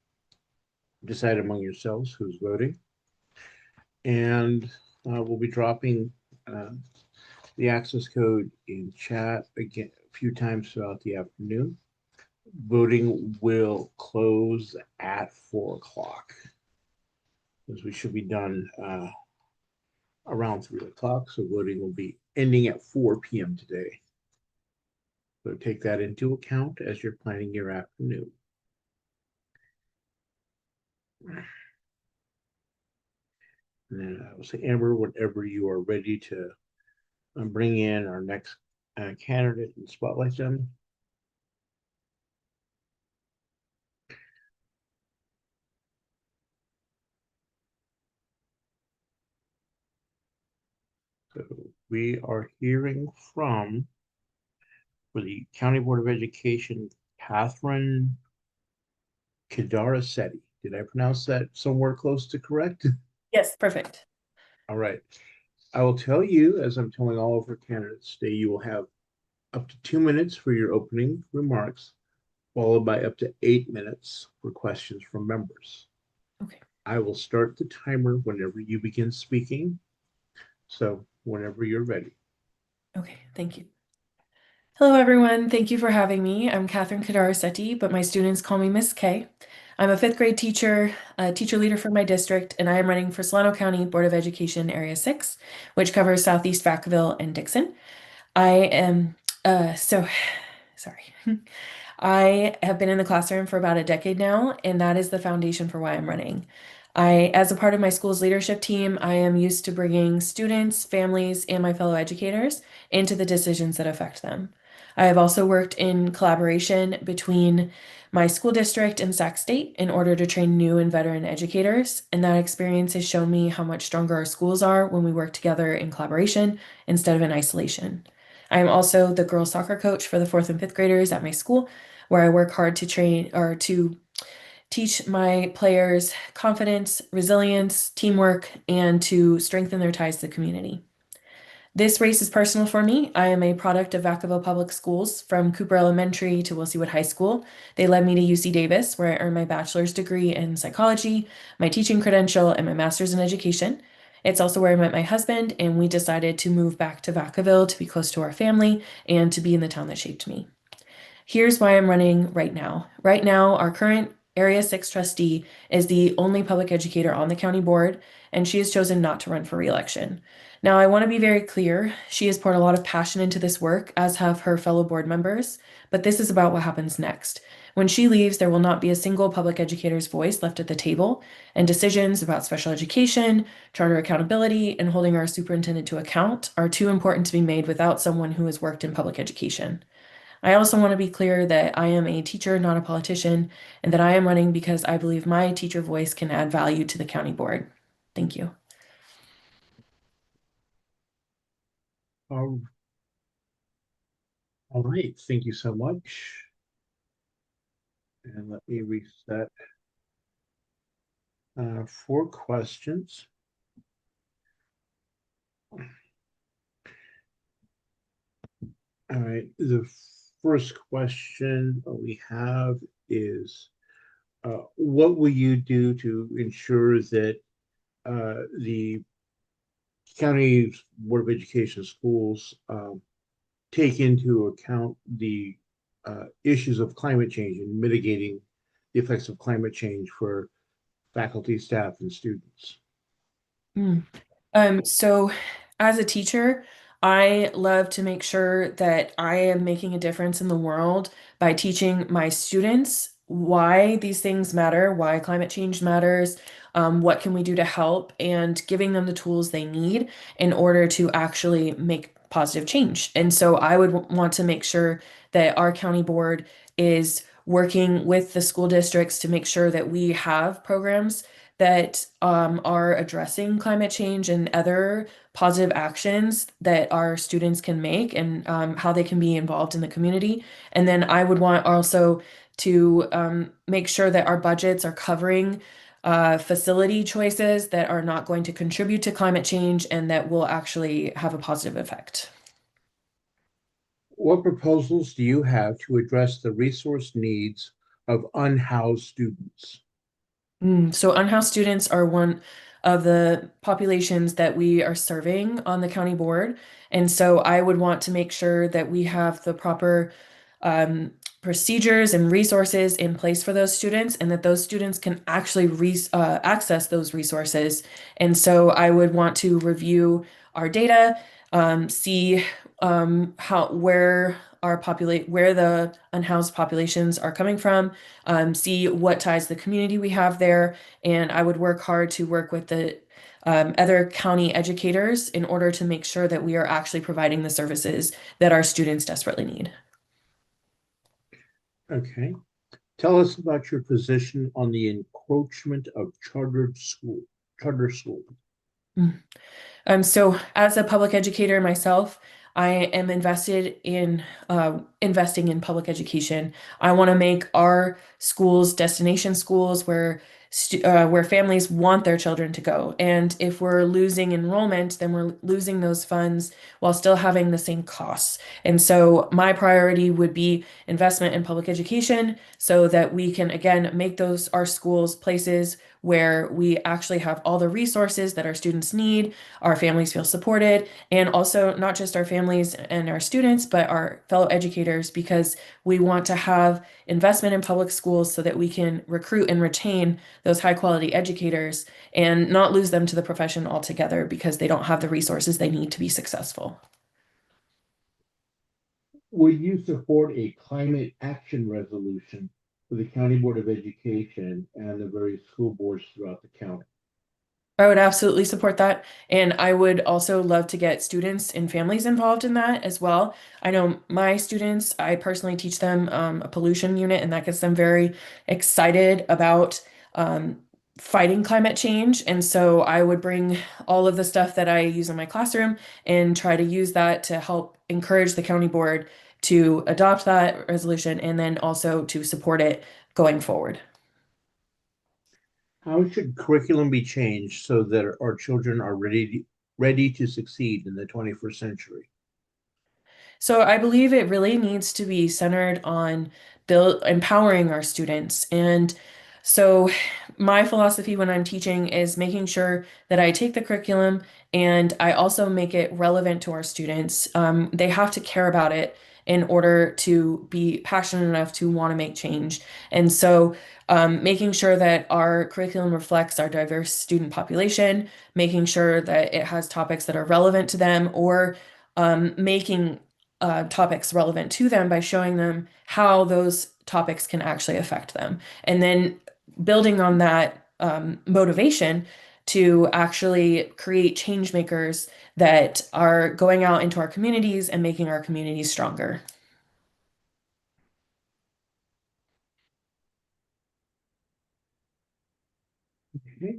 decide among yourselves who's voting. And we'll be dropping the access code in chat again a few times throughout the afternoon. Voting will close at 4 o'clock, as we should be done around 3 o'clock. So voting will be ending at 4 p.m. today. So take that into account as you're planning your afternoon. And then I will say, Amber, whenever you are ready to bring in our next candidate and spotlight them. So we are hearing from, for the County Board of Education, Kathryn Kedarisetty. Did I pronounce that somewhere close to correct? Yes, perfect. All right. I will tell you, as I'm telling all of our candidates today, you will have up to 2 minutes for your opening remarks, followed by up to 8 minutes for questions from members. Okay. I will start the timer whenever you begin speaking. So whenever you're ready. Okay, thank you. Hello, everyone. Thank you for having me. I'm Kathryn Kedarisetty, but my students call me Miss K. I'm a 5th grade teacher, a teacher leader for my district, and I am running for Solano County Board of Education Area 6, which covers Southeast Vacaville and Dixon. I am, sorry. I have been in the classroom for about a decade now, and that is the foundation for why I'm running. As a part of my school's leadership team, I am used to bringing students, families, and my fellow educators into the decisions that affect them. I have also worked in collaboration between my school district and Sac State in order to train new and veteran educators, and that experience has shown me how much stronger our schools are when we work together in collaboration instead of in isolation. I am also the girls soccer coach for the 4th and 5th graders at my school, where I work hard to train or to teach my players confidence, resilience, teamwork, and to strengthen their ties to the community. This race is personal for me. I am a product of Vacaville Public Schools from Cooper Elementary to Willsiewood High School. They led me to UC Davis, where I earned my bachelor's degree in psychology, my teaching credential, and my master's in education. It's also where I met my husband, and we decided to move back to Vacaville to be close to our family and to be in the town that shaped me. Here's why I'm running right now. Right now, our current Area 6 trustee is the only public educator on the county board, and she has chosen not to run for re-election. Now, I want to be very clear. She has poured a lot of passion into this work, as have her fellow board members, but this is about what happens next. When she leaves, there will not be a single public educator's voice left at the table, and decisions about special education, charter accountability, and holding our superintendent to account are too important to be made without someone who has worked in public education. I also want to be clear that I am a teacher, not a politician, and that I am running because I believe my teacher voice can add value to the county board. Thank you. All right, thank you so much. And let me reset 4 questions. All right, the first question we have is, what will you do to ensure that the county Board of Education schools take into account the issues of climate change and mitigating the effects of climate change for faculty, staff, and students? So as a teacher, I love to make sure that I am making a difference in the world by teaching my students why these things matter, why climate change matters, what can we do to help, and giving them the tools they need in order to actually make positive change. And so I would want to make sure that our county board is working with the school districts to make sure that we have programs that are addressing climate change and other positive actions that our students can make, and how they can be involved in the community. And then I would want also to make sure that our budgets are covering facility choices that are not going to contribute to climate change and that will actually have a positive effect. What proposals do you have to address the resource needs of unhoused students? So unhoused students are one of the populations that we are serving on the county board. And so I would want to make sure that we have the proper procedures and resources in place for those students, and that those students can actually access those resources. And so I would want to review our data, see where the unhoused populations are coming from, see what ties the community we have there, and I would work hard to work with the other county educators in order to make sure that we are actually providing the services that our students desperately need. Okay. Tell us about your position on the encroachment of charter schools. So as a public educator myself, I am invested in investing in public education. I want to make our schools destination schools where families want their children to go. And if we're losing enrollment, then we're losing those funds while still having the same costs. And so my priority would be investment in public education so that we can, again, make our schools places where we actually have all the resources that our students need, our families feel supported, and also not just our families and our students, but our fellow educators, because we want to have investment in public schools so that we can recruit and retain those high quality educators and not lose them to the profession altogether because they don't have the resources they need to be successful. Would you support a climate action resolution for the County Board of Education and the various school boards throughout the county? I would absolutely support that. And I would also love to get students and families involved in that as well. I know my students, I personally teach them a pollution unit, and that gets them very excited about fighting climate change. And so I would bring all of the stuff that I use in my classroom and try to use that to help encourage the county board to adopt that resolution and then also to support it going forward. How should curriculum be changed so that our children are ready to succeed in the 21st century? So I believe it really needs to be centered on empowering our students. And so my philosophy when I'm teaching is making sure that I take the curriculum and I also make it relevant to our students. They have to care about it in order to be passionate enough to want to make change. And so making sure that our curriculum reflects our diverse student population, making sure that it has topics that are relevant to them, or making topics relevant to them by showing them how those topics can actually affect them. And then building on that motivation to actually create change makers that are going out into our communities and making our communities stronger. Okay.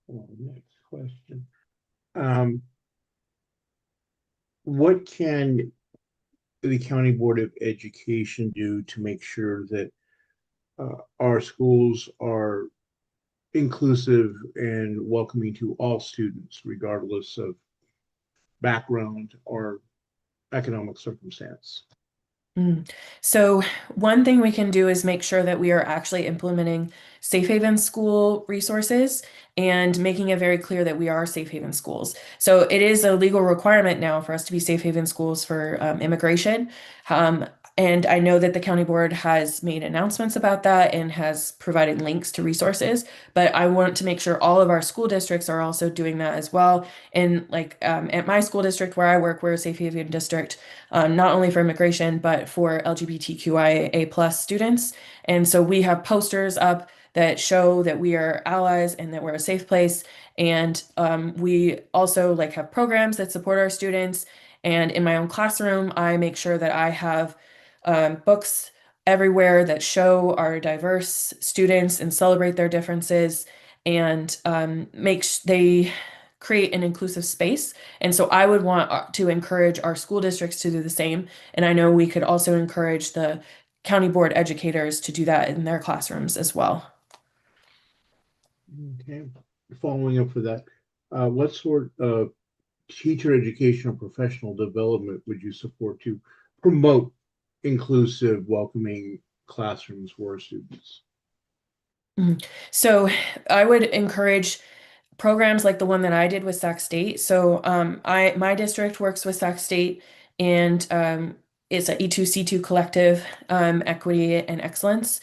Next question. What can the County Board of Education do to make sure that our schools are inclusive and welcoming to all students, regardless of background or economic circumstance? So one thing we can do is make sure that we are actually implementing safe haven school resources and making it very clear that we are safe haven schools. So it is a legal requirement now for us to be safe haven schools for immigration. And I know that the county board has made announcements about that and has provided links to resources, but I want to make sure all of our school districts are also doing that as well. And like at my school district where I work, we're a safe haven district, not only for immigration, but for LGBTQIA plus students. And so we have posters up that show that we are allies and that we're a safe place. And we also like have programs that support our students. And in my own classroom, I make sure that I have books everywhere that show our diverse students and celebrate their differences and they create an inclusive space. And so I would want to encourage our school districts to do the same. And I know we could also encourage the county board educators to do that in their classrooms as well. Okay, following up for that, what sort of teacher education or professional development would you support to promote inclusive, welcoming classrooms for our students? So I would encourage programs like the one that I did with Sac State. So my district works with Sac State, and it's a E2C2 collective, equity and excellence,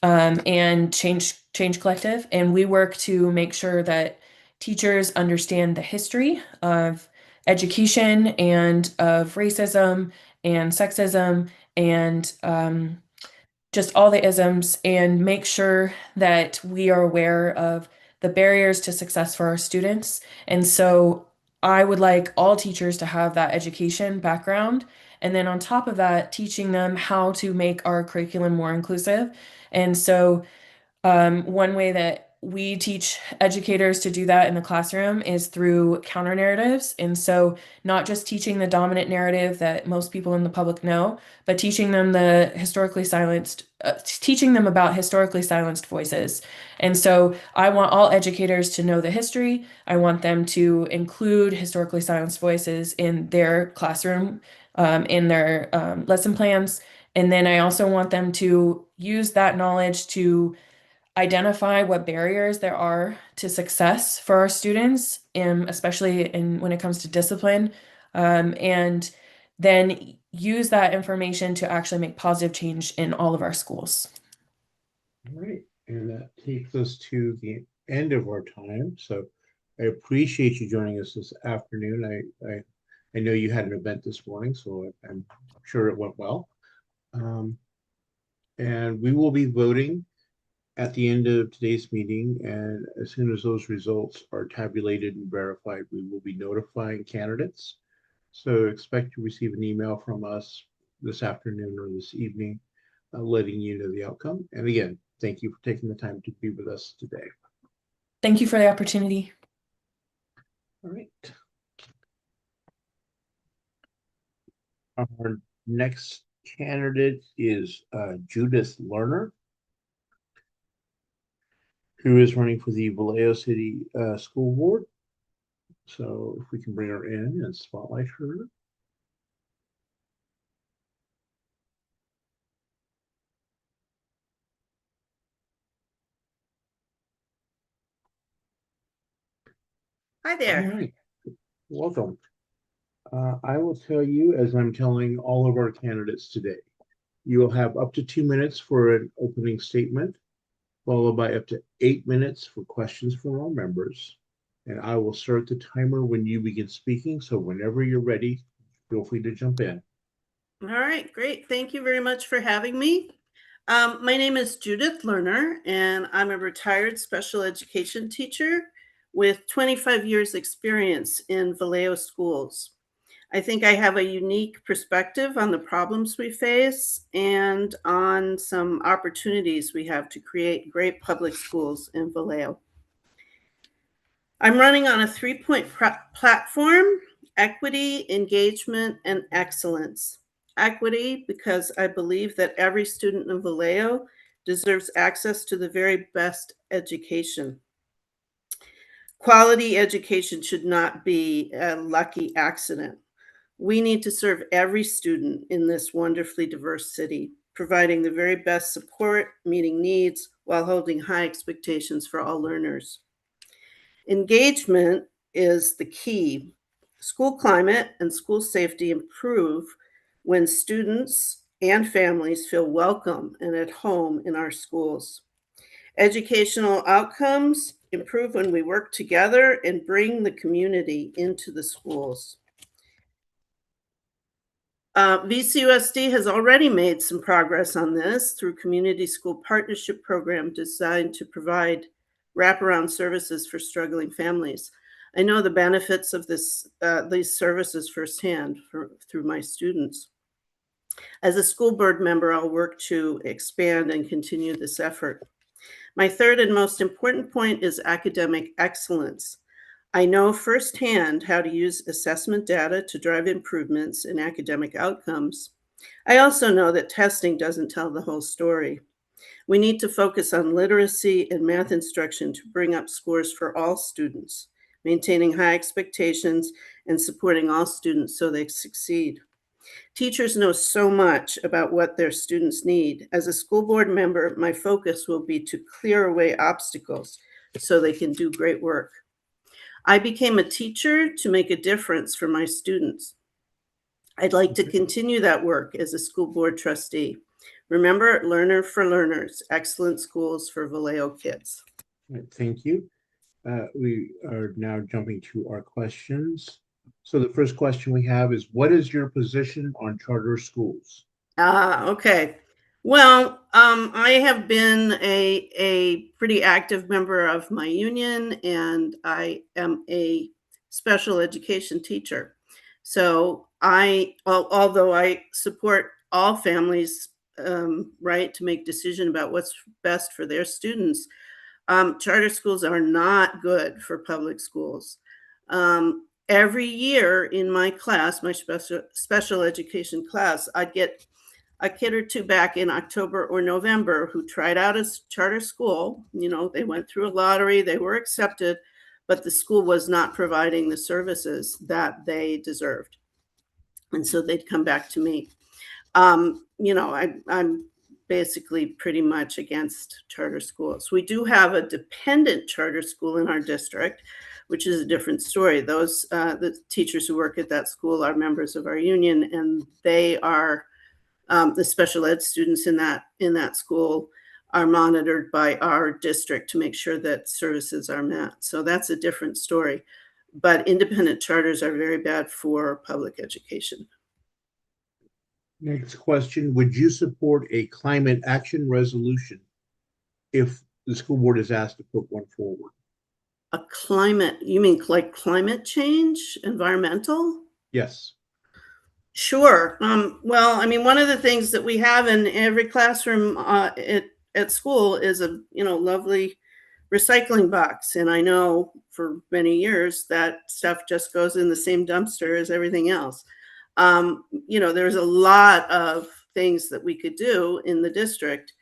and change collective. And we work to make sure that teachers understand the history of education and of racism and sexism and just all the isms, and make sure that we are aware of the barriers to success for our students. And so I would like all teachers to have that education background. And then on top of that, teaching them how to make our curriculum more inclusive. And so one way that we teach educators to do that in the classroom is through counter narratives. And so not just teaching the dominant narrative that most people in the public know, but teaching them teaching them about historically silenced voices. And so I want all educators to know the history. I want them to include historically silenced voices in their classroom, in their lesson plans. And then I also want them to use that knowledge to identify what barriers there are to success for our students, especially when it comes to discipline, and then use that information to actually make positive change in all of our schools. All right, and that takes us to the end of our time. So I appreciate you joining us this afternoon. I know you had an event this morning, so I'm sure it went well. And we will be voting at the end of today's meeting, and as soon as those results are tabulated and verified, we will be notifying candidates. So expect to receive an email from us this afternoon or this evening, letting you know the outcome. And again, thank you for taking the time to be with us today. Thank you for the opportunity. All right. Our next candidate is Judith Lerner, who is running for the Vallejo City School Board. So if we can bring her in and spotlight her. Hi there. All right. Welcome. I will tell you, as I'm telling all of our candidates today, you will have up to 2 minutes for an opening statement, followed by up to 8 minutes for questions from our members. And I will start the timer when you begin speaking. So whenever you're ready, feel free to jump in. All right, great. Thank you very much for having me. My name is Judith Lerner, and I'm a retired special education teacher with 25 years experience in Vallejo schools. I think I have a unique perspective on the problems we face and on some opportunities we have to create great public schools in Vallejo. I'm running on a 3-point platform: equity, engagement, and excellence. Equity, because I believe that every student in Vallejo deserves access to the very best education. Quality education should not be a lucky accident. We need to serve every student in this wonderfully diverse city, providing the very best support, meeting needs, while holding high expectations for all learners. Engagement is the key. School climate and school safety improve when students and families feel welcome and at home in our schools. Educational outcomes improve when we work together and bring the community into the schools. VCUSD has already made some progress on this through community school partnership program designed to provide wraparound services for struggling families. I know the benefits of these services firsthand through my students. As a school board member, I'll work to expand and continue this effort. My third and most important point is academic excellence. I know firsthand how to use assessment data to drive improvements in academic outcomes. I also know that testing doesn't tell the whole story. We need to focus on literacy and math instruction to bring up scores for all students, maintaining high expectations and supporting all students so they succeed. Teachers know so much about what their students need. As a school board member, my focus will be to clear away obstacles so they can do great work. I became a teacher to make a difference for my students. I'd like to continue that work as a school board trustee. Remember, learner for learners, excellent schools for Vallejo kids. Thank you. We are now jumping to our questions. So the first question we have is, what is your position on charter schools? Okay. Well, I have been a pretty active member of my union, and I am a special education teacher. So although I support all families' right to make decision about what's best for their students, charter schools are not good for public schools. Every year in my class, my special education class, I'd get a kid or two back in October or November who tried out a charter school. You know, they went through a lottery, they were accepted, but the school was not providing the services that they deserved. And so they'd come back to me. You know, I'm basically pretty much against charter schools. We do have a dependent charter school in our district, which is a different story. Those the teachers who work at that school are members of our union, and they are the special ed students in that school are monitored by our district to make sure that services are met. So that's a different story. But independent charters are very bad for public education. Next question, would you support a climate action resolution if the school board is asked to put one forward? A climate, you mean like climate change, environmental? Yes. Sure. Well, I mean, one of the things that we have in every classroom at school is a lovely recycling box. And I know for many years that stuff just goes in the same dumpster as everything else. There's a lot of things that we could do in the district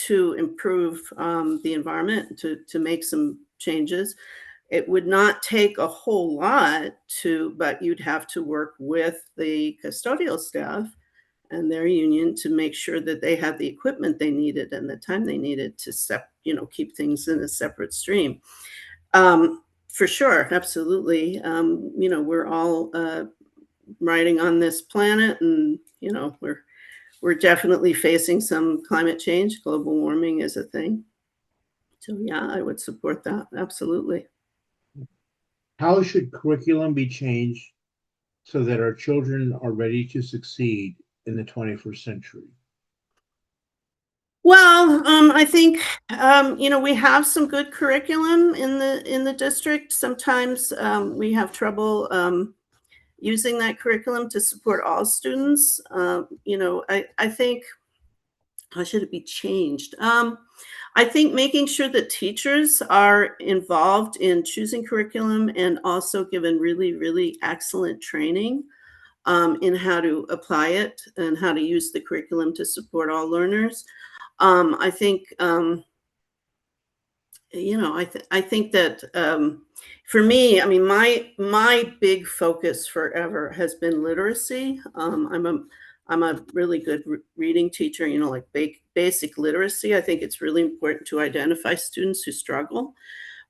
to improve the environment, to make some changes. It would not take a whole lot but you'd have to work with the custodial staff and their union to make sure that they had the equipment they needed and the time they needed to keep things in a separate stream. For sure, absolutely. We're all riding on this planet, and we're definitely facing some climate change. Global warming is a thing. So yeah, I would support that. Absolutely. How should curriculum be changed so that our children are ready to succeed in the 21st century? Well, I think we have some good curriculum in the district. Sometimes we have trouble using that curriculum to support all students. I think, how should it be changed? I think making sure that teachers are involved in choosing curriculum and also given really, really excellent training in how to apply it and how to use the curriculum to support all learners. I think, I think that for me, I mean, my big focus forever has been literacy. I'm a really good reading teacher, like basic literacy. I think it's really important to identify students who struggle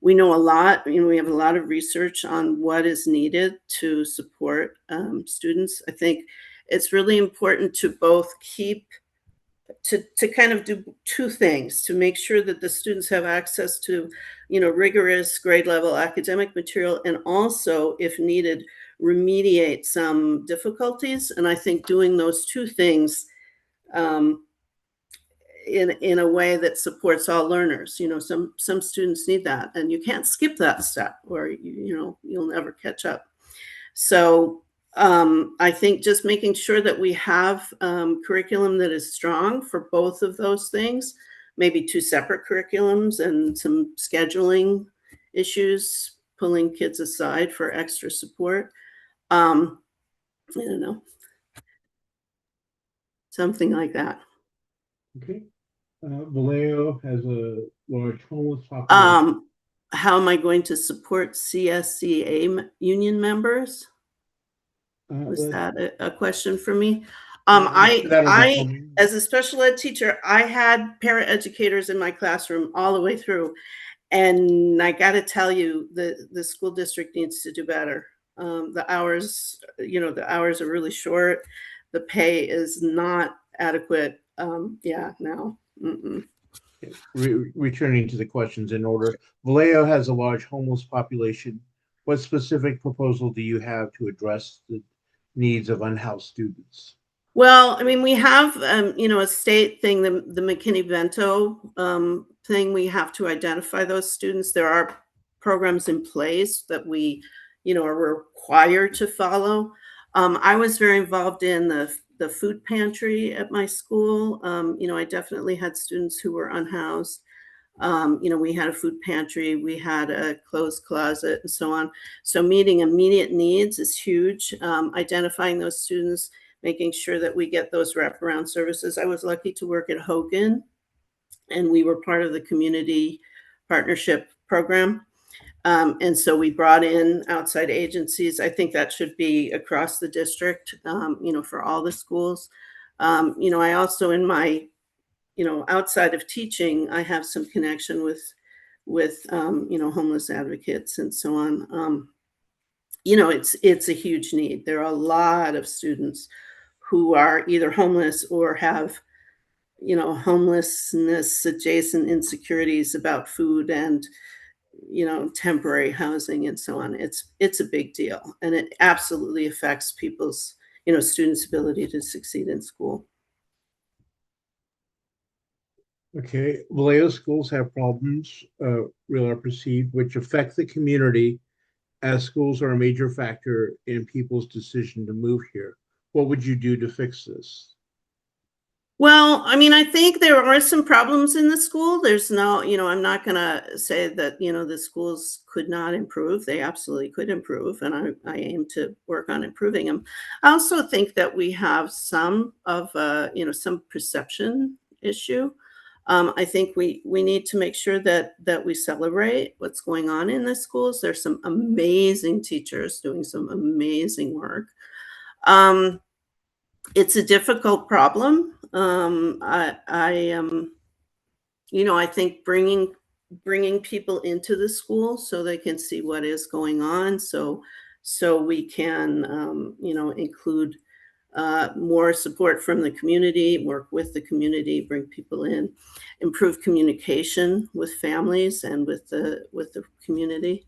We know a lot, we have a lot of research on what is needed to support students. I think it's really important to both to kind of do two things, to make sure that the students have access to, rigorous grade level academic material, and also, if needed, remediate some difficulties. And I think doing those two things in a way that supports all learners. Some students need that, and you can't skip that step, or you'll never catch up. So I think just making sure that we have curriculum that is strong for both of those things, maybe two separate curriculums and some scheduling issues, pulling kids aside for extra support. I don't know, something like that. Okay. Vallejo has a large homeless population. How am I going to support CSCA union members? Was that a question for me? I, as a special ed teacher, I had paraeducators in my classroom all the way through. And I got to tell you, the school district needs to do better. The hours are really short. The pay is not adequate. No. Mm-mm. Returning to the questions in order, Vallejo has a large homeless population. What specific proposal do you have to address the needs of unhoused students? Well, we have, a state thing, the McKinney-Vento thing. We have to identify those students. There are programs in place that we, are required to follow. I was very involved in the food pantry at my school. I definitely had students who were unhoused. We had a food pantry, we had a clothes closet, and so on. So meeting immediate needs is huge. Identifying those students, making sure that we get those wraparound services. I was lucky to work at Hogan, and we were part of the community partnership program. And so we brought in outside agencies. I think that should be across the district, for all the schools. I also, in my, outside of teaching, I have some connection with homeless advocates and so on. It's a huge need. There are a lot of students who are either homeless or have, homelessness adjacent insecurities about food and, temporary housing and so on. It's a big deal, and it absolutely affects people's, students' ability to succeed in school. Okay, Vallejo schools have problems, real or perceived, which affect the community, as schools are a major factor in people's decision to move here. What would you do to fix this? Well, I think there are some problems in the school. There's no, I'm not going to say that, the schools could not improve. They absolutely could improve, and I aim to work on improving them. I also think that we have some of, some perception issue. I think we need to make sure that we celebrate what's going on in the schools. There's some amazing teachers doing some amazing work. It's a difficult problem. I think bringing people into the school so they can see what is going on, so we can, include more support from the community, work with the community, bring people in, improve communication with families and with the community.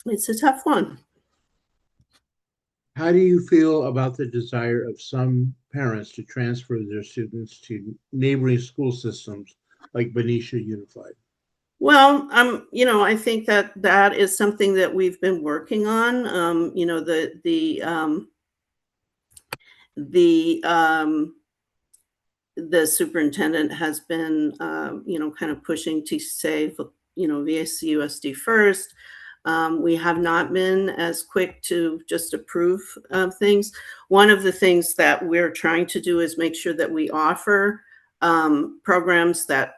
It's a tough one. How do you feel about the desire of some parents to transfer their students to neighboring school systems like Benicia Unified? Well, I think that is something that we've been working on. The superintendent has been, kind of pushing to say, VSCUSD first. We have not been as quick to just approve things. One of the things that we're trying to do is make sure that we offer programs that,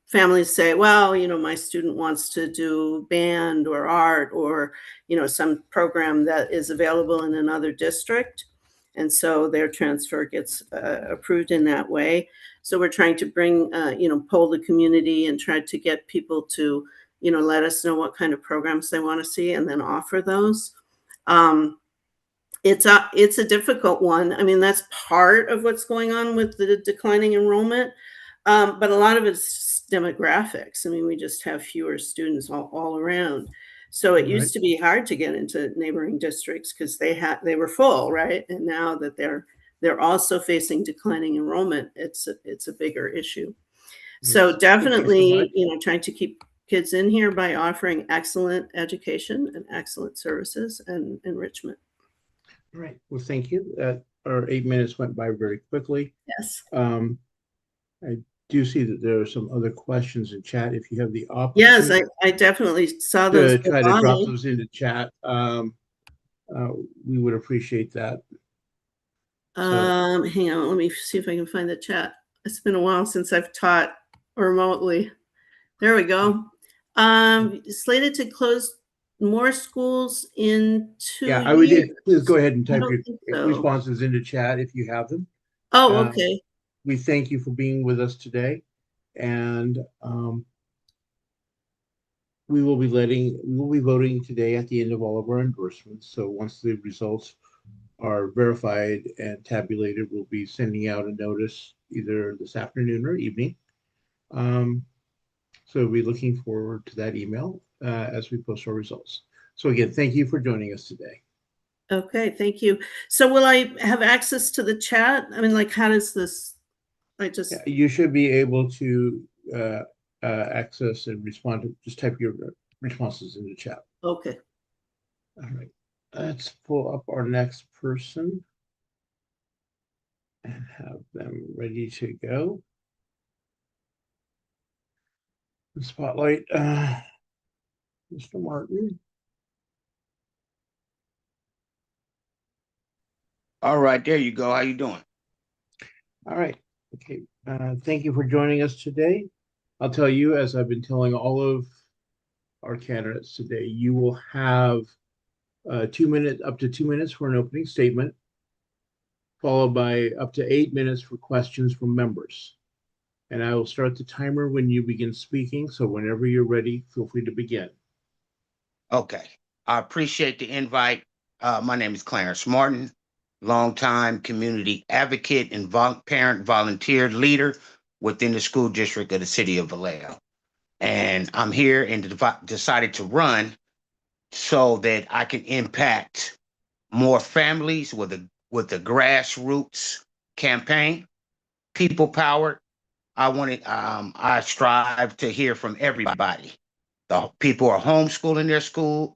families say, well, my student wants to do band or art or, some program that is available in another district. And so their transfer gets approved in that way. So we're trying to bring, poll the community and try to get people to let us know what kind of programs they want to see and then offer those. It's a difficult one. I mean, that's part of what's going on with the declining enrollment, but a lot of it's demographics. I mean, we just have fewer students all around. So it used to be hard to get into neighboring districts because they were full, right? And now that they're also facing declining enrollment, it's a bigger issue. So definitely, trying to keep kids in here by offering excellent education and excellent services and enrichment. All right. Well, thank you. Our 8 minutes went by very quickly. Yes. I do see that there are some other questions in chat. If you have the opportunity, yes, I definitely saw those. To try to drop those into chat, we would appreciate that. Hang on, let me see if I can find the chat. It's been a while since I've taught remotely. There we go. Slated to close more schools in 2 years. Yeah, I would please go ahead and type your so. responses into chat if you have them. Oh, okay. We thank you for being with us today, and we will be voting today at the end of all of our endorsements. So once the results are verified and tabulated, we'll be sending out a notice either this afternoon or evening. So we'll be looking forward to that email as we post our results. So again, thank you for joining us today. Okay, thank you. So will I have access to the chat? I mean, like, how does this, You should be able to access and respond to, just type your responses in the chat. Okay. All right, let's pull up our next person and have them ready to go. The spotlight, Mr. Martin. All right, there you go. How you doing? All right. Okay. Thank you for joining us today. I'll tell you, as I've been telling all of our candidates today, you will have 2 minutes, up to 2 minutes for an opening statement, followed by up to 8 minutes for questions from members. And I will start the timer when you begin speaking. So whenever you're ready, feel free to begin. Okay. I appreciate the invite. My name is Clarence Martin, longtime community advocate and parent volunteer leader within the school district of the city of Vallejo. And I'm here and decided to run so that I can impact more families with the grassroots campaign, people powered. I strive to hear from everybody. The people who are homeschooling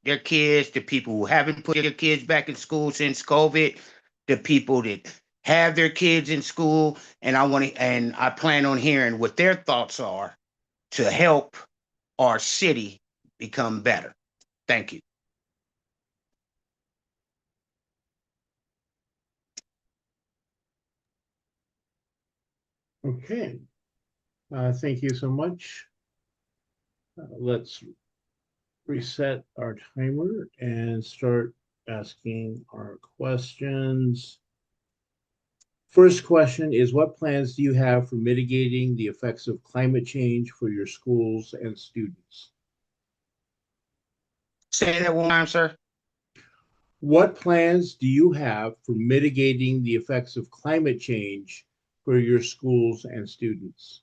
their kids, the people who haven't put their kids back in school since COVID, the people that have their kids in school, and I plan on hearing what their thoughts are to help our city become better. Thank you. Okay. Thank you so much. Let's reset our timer and start asking our questions. First question is, what plans do you have for mitigating the effects of climate change for your schools and students? Say that one time, sir. What plans do you have for mitigating the effects of climate change for your schools and students?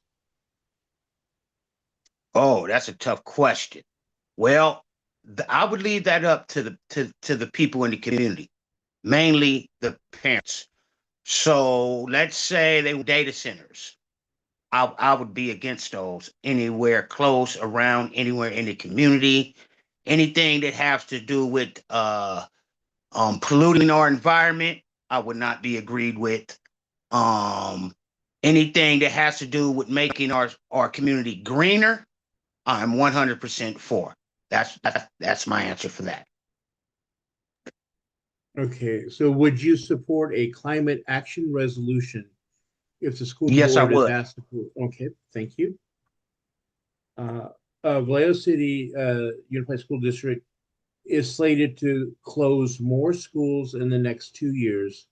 Oh, that's a tough question. Well, I would leave that up to the people in the community, mainly the parents. So let's say they were data centers. I would be against those anywhere close around, anywhere in the community. Anything that has to do with polluting our environment, I would not be agreed with. Anything that has to do with making our community greener, I'm 100% for. That's my answer for that. Okay, so would you support a climate action resolution if the school Yes, I board is would. asked to approve? Okay, thank you. Vallejo City Unified School District is slated to close more schools in the next 2 years.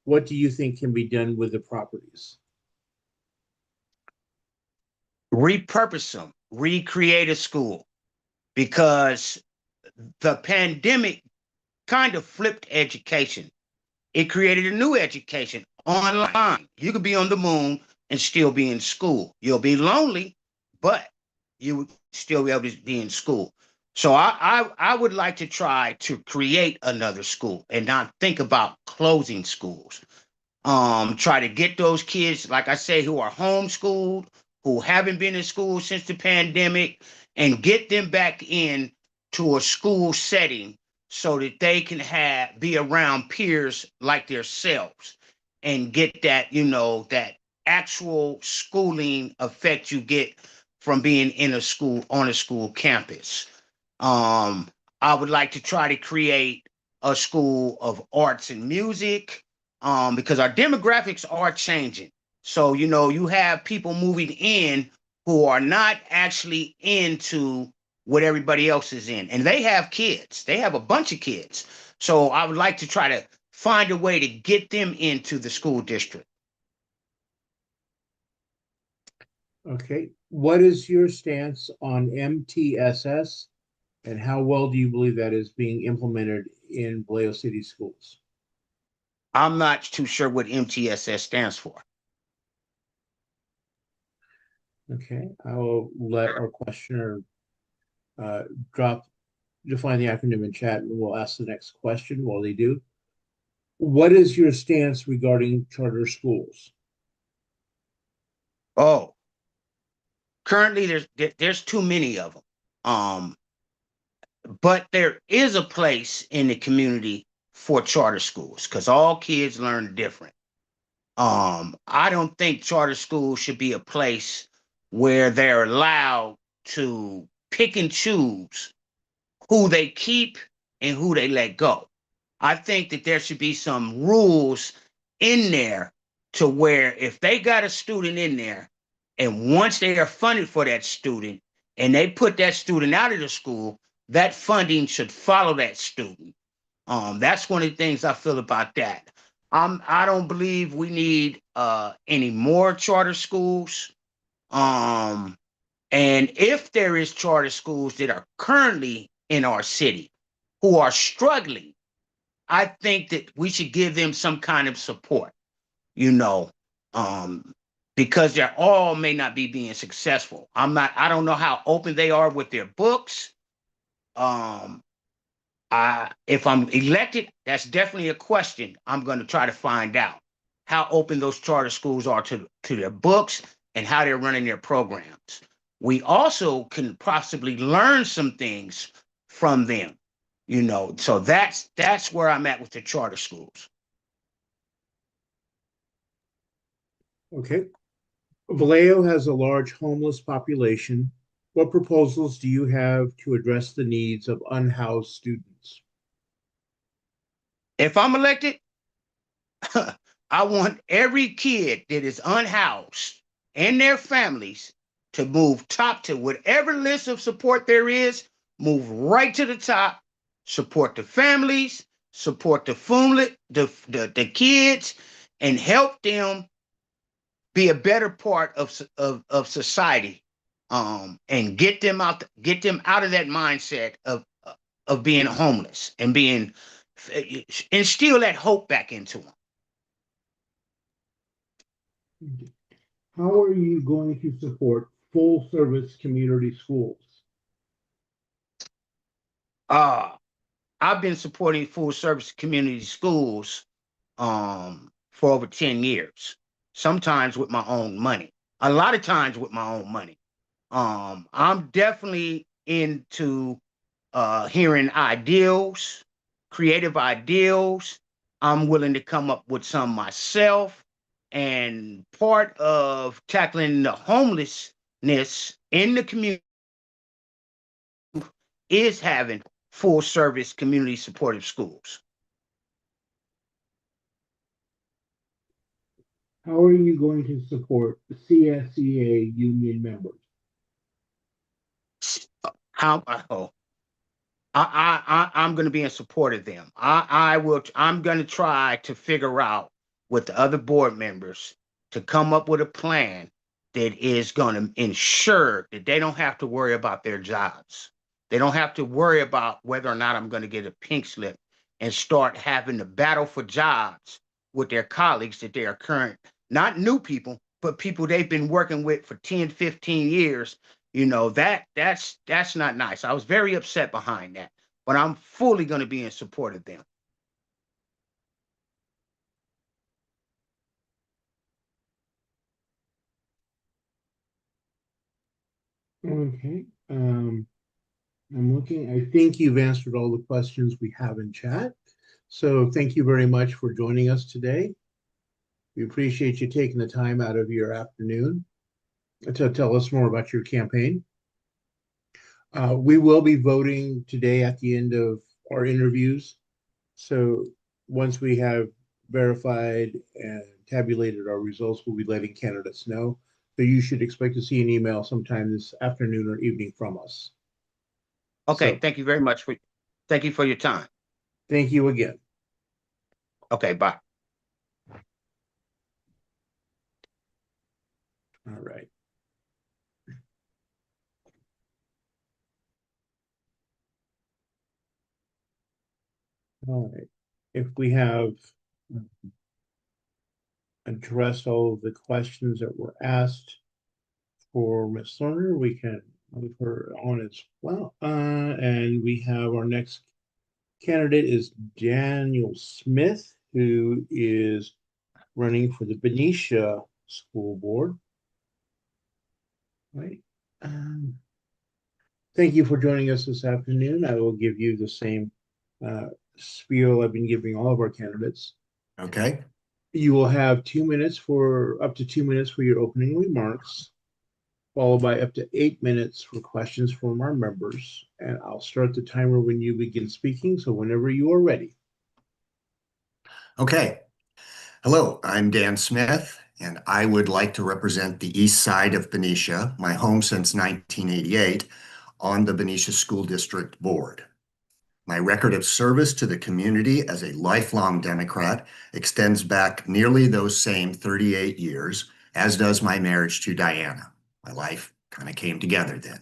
What do you think can be done with the properties? Repurpose them, recreate a school. because the pandemic kind of flipped education. It created a new education online. You could be on the moon and still be in school. You'll be lonely, but you would still be able to be in school. So I would like to try to create another school and not think about closing schools. Try to get those kids, like I say, who are homeschooled, who haven't been in school since the pandemic, and get them back in to a school setting so that they can be around peers like themselves and get that, that actual schooling effect you get from being in a school, on a school campus. I would like to try to create a school of arts and music, because our demographics are changing. So, you have people moving in who are not actually into what everybody else is in. And they have kids. They have a bunch of kids. So I would like to try to find a way to get them into the school district. Okay. What is your stance on MTSS, and how well do you believe that is being implemented in Vallejo City schools? I'm not too sure what MTSS stands for. Okay. I will let our questioner define the acronym in chat, and we'll ask the next question while they do. What is your stance regarding charter schools? Oh, currently there's too many of them. But there is a place in the community for charter schools because all kids learn different. I don't think charter schools should be a place where they're allowed to pick and choose who they keep and who they let go. I think that there should be some rules in there to where if they got a student in there and once they are funded for that student and they put that student out of the school, that funding should follow that student. That's one of the things I feel about that. I don't believe we need any more charter schools. And if there is charter schools that are currently in our city who are struggling, I think that we should give them some kind of support, because they all may not be being successful. I don't know how open they are with their books. If I'm elected, that's definitely a question I'm going to try to find out how open those charter schools are to their books and how they're running their programs. We also can possibly learn some things from them, so that's where I'm at with the charter schools. Okay. Vallejo has a large homeless population. What proposals do you have to address the needs of unhoused students? If I'm elected, I want every kid that is unhoused and their families to move top to whatever list of support there is, move right to the top, support the families, support the kids, and help them be a better part of society, and get them out of that mindset of being homeless and instill that hope back into them. How are you going to support full service community schools? I've been supporting full service community schools for over 10 years, sometimes with my own money, a lot of times with my own money. I'm definitely into hearing ideals, creative ideals. I'm willing to come up with some myself. And part of tackling the homelessness in the community is having full service community supportive schools. How are you going to support CSEA union members? I'm going to be in support of them. I'm going to try to figure out with the other board members to come up with a plan that is going to ensure that they don't have to worry about their jobs. They don't have to worry about whether or not I'm going to get a pink slip and start having to battle for jobs with their colleagues that they are current, not new people, but people they've been working with for 10, 15 years. You know, that's not nice. I was very upset behind that, but I'm fully going to be in support of them. Okay. I'm looking. I think you've answered all the questions we have in chat. So thank you very much for joining us today. We appreciate you taking the time out of your afternoon to tell us more about your campaign. We will be voting today at the end of our interviews. So once we have verified and tabulated our results, we'll be letting candidates know. So you should expect to see an email sometime this afternoon or evening from us. Okay, So, thank you very much thank you for your time. Thank you again. Okay, bye. All right. All right. If we have addressed all of the questions that were asked for Ms. Lerner, we can move her on as well. And we have our next candidate is Daniel Smith, who is running for the Benicia School Board. Right. Thank you for joining us this afternoon. I will give you the same spiel I've been giving all of our candidates. Okay. You will have up to 2 minutes for your opening remarks, followed by up to 8 minutes for questions from our members. And I'll start the timer when you begin speaking. So whenever you are ready. Okay. Hello, I'm Dan Smith, and I would like to represent the east side of Benicia, my home since 1988, on the Benicia School District Board. My record of service to the community as a lifelong Democrat extends back nearly those same 38 years, as does my marriage to Diana. My life kind of came together then.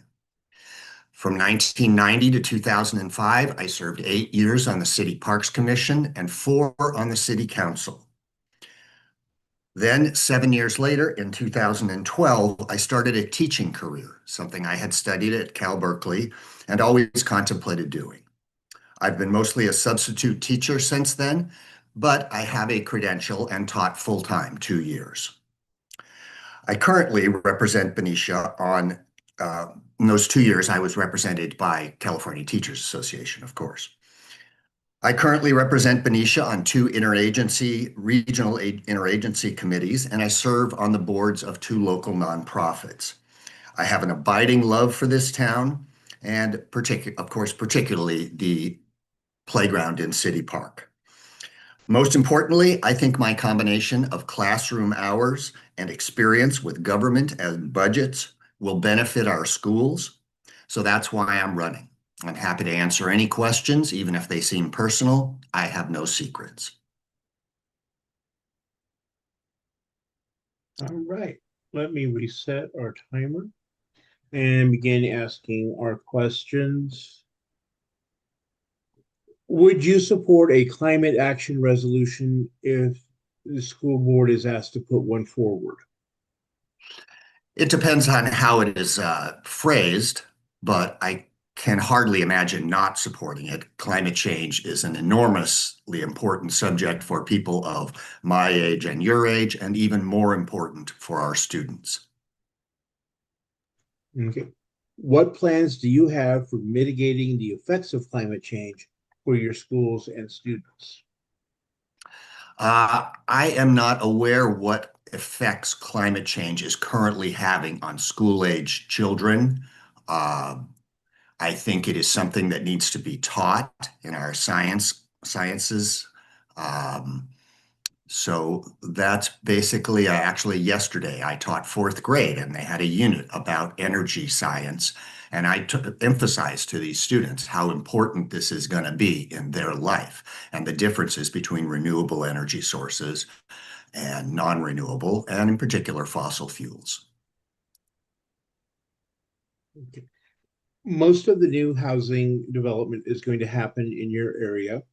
From 1990 to 2005, I served 8 years on the City Parks Commission and 4 on the City Council. Then, 7 years later, in 2012, I started a teaching career, something I had studied at Cal Berkeley and always contemplated doing. I've been mostly a substitute teacher since then, but I have a credential and taught full-time 2 years. I currently represent Benicia on, in those 2 years, I was represented by California Teachers Association, of course. I currently represent Benicia on 2 regional interagency committees, and I serve on the boards of 2 local nonprofits. I have an abiding love for this town and particularly the playground in City Park. Most importantly, I think my combination of classroom hours and experience with government and budgets will benefit our schools. So that's why I'm running. I'm happy to answer any questions, even if they seem personal. I have no secrets. All right. Let me reset our timer and begin asking our questions. Would you support a climate action resolution if the school board is asked to put one forward? It depends on how it is phrased, but I can hardly imagine not supporting it. Climate change is an enormously important subject for people of my age and your age, and even more important for our students. Okay. What plans do you have for mitigating the effects of climate change for your schools and students? I am not aware what effects climate change is currently having on school-age children. I think it is something that needs to be taught in our sciences. So that's basically, actually yesterday I taught 4th grade and they had a unit about energy science. And I emphasized to these students how important this is going to be in their life and the differences between renewable energy sources and non-renewable, and in particular fossil fuels. Okay. Most of the new housing development is going to happen in your area.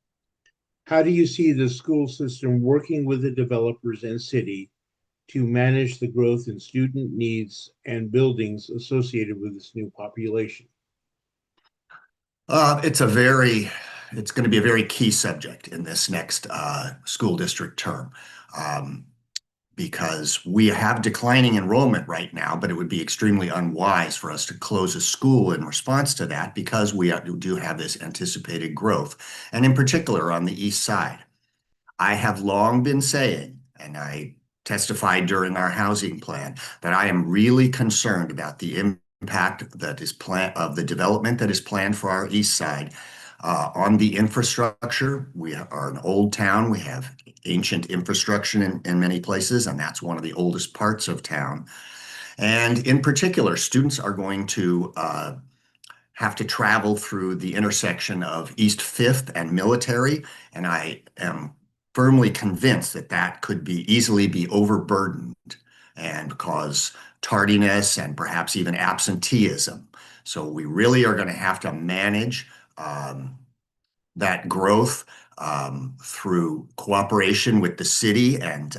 How do you see the school system working with the developers and city to manage the growth in student needs and buildings associated with this new population? It's going to be a very key subject in this next school district term. Because we have declining enrollment right now, but it would be extremely unwise for us to close a school in response to that because we do have this anticipated growth. And in particular, on the east side, I have long been saying, and I testified during our housing plan, that I am really concerned about the impact that is planned of the development that is planned for our east side. On the infrastructure, we are an old town. We have ancient infrastructure in many places, and that's one of the oldest parts of town. And in particular, students are going to have to travel through the intersection of East 5th and Military, and I am firmly convinced that that could easily be overburdened and cause tardiness and perhaps even absenteeism. So we really are going to have to manage that growth through cooperation with the city and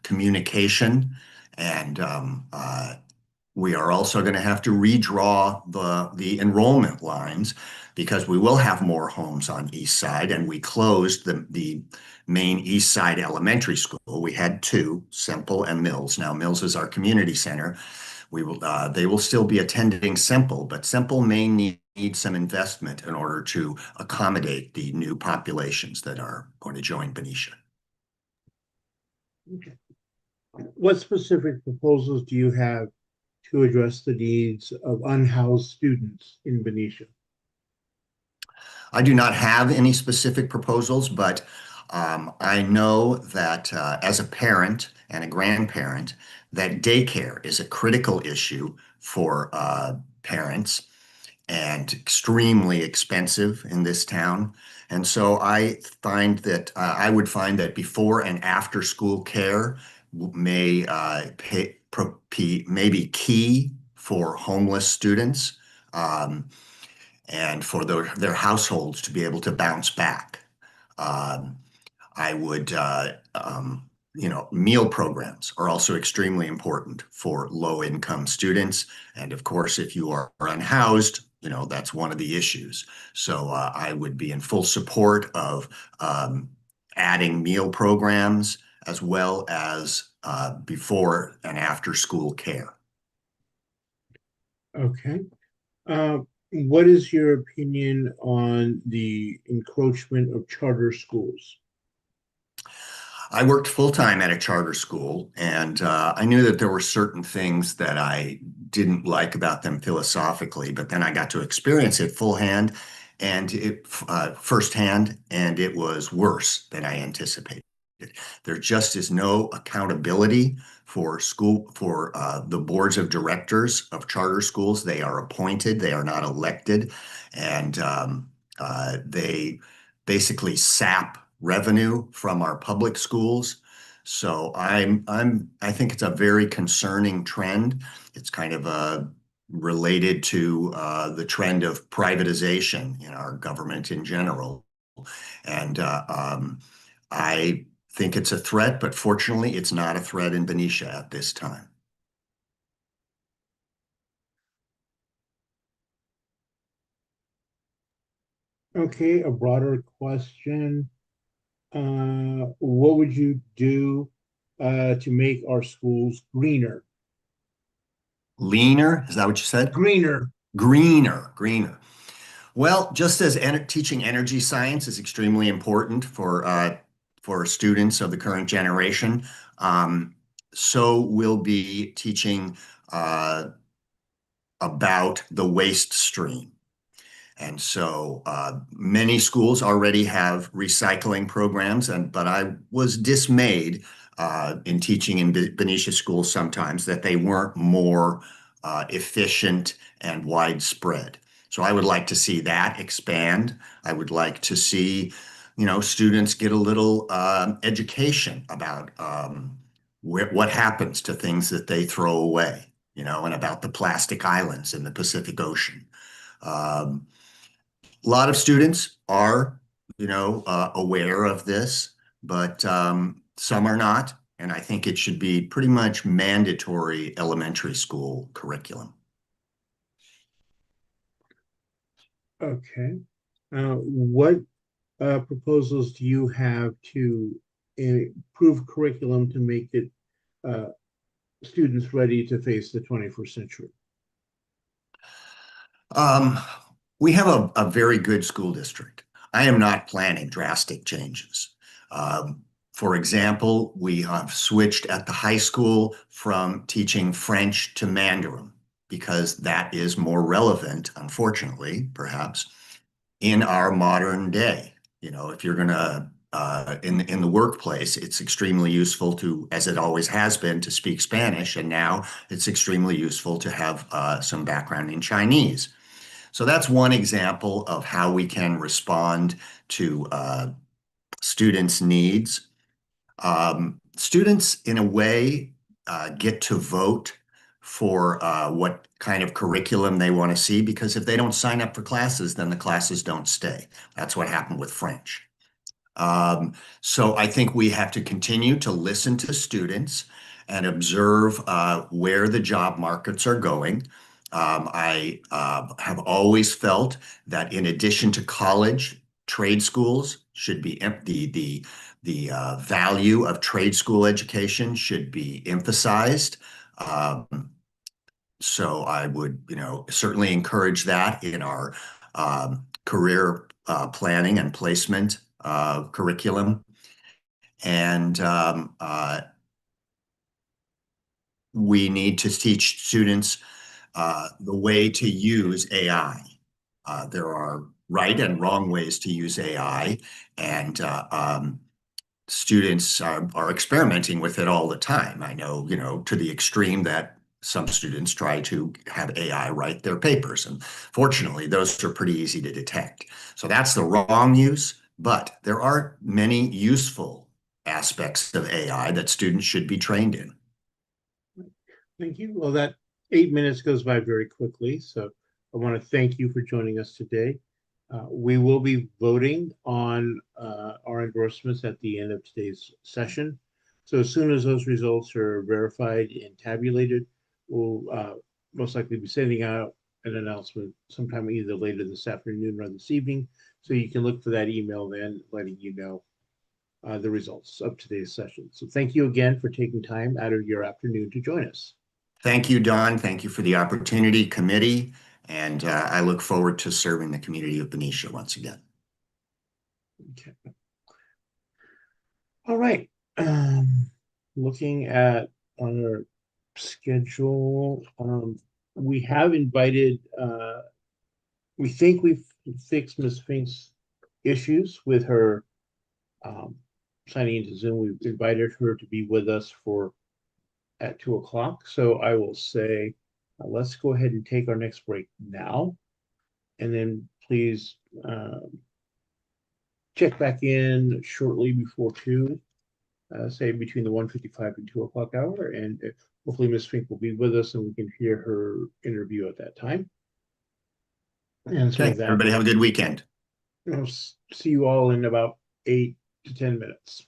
communication. And we are also going to have to redraw the enrollment lines because we will have more homes on East Side, and we closed the main East Side elementary school. We had two, Semple and Mills. Now Mills is our community center. They will still be attending Semple, but Semple may need some investment in order to accommodate the new populations that are going to join Benicia. Okay. What specific proposals do you have to address the needs of unhoused students in Benicia? I do not have any specific proposals, but I know that as a parent and a grandparent, that daycare is a critical issue for parents and extremely expensive in this town. And so I find that I would find that before and after school care may be key for homeless students and for their households to be able to bounce back. I would, meal programs are also extremely important for low-income students. And of course, if you are unhoused, that's one of the issues. So I would be in full support of adding meal programs as well as before and after school care. Okay. What is your opinion on the encroachment of charter schools? I worked full-time at a charter school, and I knew that there were certain things that I didn't like about them philosophically, but then I got to experience it firsthand, and it was worse than I anticipated. There just is no accountability for the boards of directors of charter schools. They are appointed, they are not elected, and they basically sap revenue from our public schools. So I think it's a very concerning trend. It's kind of related to the trend of privatization in our government in general. And I think it's a threat, but fortunately, it's not a threat in Benicia at this time. Okay, a broader question. What would you do to make our schools greener? Leaner, is that what you said? Greener. Greener. Well, just as teaching energy science is extremely important for students of the current generation, so we'll be teaching about the waste stream. And so many schools already have recycling programs, but I was dismayed in teaching in Benicia schools sometimes that they weren't more efficient and widespread. So I would like to see that expand. I would like to see, students get a little education about what happens to things that they throw away, and about the plastic islands in the Pacific Ocean. A lot of students are, aware of this, but some are not. And I think it should be pretty much mandatory elementary school curriculum. Okay. What proposals do you have to improve curriculum to make it students ready to face the 21st century? We have a very good school district. I am not planning drastic changes. For example, we have switched at the high school from teaching French to Mandarin because that is more relevant, unfortunately, perhaps, in our modern day. If you're going to in the workplace, it's extremely useful to, as it always has been, to speak Spanish, and now it's extremely useful to have some background in Chinese. So that's one example of how we can respond to students' needs. Students, in a way, get to vote for what kind of curriculum they want to see, because if they don't sign up for classes, then the classes don't stay. That's what happened with French. So I think we have to continue to listen to students and observe where the job markets are going. I have always felt that in addition to college, trade schools should be the value of trade school education should be emphasized. So I would, certainly encourage that in our career planning and placement curriculum. And we need to teach students the way to use AI. There are right and wrong ways to use AI, and students are experimenting with it all the time. I know, to the extreme that some students try to have AI write their papers, and fortunately, those are pretty easy to detect. So that's the wrong use, but there are many useful aspects of AI that students should be trained in. Thank you. Well, that 8 minutes goes by very quickly, so I want to thank you for joining us today. We will be voting on our endorsements at the end of today's session. So as soon as those results are verified and tabulated, we'll most likely be sending out an announcement sometime either later this afternoon or this evening. So you can look for that email then, letting you know the results of today's session. So thank you again for taking time out of your afternoon to join us. Thank you, Don. Thank you for the opportunity, committee, and I look forward to serving the community of Benicia once again. Okay. All right. Looking at our schedule, we have invited, we think we've fixed Ms. Fink's issues with her signing into Zoom. We've invited her to be with us at 2 o'clock. So I will say, let's go ahead and take our next break now. And then please check back in shortly before 2, say between the 1:55 and 2 o'clock hour. And hopefully Ms. Fink will be with us and we can hear her interview at that time. And so okay, that, everybody have a good weekend. I'll see you all in about 8 to 10 minutes.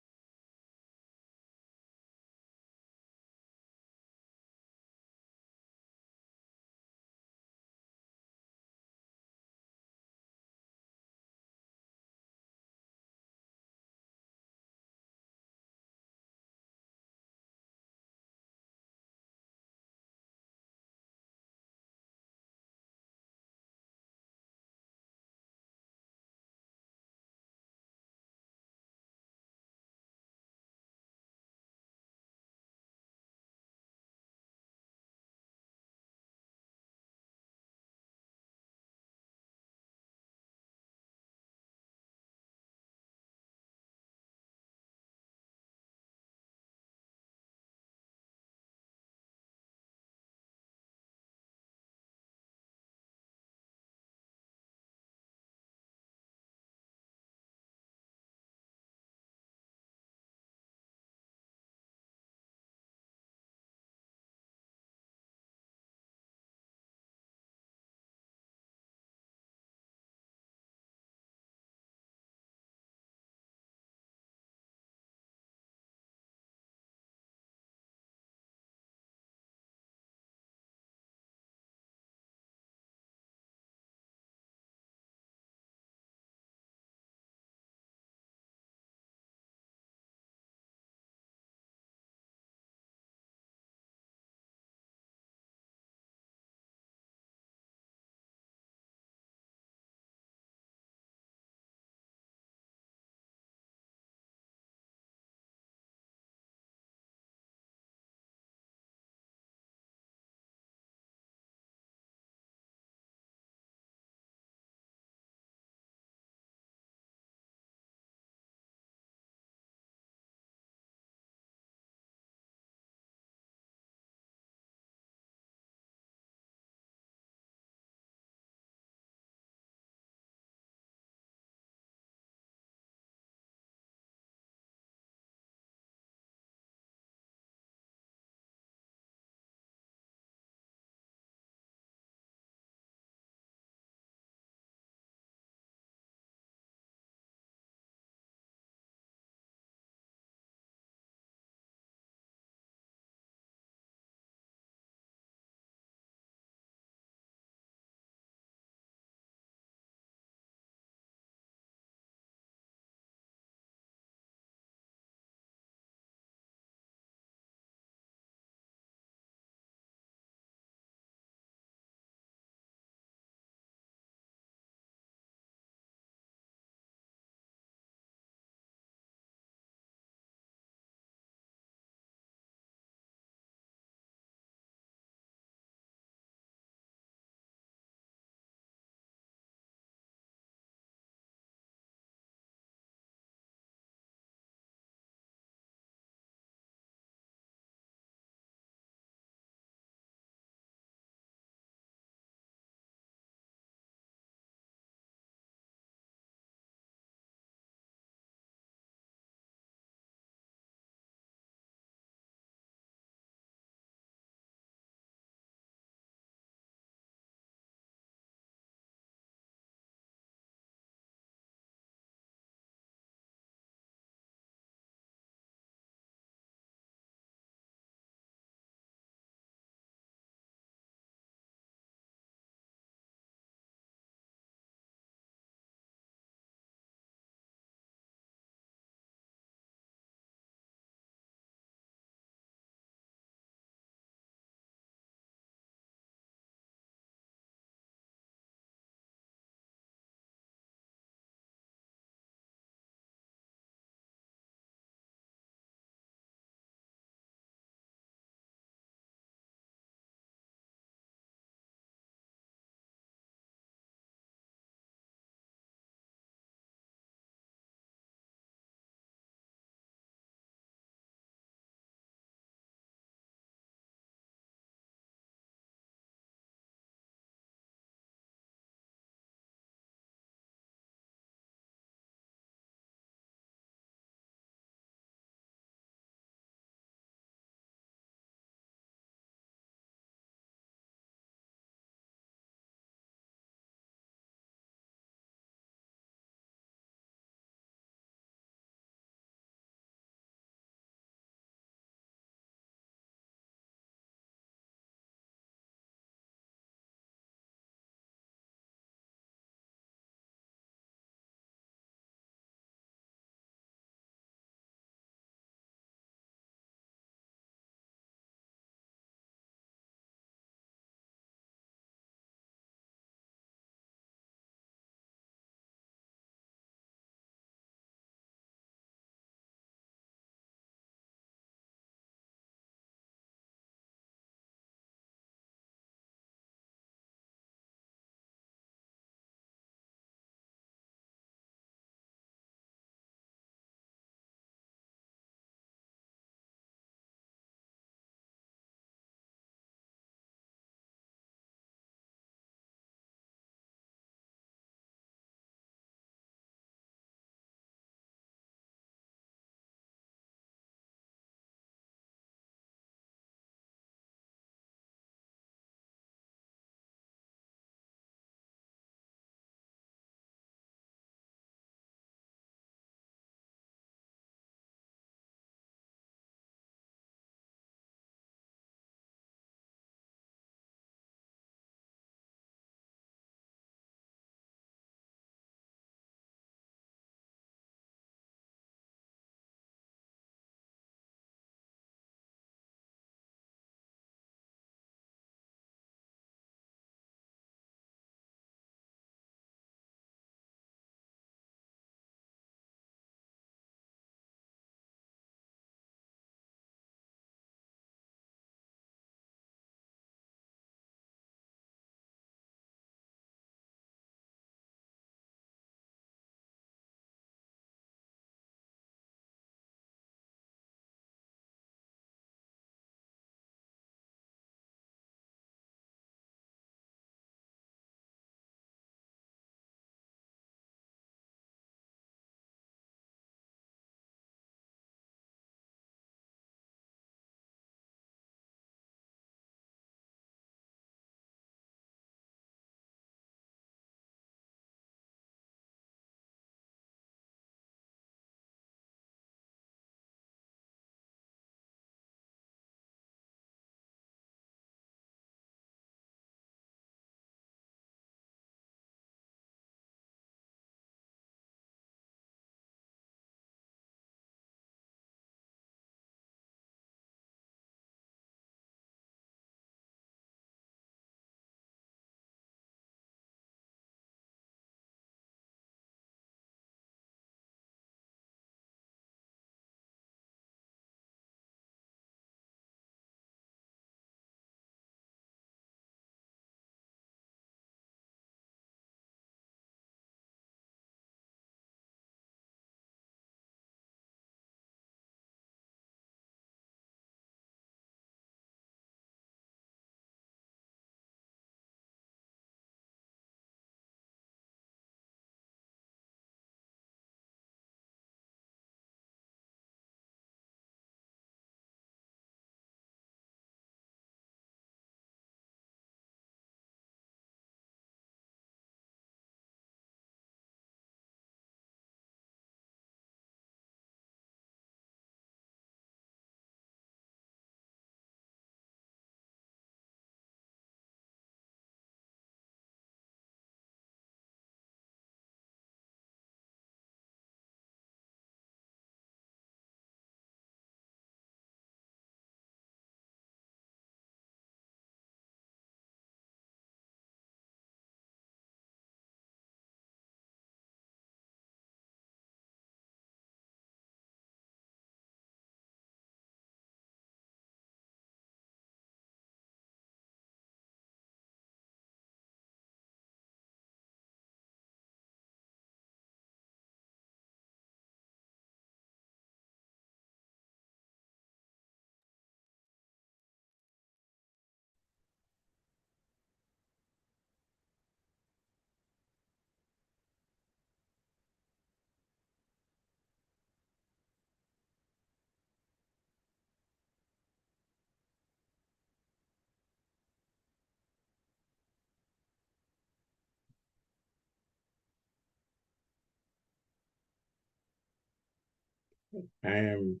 I am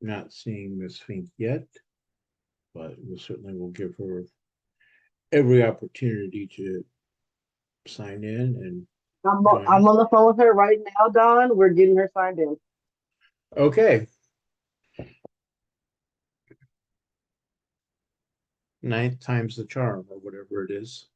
not seeing Miss Fink yet, but we certainly will give her every opportunity to sign in and join I'm us. on the phone with her right now, Don. We're getting her signed in. Okay. Ninth time's the charm, or whatever it is.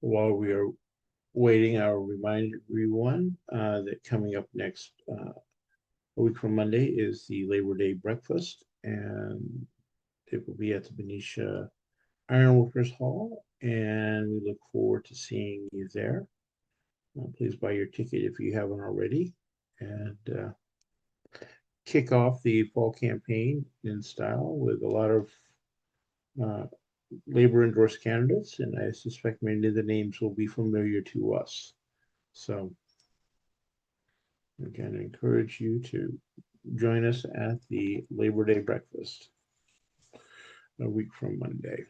While we are waiting, I'll remind everyone that coming up next a week from Monday is the Labor Day breakfast, and it will be at the Benicia Ironworkers Hall, and we look forward to seeing you there. Please buy your ticket if you haven't already, and kick off the fall campaign in style with a lot of uh, labor endorsed candidates, and I suspect many of the names will be familiar to us. So again, I encourage you to join us at the Labor Day breakfast a week from Monday.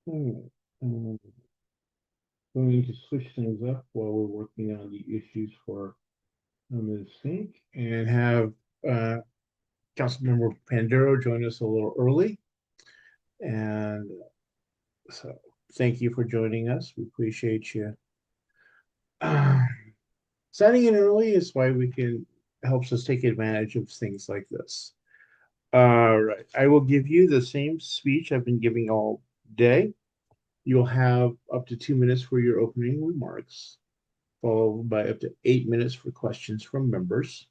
Hmm. Going to switch things up while we're working on the issues for Ms. Fink and have Councilmember Panduro join us a little early. And so thank you for joining us. We appreciate you. Signing in early is why we can helps us take advantage of things like this. All right, I will give you the same speech I've been giving all day. You'll have up to 2 minutes for your opening remarks, followed by up to 8 minutes for questions from members.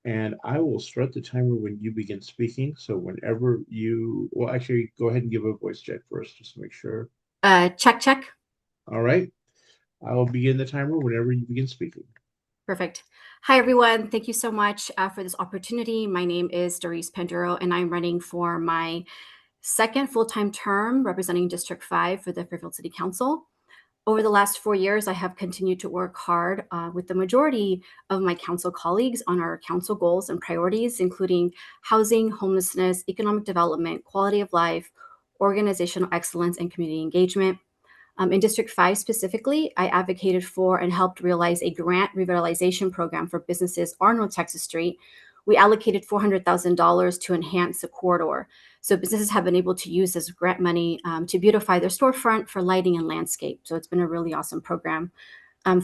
And I will start the timer when you begin speaking. So whenever you, well, actually, go ahead and give a voice check first, just to make sure. Check. All right. I will begin the timer whenever you begin speaking. Perfect. Hi, everyone. Thank you so much for this opportunity. My name is Doriss Panduro, and I'm running for my second full-time term representing District 5 for the Fairfield City Council. Over the last 4 years, I have continued to work hard with the majority of my council colleagues on our council goals and priorities, including housing, homelessness, economic development, quality of life, organizational excellence, and community engagement. In District 5 specifically, I advocated for and helped realize a grant revitalization program for businesses on North Texas Street. We allocated $400,000 to enhance the corridor. So businesses have been able to use this grant money to beautify their storefront for lighting and landscape. So it's been a really awesome program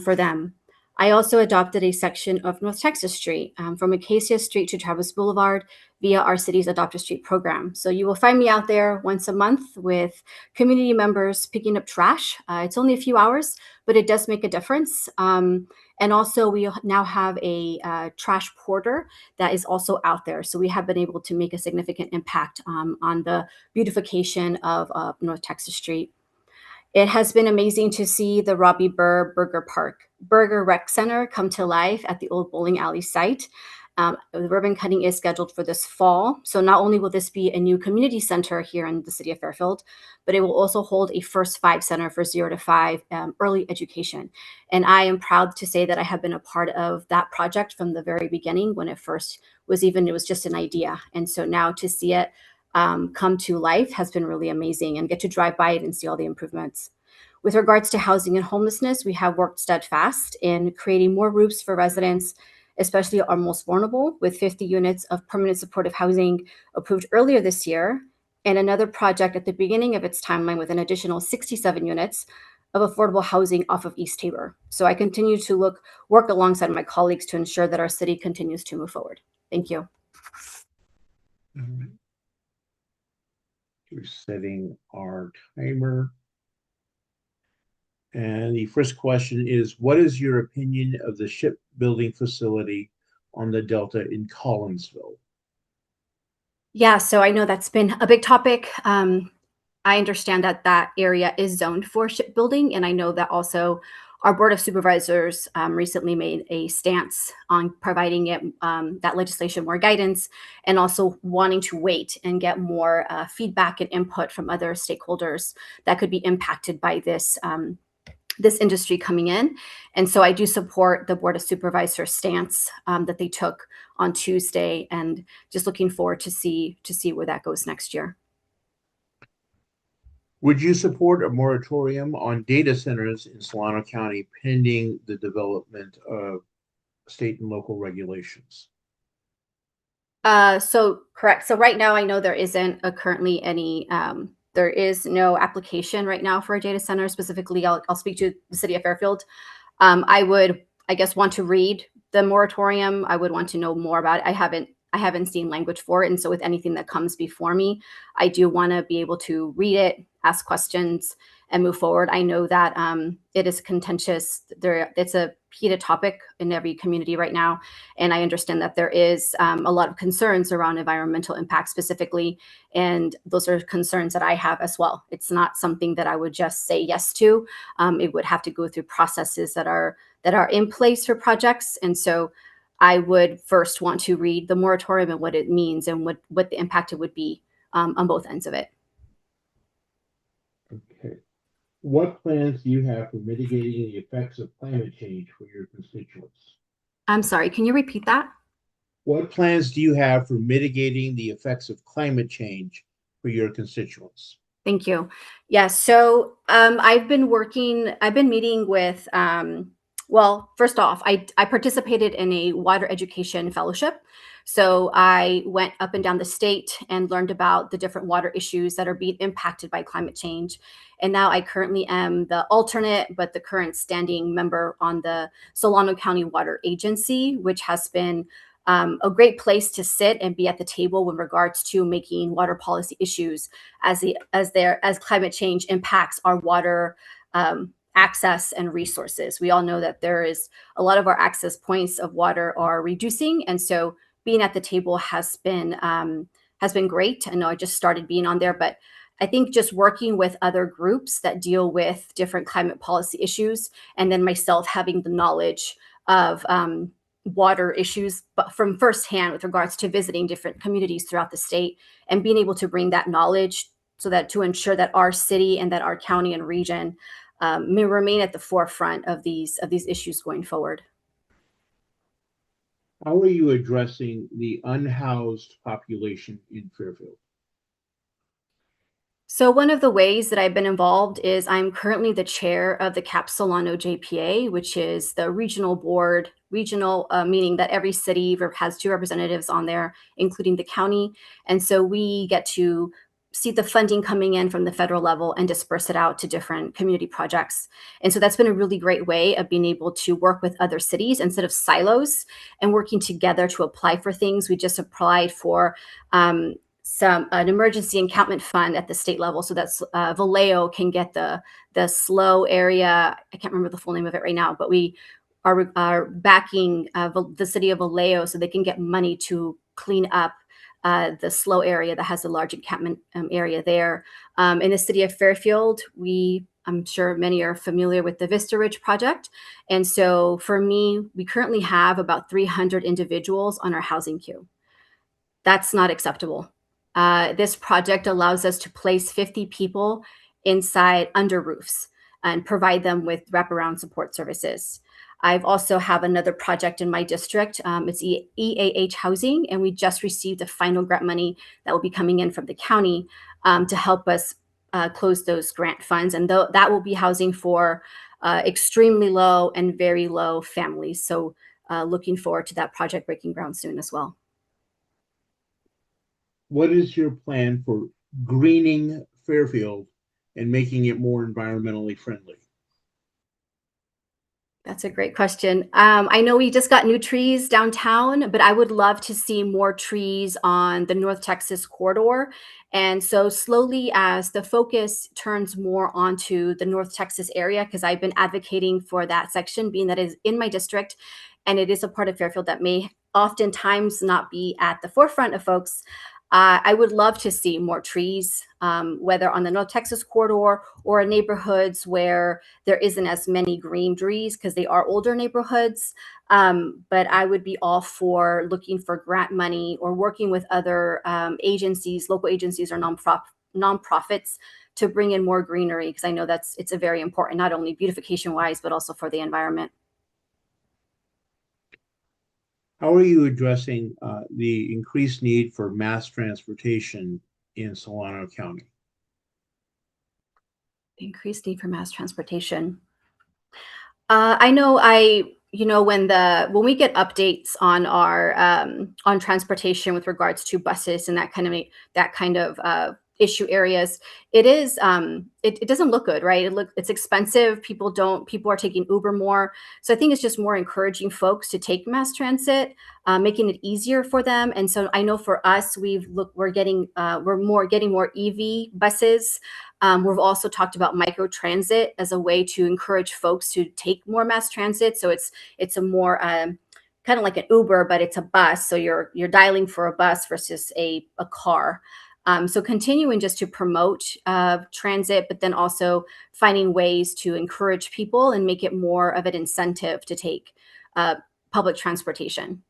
for them. I also adopted a section of North Texas Street from Acacia Street to Travis Boulevard via our city's Adopt a Street program. So you will find me out there once a month with community members picking up trash. It's only a few hours, but it does make a difference. And also we now have a trash porter that is also out there. So we have been able to make a significant impact on the beautification of North Texas Street. It has been amazing to see the Robbie Burr Burger Rec Center come to life at the old bowling alley site. The ribbon cutting is scheduled for this fall. So not only will this be a new community center here in the city of Fairfield, but it will also hold a First 5 center for 0 to 5 early education. And I am proud to say that I have been a part of that project from the very beginning when it first was it was just an idea. And so now to see it come to life has been really amazing and get to drive by it and see all the improvements. With regards to housing and homelessness, we have worked steadfast in creating more roofs for residents, especially our most vulnerable, with 50 units of permanent supportive housing approved earlier this year, and another project at the beginning of its timeline with an additional 67 units of affordable housing off of East Tabor. So I continue to work alongside my colleagues to ensure that our city continues to move forward. Thank you. All right. We're setting our timer. And the first question is, what is your opinion of the shipbuilding facility on the Delta in Collinsville? Yeah, so I know that's been a big topic. I understand that that area is zoned for shipbuilding, and I know that also our Board of Supervisors recently made a stance on providing it that legislation more guidance, and also wanting to wait and get more feedback and input from other stakeholders that could be impacted by this this industry coming in. And so I do support the Board of Supervisors stance that they took on Tuesday, and just looking forward to see where that goes next year. Would you support a moratorium on data centers in Solano County pending the development of state and local regulations? So correct. So right now I know there isn't currently any there is no application right now for a data center. Specifically, I'll speak to the city of Fairfield. I would, I guess, want to read the moratorium. I would want to know more about it. I haven't seen language for it. And so with anything that comes before me, I do want to be able to read it, ask questions, and move forward. I know that it is contentious. It's a heated topic in every community right now. And I understand that there is a lot of concerns around environmental impact specifically. And those are concerns that I have as well. It's not something that I would just say yes to. It would have to go through processes that are in place for projects. And so I would first want to read the moratorium and what it means and what the impact it would be on both ends of it. Okay. What plans do you have for mitigating the effects of climate change for your constituents? I'm sorry, can you repeat that? What plans do you have for mitigating the effects of climate change for your constituents? Thank you. Yes. So I've been meeting with, well, first off, I participated in a water education fellowship. So I went up and down the state and learned about the different water issues that are being impacted by climate change. And now I currently am the alternate, but the current standing member on the Solano County Water Agency, which has been a great place to sit and be at the table with regards to making water policy issues as climate change impacts our water access and resources. We all know that there is a lot of our access points of water are reducing, and so being at the table has been great. I know I just started being on there, but I think just working with other groups that deal with different climate policy issues, and then myself having the knowledge of water issues, but from firsthand with regards to visiting different communities throughout the state and being able to bring that knowledge so that to ensure that our city and that our county and region may remain at the forefront of these issues going forward. How are you addressing the unhoused population in Fairfield? So one of the ways that I've been involved is I'm currently the chair of the CAP Solano JPA, which is the regional board, meaning that every city has 2 representatives on there, including the county. And so we get to see the funding coming in from the federal level and disperse it out to different community projects. And so that's been a really great way of being able to work with other cities instead of silos and working together to apply for things. We just applied for an emergency encampment fund at the state level, so that Vallejo can get the slow area. I can't remember the full name of it right now, but we are backing the city of Vallejo so they can get money to clean up the slow area that has a large encampment area there. In the city of Fairfield, I'm sure many are familiar with the Vista Ridge project. And so for me, we currently have about 300 individuals on our housing queue. That's not acceptable. This project allows us to place 50 people inside under roofs and provide them with wraparound support services. I've also have another project in my district. It's EAH housing, and we just received the final grant money that will be coming in from the county to help us close those grant funds. And that will be housing for extremely low and very low families. So looking forward to that project breaking ground soon as well. What is your plan for greening Fairfield and making it more environmentally friendly? That's a great question. I know we just got new trees downtown, but I would love to see more trees on the North Texas corridor. And so slowly, as the focus turns more onto the North Texas area, because I've been advocating for that section, being that it is in my district, and it is a part of Fairfield that may oftentimes not be at the forefront of folks. I would love to see more trees, whether on the North Texas corridor or in neighborhoods where there isn't as many green trees because they are older neighborhoods. But I would be all for looking for grant money or working with other agencies, local agencies or nonprofits to bring in more greenery, because I know it's a very important, not only beautification wise, but also for the environment. How are you addressing the increased need for mass transportation in Solano County? Increased need for mass transportation. I know when we get updates on our on transportation with regards to buses and that kind of issue areas, it is it doesn't look good, right? It's expensive. People are taking Uber more. So I think it's just more encouraging folks to take mass transit, making it easier for them. And so I know for us, we're getting more EV buses. We've also talked about micro transit as a way to encourage folks to take more mass transit. So it's a more kind of like an Uber, but it's a bus. So you're dialing for a bus versus a car. So continuing just to promote transit, but then also finding ways to encourage people and make it more of an incentive to take public transportation.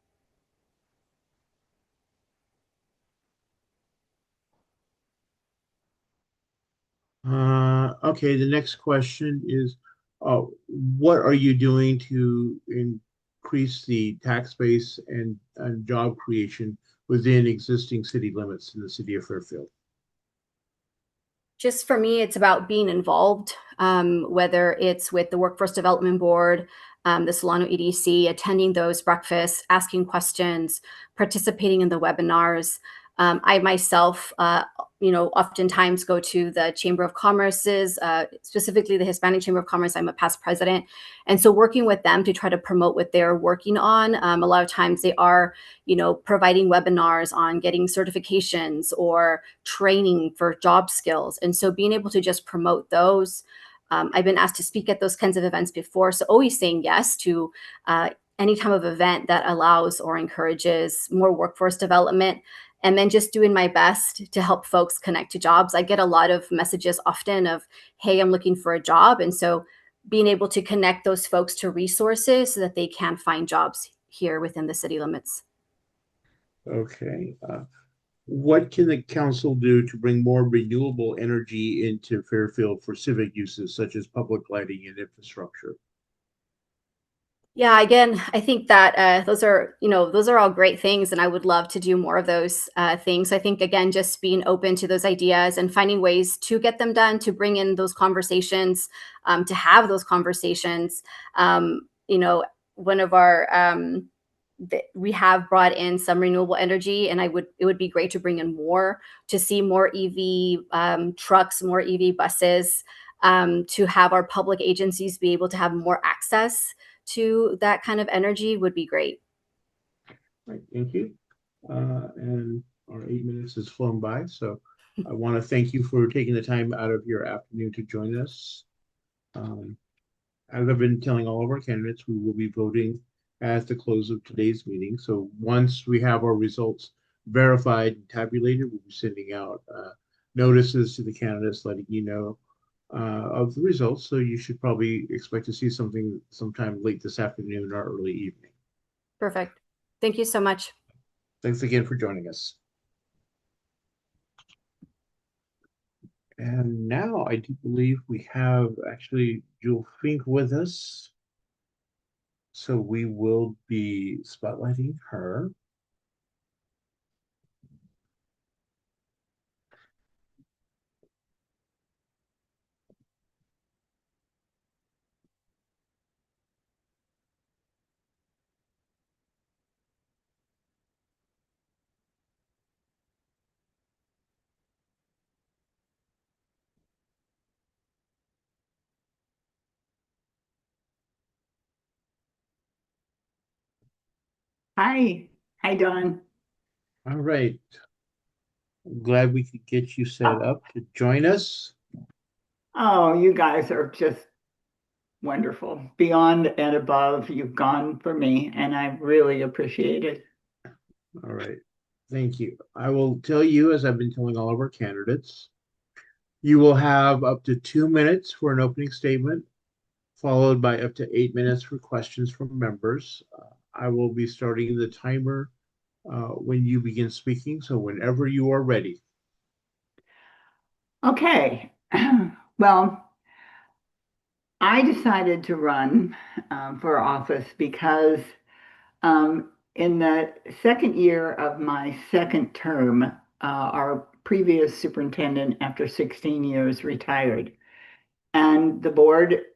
Okay, the next question is, what are you doing to increase the tax base and job creation within existing city limits in the city of Fairfield? Just for me, it's about being involved, whether it's with the Workforce Development Board, the Solano EDC, attending those breakfasts, asking questions, participating in the webinars. I myself, oftentimes go to the Chamber of Commerce's, specifically the Hispanic Chamber of Commerce. I'm a past president. And so working with them to try to promote what they're working on. A lot of times they are, providing webinars on getting certifications or training for job skills. And so being able to just promote those. I've been asked to speak at those kinds of events before. So always saying yes to any type of event that allows or encourages more workforce development. And then just doing my best to help folks connect to jobs. I get a lot of messages often of, hey, I'm looking for a job. And so being able to connect those folks to resources so that they can find jobs here within the city limits. Okay. What can the council do to bring more renewable energy into Fairfield for civic uses such as public lighting and infrastructure? Yeah, again, I think that those are all great things, and I would love to do more of those things. I think, again, just being open to those ideas and finding ways to get them done, to bring in those conversations, to have those conversations. One of our we have brought in some renewable energy, and it would be great to bring in more, to see more EV trucks, more EV buses, to have our public agencies be able to have more access to that kind of energy would be great. Right, thank you. And our 8 minutes has flown by, so I want to thank you for taking the time out of your afternoon to join us. As I've been telling all of our candidates, we will be voting at the close of today's meeting. So once we have our results verified and tabulated, we'll be sending out notices to the candidates letting you know of the results. So you should probably expect to see something sometime late this afternoon or early evening. Perfect. Thank you so much. Thanks again for joining us. And now I do believe we have actually Jewel Fink with us. So we will be spotlighting her. Hi. Hi, Dawn. All right. I'm glad we could get you set up to join us. Oh, you guys are just wonderful. Beyond and above, you've gone for me, and I really appreciate it. All right. Thank you. I will tell you, as I've been telling all of our candidates, you will have up to 2 minutes for an opening statement, followed by up to 8 minutes for questions from members. I will be starting the timer when you begin speaking, so whenever you are ready. Okay. Well, I decided to run for office because in the second year of my second term, our previous superintendent, after 16 years, retired. And the board,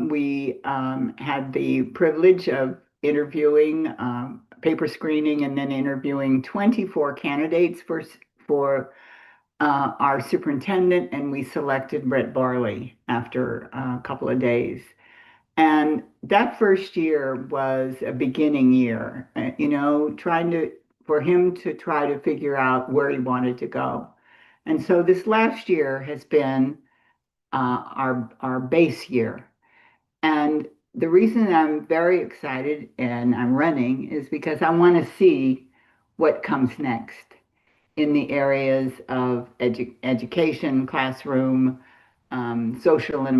we had the privilege of interviewing, paper screening, and then interviewing 24 candidates for our superintendent, and we selected Brett Barley after a couple of days. And that first year was a beginning year, for him to try to figure out where he wanted to go. And so this last year has been our base year. And the reason I'm very excited and I'm running is because I want to see what comes next in the areas of education, classroom, social and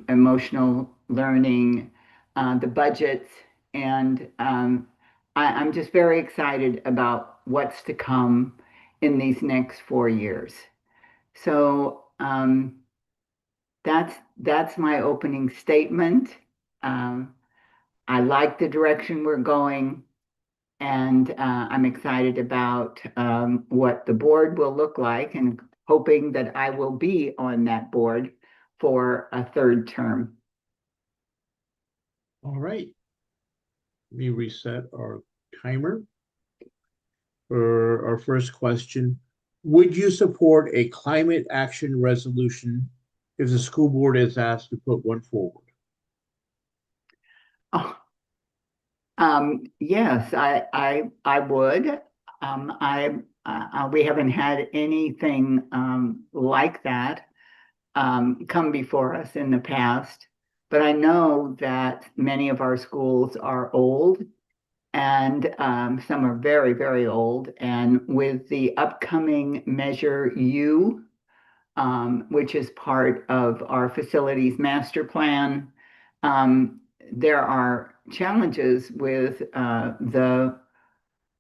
emotional learning, the budgets, and I'm just very excited about what's to come in these next 4 years. So that's my opening statement. I like the direction we're going, and I'm excited about what the board will look like, and hoping that I will be on that board for a third term. All right. Let me reset our timer for our first question. Would you support a climate action resolution if the school board is asked to put one forward? Oh, yes, I would. We haven't had anything like that come before us in the past, but I know that many of our schools are old, and some are very, very old. And with the upcoming Measure U, which is part of our facilities master plan, there are challenges with the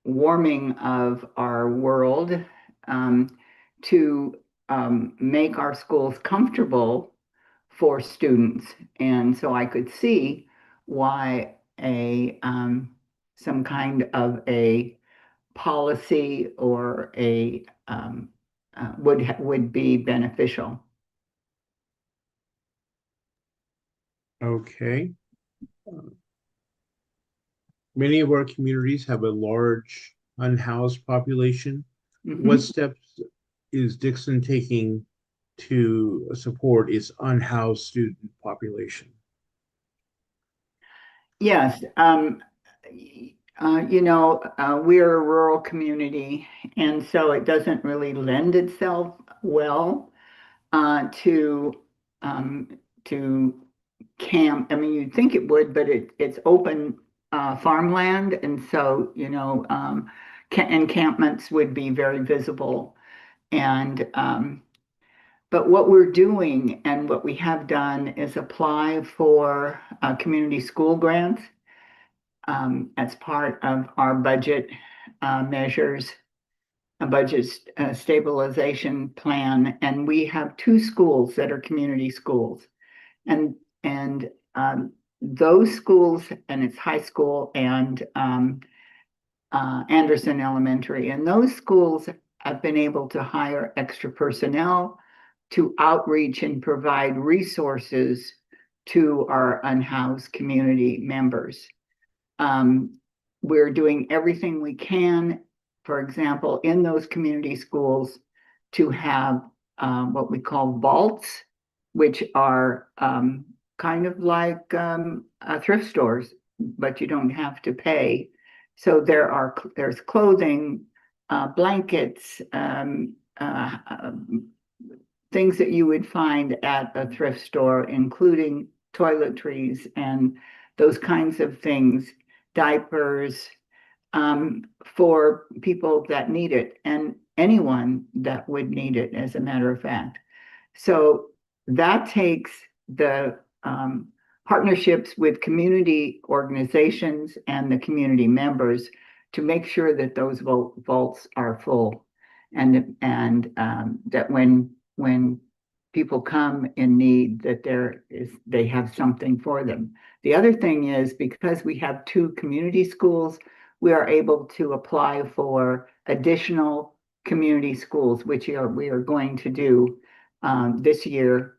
warming of our world to make our schools comfortable for students. And so I could see why some kind of a policy or a would be beneficial. Okay. Many of our communities have a large unhoused population. What steps is Dixon taking to support its unhoused student population? Yes, we're a rural community, and so it doesn't really lend itself well to camp. I mean, you'd think it would, but it's open farmland, and so encampments would be very visible. And but what we're doing and what we have done is apply for community school grants as part of our budget measures, a budget stabilization plan. And we have 2 schools that are community schools. And those schools, and it's high school and Anderson Elementary, and those schools have been able to hire extra personnel to outreach and provide resources to our unhoused community members. We're doing everything we can, for example, in those community schools, to have what we call vaults, which are kind of like thrift stores, but you don't have to pay. So there's clothing, blankets, things that you would find at a thrift store, including toiletries and those kinds of things, diapers, for people that need it, and anyone that would need it, as a matter of fact. So that takes the partnerships with community organizations and the community members to make sure that those vaults are full, and that when people come in need, that they have something for them. The other thing is, because we have 2 community schools, we are able to apply for additional community schools, which we are going to do this year,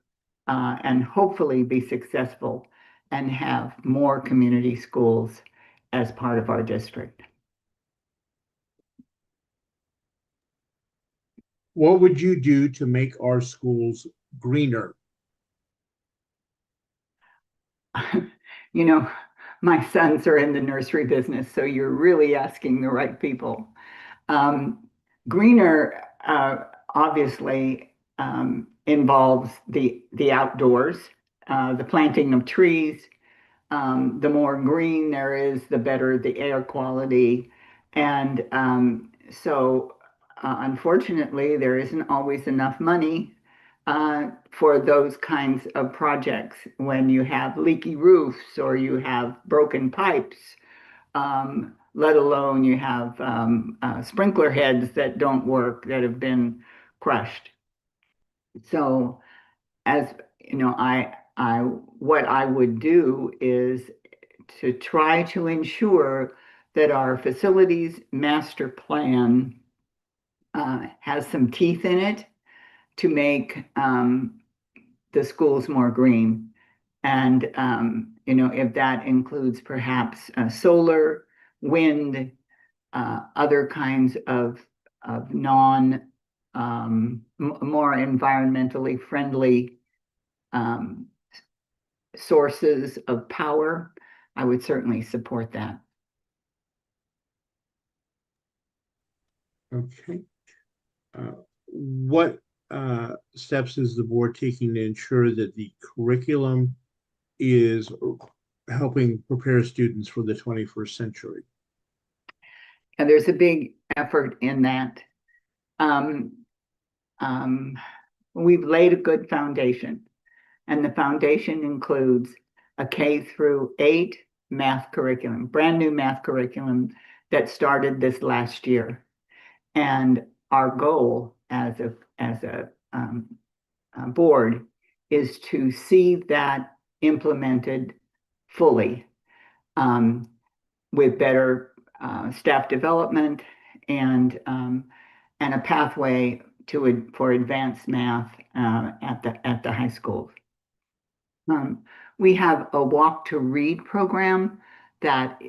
and hopefully be successful and have more community schools as part of our district. What would you do to make our schools greener? My sons are in the nursery business, so you're really asking the right people. Greener obviously involves the outdoors, the planting of trees. The more green there is, the better the air quality. And so unfortunately, there isn't always enough money for those kinds of projects when you have leaky roofs or you have broken pipes, let alone you have sprinkler heads that don't work, that have been crushed. So, as you know, what I would do is to try to ensure that our facilities master plan has some teeth in it, to make the schools more green. And, if that includes perhaps solar, wind, other kinds of more environmentally friendly sources of power, I would certainly support that. Okay. What steps is the board taking to ensure that the curriculum is helping prepare students for the 21st century? And there's a big effort in that. We've laid a good foundation, and the foundation includes a K-8 math curriculum, brand new math curriculum that started this last year. And our goal as a board is to see that implemented fully, with better staff development and a pathway for advanced math at the high schools. We have a walk to read program that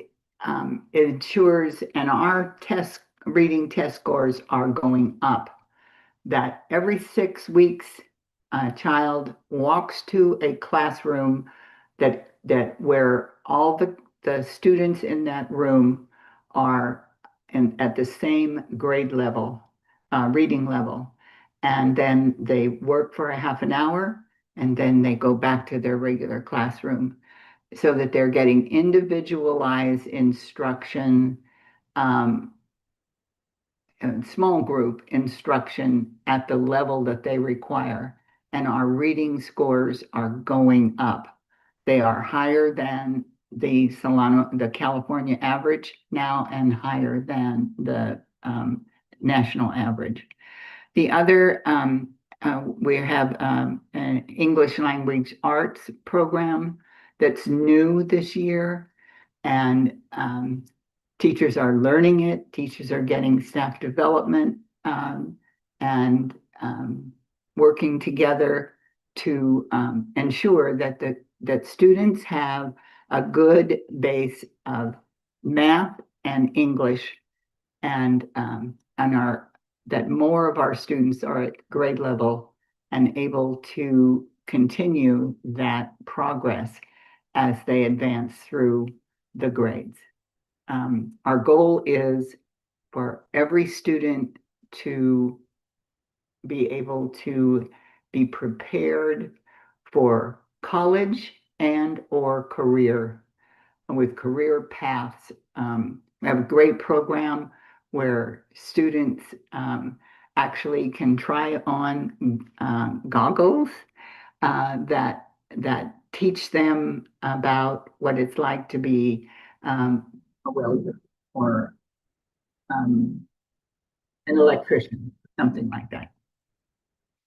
ensures, and our reading test scores are going up, that every 6 weeks a child walks to a classroom that where all the students in that room are at the same grade level, reading level. And then they work for a half an hour, and then they go back to their regular classroom, so that they're getting individualized instruction, and small group instruction at the level that they require. And our reading scores are going up. They are higher than the California average now, and higher than the national average. The other, we have an English language arts program that's new this year, and teachers are learning it. Teachers are getting staff development, and working together to ensure that students have a good base of math and English, and that more of our students are at grade level and able to continue that progress as they advance through the grades. Our goal is for every student to be able to be prepared for college and or career, with career paths. We have a great program where students actually can try on goggles that teach them about what it's like to be a welder or an electrician, something like that.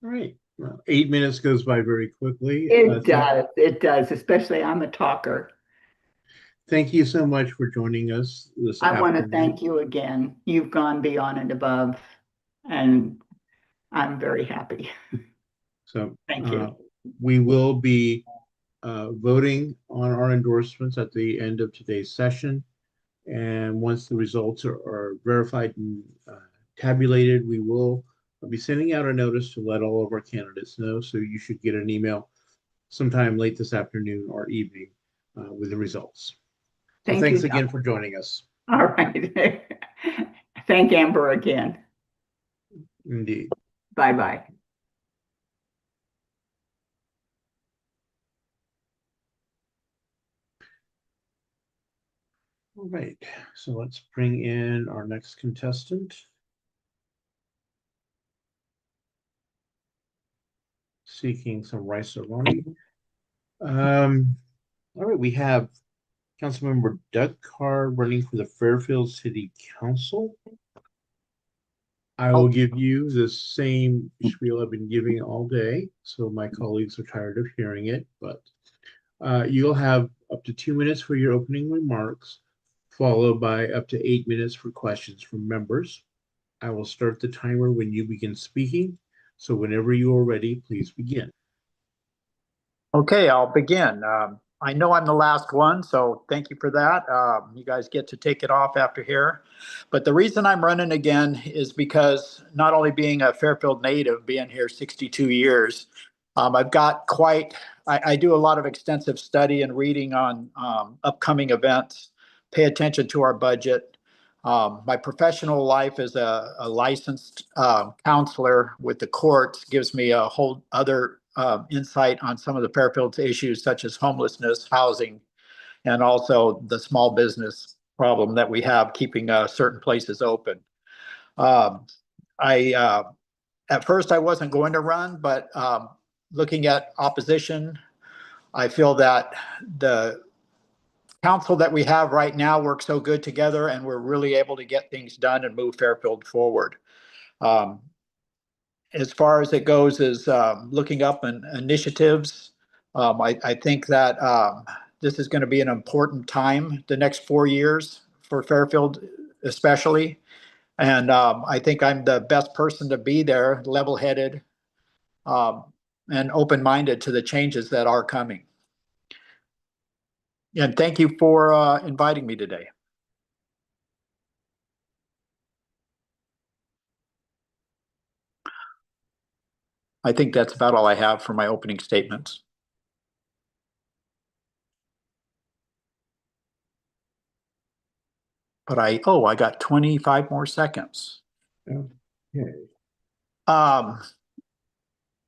All right. Well, 8 minutes goes by very quickly. It does, especially I'm a talker. Thank you so much for joining us this afternoon. I want to thank you again. You've gone beyond and above, and I'm very happy. So thank you. We will be voting on our endorsements at the end of today's session. And once the results are verified and tabulated, we will be sending out a notice to let all of our candidates know. So you should get an email sometime late this afternoon or evening with the results. So thanks again for joining us. All right. Thank Amber again. Indeed. Bye-bye. All right, so let's bring in our next contestant. Seeking some rice aroni. All right, we have Councilmember Doug Carr running for the Fairfield City Council. I will give you the same spiel I've been giving all day, so my colleagues are tired of hearing it, but you'll have up to 2 minutes for your opening remarks, followed by up to 8 minutes for questions from members. I will start the timer when you begin speaking, So whenever you are ready, please begin. Okay, I'll begin. I know I'm the last one, so thank you for that. You guys get to take it off after here. But the reason I'm running again is because not only being a Fairfield native, being here 62 years, I've got I do a lot of extensive study and reading on upcoming events, pay attention to our budget. My professional life as a licensed counselor with the courts gives me a whole other insight on some of the Fairfield's issues, such as homelessness, housing, and also the small business problem that we have keeping certain places open. I at first I wasn't going to run, but looking at opposition, I feel that the council that we have right now works so good together, and we're really able to get things done and move Fairfield forward. As far as it goes is looking up initiatives. I think that this is going to be an important time, the next 4 years for Fairfield especially. And I think I'm the best person to be there, level-headed and open-minded to the changes that are coming. And thank you for inviting me today. I think that's about all I have for my opening statements. But I got 25 more seconds. Okay.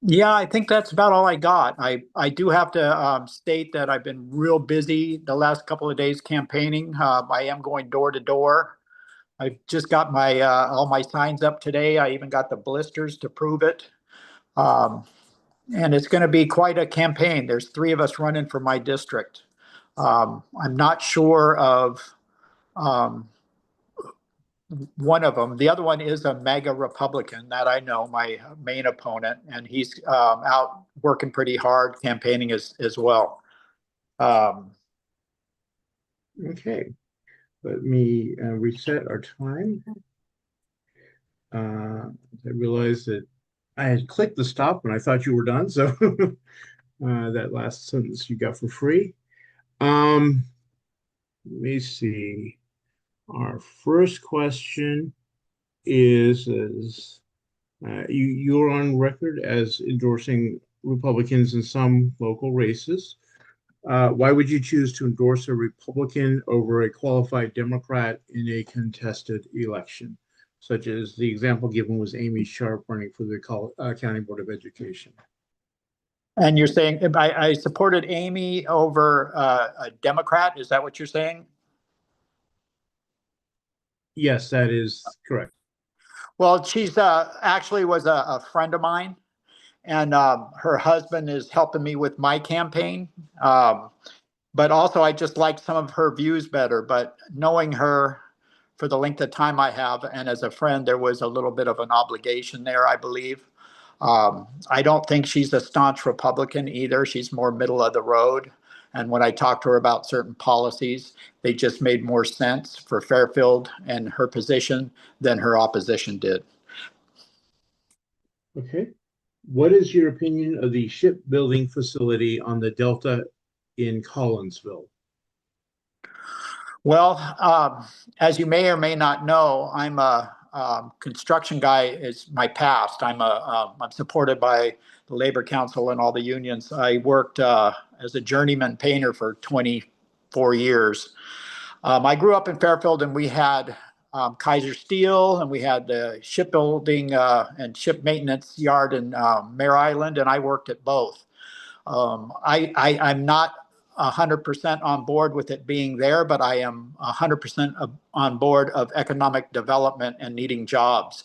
Yeah, I think that's about all I got. I do have to state that I've been real busy the last couple of days campaigning. I am going door to door. I just got my all my signs up today. I even got the blisters to prove it. And it's going to be quite a campaign. There's 3 of us running for my district. I'm not sure of one of them. The other one is a MAGA Republican that I know, my main opponent, and he's out working pretty hard campaigning as well. Okay, let me reset our time. I realized that I had clicked the stop when I thought you were done, so that last sentence you got for free. Let me see. Our first question is you're on record as endorsing Republicans in some local races. Why would you choose to endorse a Republican over a qualified Democrat in a contested election, such as the example given was Amy Sharp running for the County Board of Education? And you're saying I supported Amy over a Democrat? Is that what you're saying? Yes, that is correct. Well, she's actually was a friend of mine, and her husband is helping me with my campaign. But also, I just like some of her views better. But knowing her for the length of time I have, and as a friend, there was a little bit of an obligation there, I believe. I don't think she's a staunch Republican either. She's more middle of the road. And when I talked to her about certain policies, they just made more sense for Fairfield and her position than her opposition did. Okay. What is your opinion of the shipbuilding facility on the Delta in Collinsville? Well, as you may or may not know, I'm a construction guy. Is my past. I'm supported by the Labor Council and all the unions. I worked as a journeyman painter for 24 years. I grew up in Fairfield, and we had Kaiser Steel, and we had the shipbuilding and ship maintenance yard in Mare Island, and I worked at both. I'm not 100% on board with it being there, but I am 100% on board of economic development and needing jobs,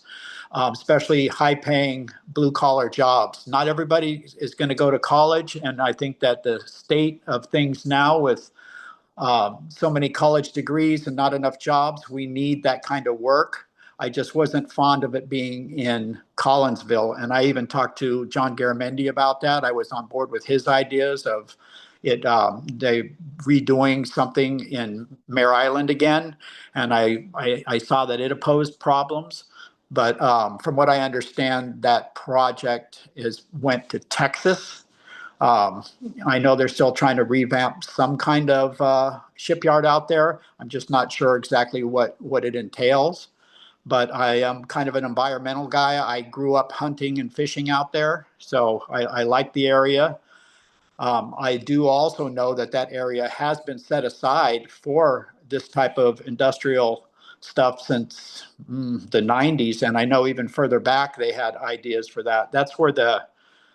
especially high-paying blue-collar jobs. Not everybody is going to go to college, and I think that the state of things now with so many college degrees and not enough jobs, we need that kind of work. I just wasn't fond of it being in Collinsville, and I even talked to John Garamendi about that. I was on board with his ideas of it, they redoing something in Mare Island again, and I saw that it opposed problems. But from what I understand, that project went to Texas. I know they're still trying to revamp some kind of shipyard out there. I'm just not sure exactly what it entails. But I am kind of an environmental guy. I grew up hunting and fishing out there, so I like the area. I do also know that that area has been set aside for this type of industrial stuff since the 90s. And I know even further back, they had ideas for that. That's where the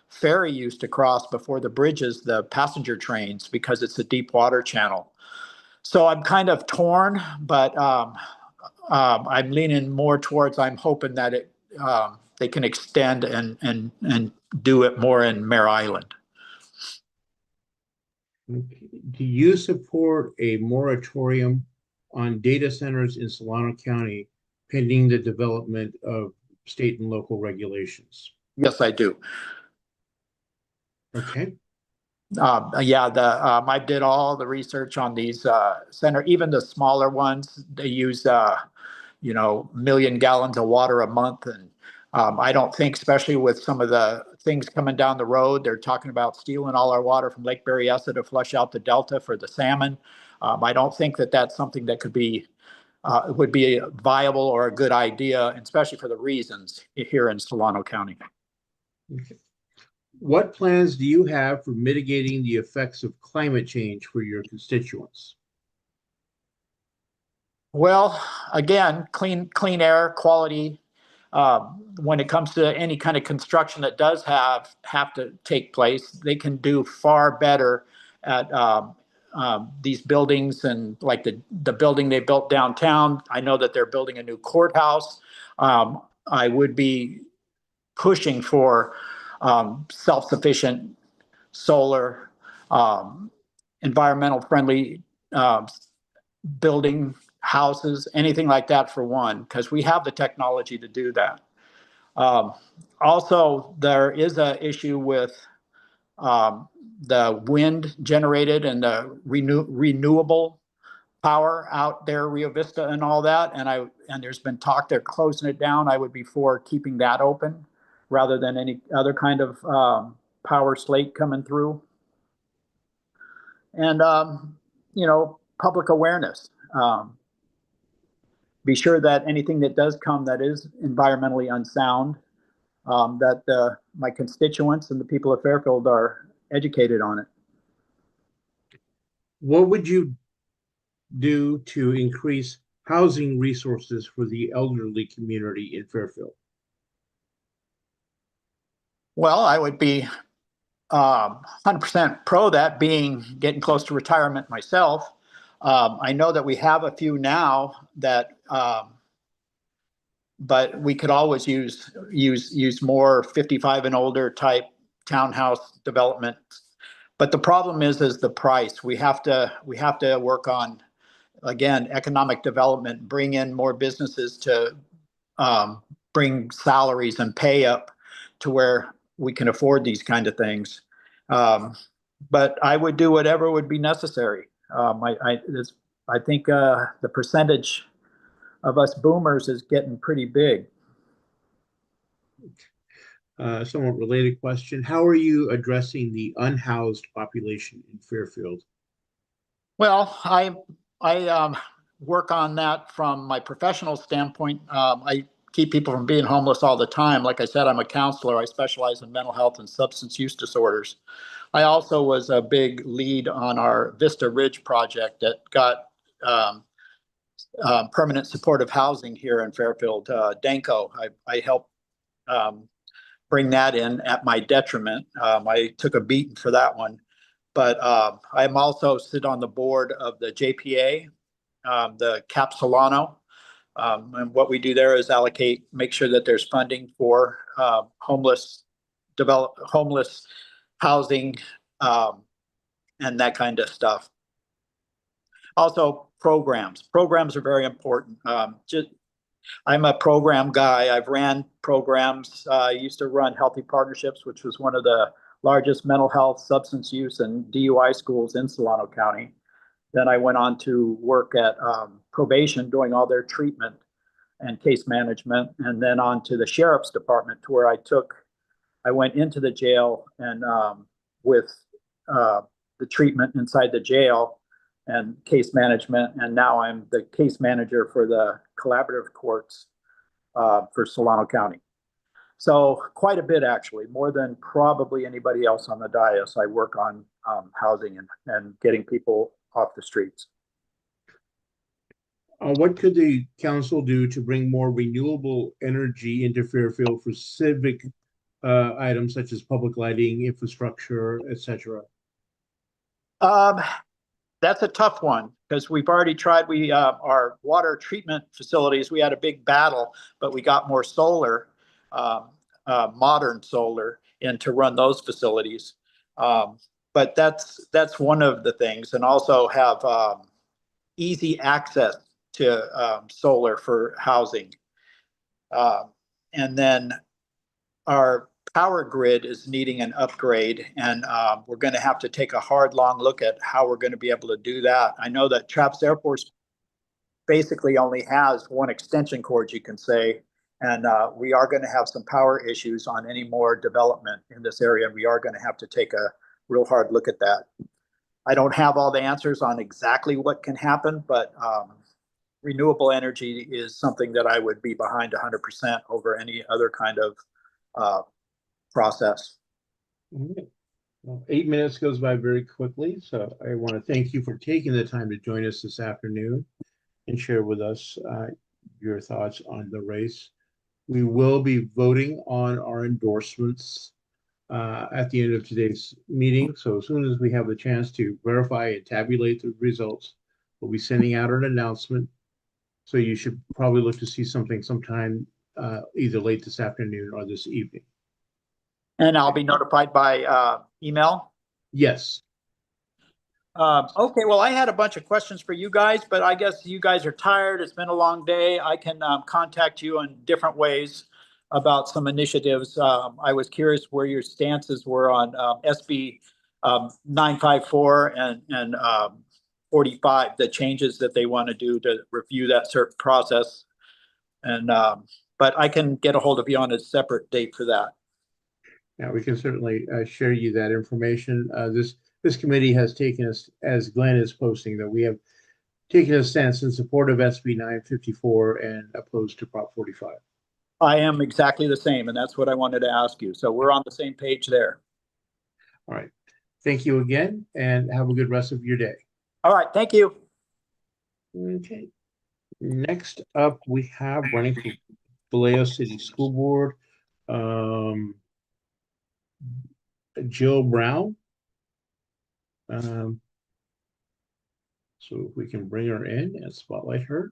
ferry used to cross before the bridges, the passenger trains, because it's a deep water channel. So I'm kind of torn, but I'm leaning more towards, I'm hoping that they can extend and do it more in Mare Island. Do you support a moratorium on data centers in Solano County pending the development of state and local regulations? Yes, I do. Okay. Yeah, I did all the research on these even the smaller ones. They use million gallons of water a month, and I don't think, especially with some of the things coming down the road, they're talking about stealing all our water from Lake Berryessa to flush out the Delta for the salmon. I don't think that that's something that would be viable or a good idea, especially for the reasons here in Solano County. Okay. What plans do you have for mitigating the effects of climate change for your constituents? Well, again, clean air quality. When it comes to any kind of construction that does have to take place, they can do far better at these buildings, and like the building they built downtown. I know that they're building a new courthouse. I would be pushing for self-sufficient solar, environmental friendly building houses, anything like that for one, because we have the technology to do that. Also, there is an issue with the wind generated and the renewable power out there, Rio Vista and all that. And there's been talk they're closing it down. I would be for keeping that open rather than any other kind of power slate coming through. And, public awareness. Be sure that anything that does come that is environmentally unsound, that my constituents and the people of Fairfield are educated on it. What would you do to increase housing resources for the elderly community in Fairfield? Well, I would be 100% pro that, getting close to retirement myself. I know that we have a few now that, but we could always use more 55 and older type townhouse development. But the problem is the price. We have to work on, again, economic development, bring in more businesses to bring salaries and pay up to where we can afford these kind of things. But I would do whatever would be necessary. I think the percentage of us boomers is getting pretty big. Somewhat related question. How are you addressing the unhoused population in Fairfield? Well, I work on that from my professional standpoint. I keep people from being homeless all the time. Like I said, I'm a counselor. I specialize in mental health and substance use disorders. I also was a big lead on our Vista Ridge project that got permanent supportive housing here in Fairfield, Danco. I helped bring that in at my detriment. I took a beating for that one. But I'm also sit on the board of the JPA, the Cap Solano. And what we do there is make sure that there's funding for homeless housing, and that kind of stuff. Also, programs. Programs are very important. I'm a program guy. I've ran programs. I used to run Healthy Partnerships, which was one of the largest mental health, substance use, and DUI schools in Solano County. Then I went on to work at probation, doing all their treatment. and case management, and then on to the sheriff's department, where I went into the jail and with the treatment inside the jail and case management, and now I'm the case manager for the collaborative courts for Solano County. So quite a bit, actually, more than probably anybody else on the dais. I work on housing and getting people off the streets. What could the council do to bring more renewable energy into Fairfield for civic items such as public lighting, infrastructure, etc.? That's a tough one because we've already tried. Our water treatment facilities, we had a big battle, but we got more solar, modern solar, in to run those facilities. But that's one of the things, and also have easy access to solar for housing. And then our power grid is needing an upgrade, and we're going to have to take a hard, long look at how we're going to be able to do that. I know that Traps Air Force basically only has one extension cord, you can say, and we are going to have some power issues on any more development in this area. We are going to have to take a real hard look at that. I don't have all the answers on exactly what can happen, but renewable energy is something that I would be behind 100% over any other kind of process. Well, 8 minutes goes by very quickly, so I want to thank you for taking the time to join us this afternoon and share with us your thoughts on the race. We will be voting on our endorsements at the end of today's meeting. So as soon as we have a chance to verify and tabulate the results, we'll be sending out an announcement. So you should probably look to see something sometime either late this afternoon or this evening. And I'll be notified by email? Yes. Okay, well, I had a bunch of questions for you guys, but I guess you guys are tired. It's been a long day. I can contact you in different ways about some initiatives. I was curious where your stances were on SB 954 and 45, the changes that they want to do to review that certain process. And but I can get a hold of you on a separate date for that. Yeah, we can certainly share you that information. This committee has taken us, as Glenn is posting, that we have taken a stance in support of SB 954 and opposed to Prop 45. I am exactly the same, and that's what I wanted to ask you. So we're on the same page there. All right. Thank you again, and have a good rest of your day. All right. Thank you. Okay. Next up, we have running for Vallejo City School Board, Jill Brown. So if we can bring her in and spotlight her.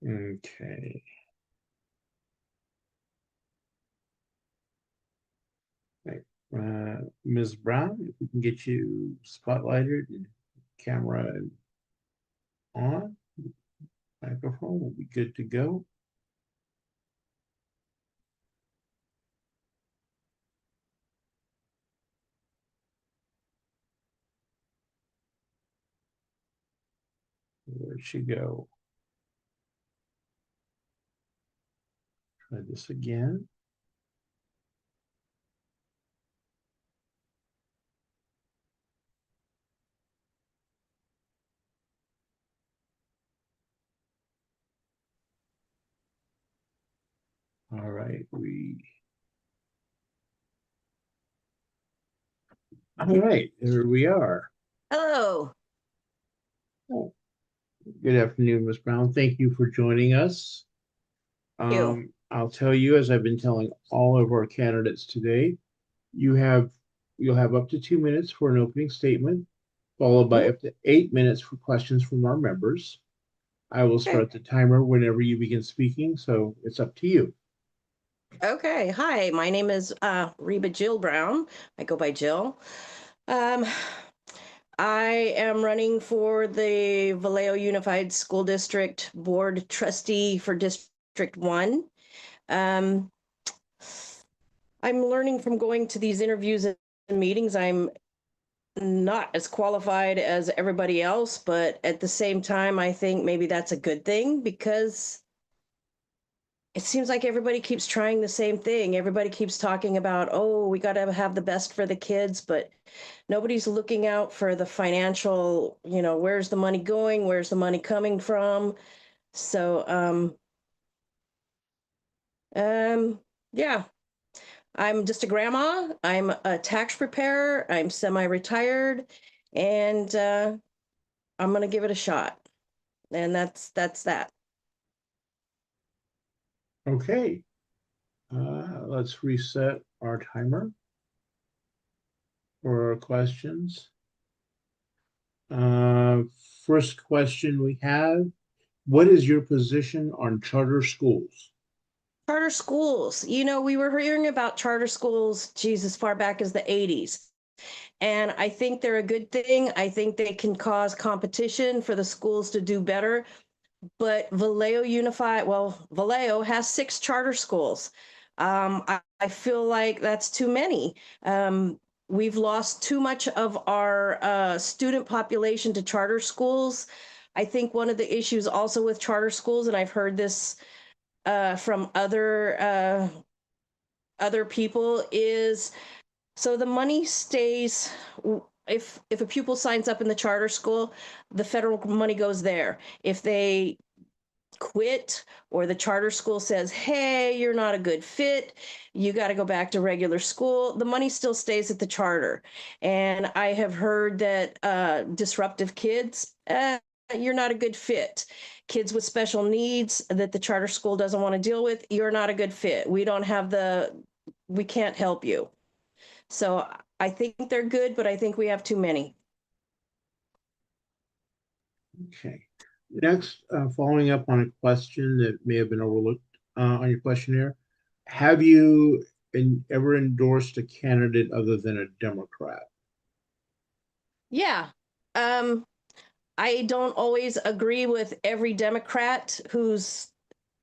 Okay. Ms. Brown, if we can get you spotlighted and camera on, microphone will be good to go. Where'd she go? Try this again. All right, all right, here we are. Hello. Oh, good afternoon, Ms. Brown. Thank you for joining us. I'll tell you, as I've been telling all of our candidates today, you'll have up to 2 minutes for an opening statement, followed by up to 8 minutes for questions from our members. I will start the timer whenever you begin speaking, so it's up to you. Okay. Hi, my name is Reba Jill Brown. I go by Jill. I am running for the Vallejo Unified School District Board Trustee for District 1. I'm learning from going to these interviews and meetings. I'm not as qualified as everybody else, but at the same time, I think maybe that's a good thing because it seems like everybody keeps trying the same thing. Everybody keeps talking about, oh, we got to have the best for the kids, but nobody's looking out for the financial, where's the money going? Where's the money coming from? So, yeah, I'm just a grandma. I'm a tax preparer. I'm semi-retired, and I'm going to give it a shot. And that's that. Okay. Let's reset our timer for our questions. First question we have, what is your position on charter schools? Charter schools, we were hearing about charter schools, as far back as the 80s. And I think they're a good thing. I think they can cause competition for the schools to do better. But Vallejo has 6 charter schools. I feel like that's too many. We've lost too much of our student population to charter schools. I think one of the issues also with charter schools, and I've heard this from other people, is so the money stays. If a pupil signs up in the charter school, the federal money goes there. If they quit or the charter school says, hey, you're not a good fit, you got to go back to regular school, the money still stays at the charter. And I have heard that disruptive kids, you're not a good fit. Kids with special needs that the charter school doesn't want to deal with, you're not a good fit. We can't help you. So I think they're good, but I think we have too many. Okay. Next, following up on a question that may have been overlooked on your questionnaire, have you ever endorsed a candidate other than a Democrat? Yeah. I don't always agree with every Democrat who's,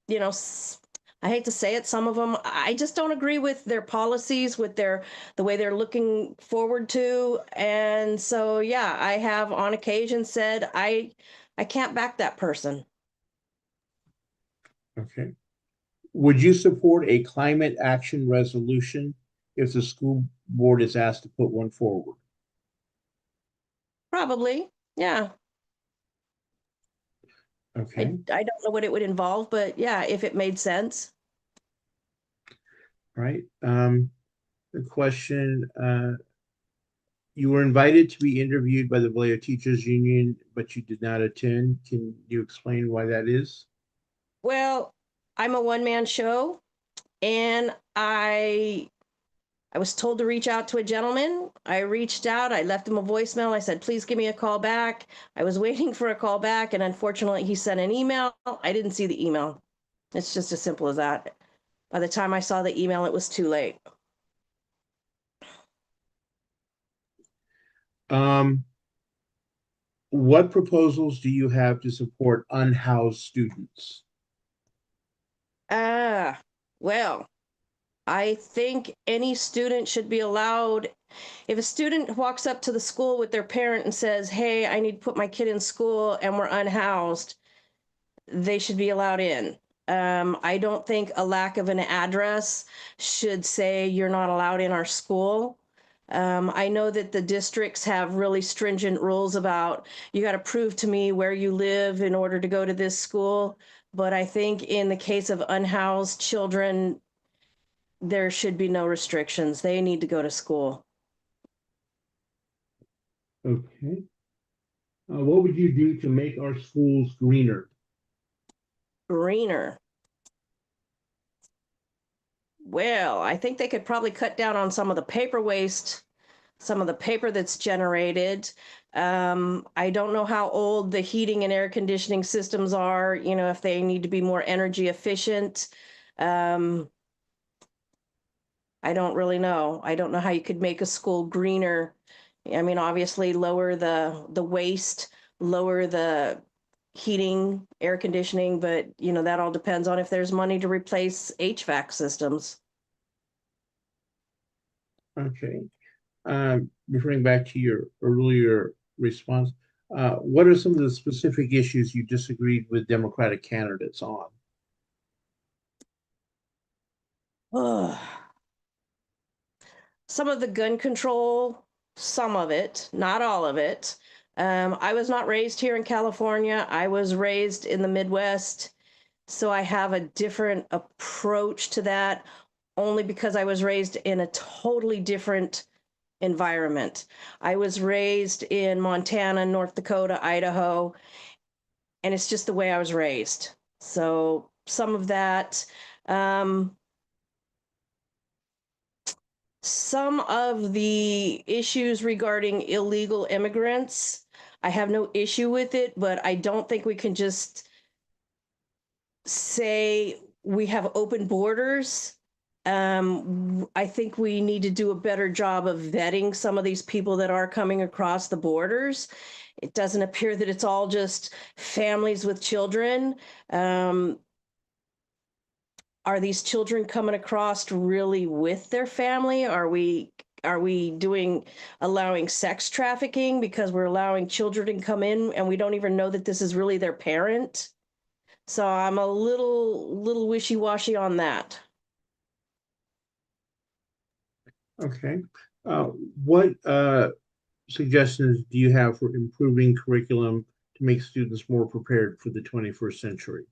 I hate to say it, some of them, I just don't agree with their policies, with the way they're looking forward to. And so, yeah, I have on occasion said, I can't back that person. Okay. Would you support a climate action resolution if the school board is asked to put one forward? Probably, yeah. Okay. I don't know what it would involve, but yeah, if it made sense. All right. The question, you were invited to be interviewed by the Vallejo Teachers Union, but you did not attend. Can you explain why that is? Well, I'm a one-man show, and I was told to reach out to a gentleman. I reached out, I left him a voicemail. I said, please give me a call back. I was waiting for a call back, and unfortunately he sent an email. I didn't see the email. It's just as simple as that. By the time I saw the email, it was too late. What proposals do you have to support unhoused students? Well, I think any student should be allowed. If a student walks up to the school with their parent and says, hey, I need to put my kid in school and we're unhoused, they should be allowed in. I don't think a lack of an address should say you're not allowed in our school. I know that the districts have really stringent rules about you got to prove to me where you live in order to go to this school. But I think in the case of unhoused children, there should be no restrictions. They need to go to school. Okay. What would you do to make our schools greener? Greener. Well, I think they could probably cut down on some of the paper waste, some of the paper that's generated. I don't know how old the heating and air conditioning systems are, if they need to be more energy efficient. I don't really know. I don't know how you could make a school greener I mean, obviously lower the waste, lower the heating, air conditioning, but that all depends on if there's money to replace HVAC systems. Okay. Referring back to your earlier response, what are some of the specific issues you disagreed with Democratic candidates on? Some of the gun control, some of it, not all of it. I was not raised here in California. I was raised in the Midwest. So I have a different approach to that only because I was raised in a totally different environment. I was raised in Montana, North Dakota, Idaho, and it's just the way I was raised. So some of that, some of the issues regarding illegal immigrants, I have no issue with it, but I don't think we can just say we have open borders. I think we need to do a better job of vetting some of these people that are coming across the borders. It doesn't appear that it's all just families with children. Are these children coming across really with their family? Are we allowing sex trafficking because we're allowing children to come in and we don't even know that this is really their parent? So I'm a little wishy-washy on that. Okay. What suggestions do you have for improving curriculum to make students more prepared for the 21st century?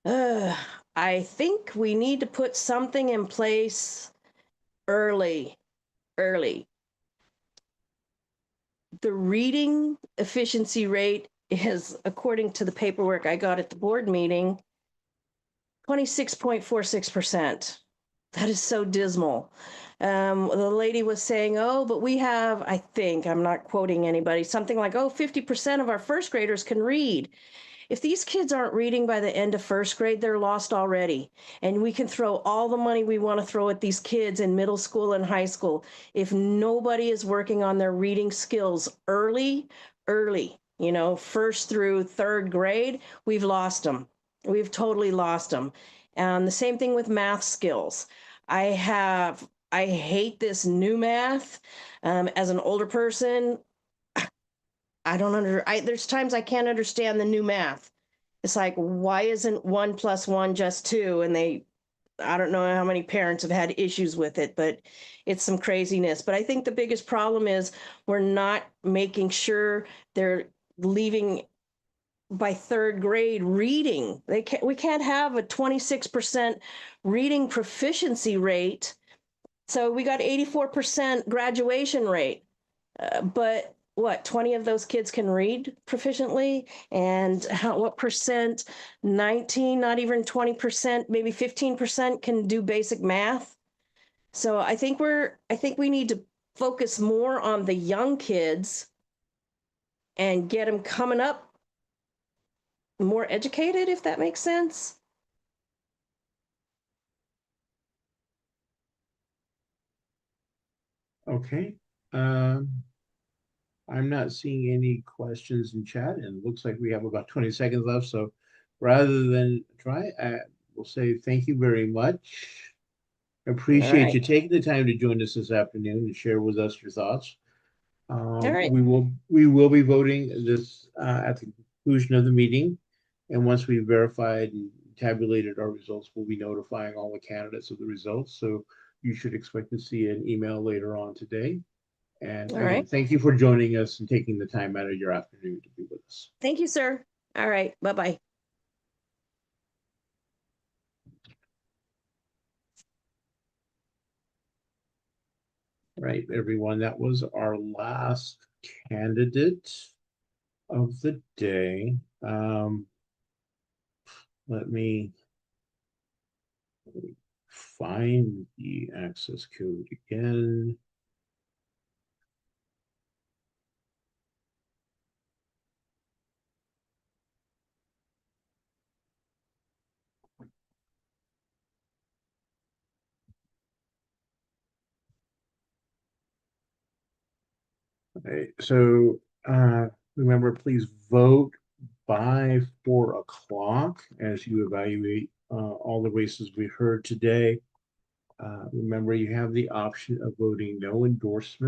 I think we need to put something in place early. The reading efficiency rate is, according to the paperwork I got at the board meeting, 26.46%. That is so dismal. The lady was saying, oh, but we have, I think, I'm not quoting anybody, something like, 50% of our first graders can read. If these kids aren't reading by the end of first grade, they're lost already. And we can throw all the money we want to throw at these kids in middle school and high school. If nobody is working on their reading skills early, first through third grade, we've lost them. We've totally lost them. And the same thing with math skills. I hate this new math. As an older person, there's times I can't understand the new math. It's like, why isn't 1 + 1 just 2? And I don't know how many parents have had issues with it, but it's some craziness. But I think the biggest problem is we're not making sure they're leaving by third grade reading. We can't have a 26% reading proficiency rate. So we got 84% graduation rate. But what, 20 of those kids can read proficiently? And what percent? 19, not even 20%, maybe 15% can do basic math. So I think we need to focus more on the young kids and get them coming up more educated, if that makes sense. Okay. I'm not seeing any questions in chat, and it looks like we have about 20 seconds left. So rather than try, we'll say thank you very much. Appreciate you taking the time to join us this afternoon and share with us your thoughts. All right. We will be voting this at the conclusion of the meeting, and once we've verified and tabulated our results, we'll be notifying all the candidates of the results. So you should expect to see an email later on today. And again, thank you for joining us and taking the time out of your afternoon to be with us. Thank you, sir. All right. Bye-bye. Right, everyone. That was our last candidate of the day. Let me find the access code again. Okay, so remember, please vote by 4 o'clock as you evaluate all the races we heard today. Remember, you have the option of voting no endorsement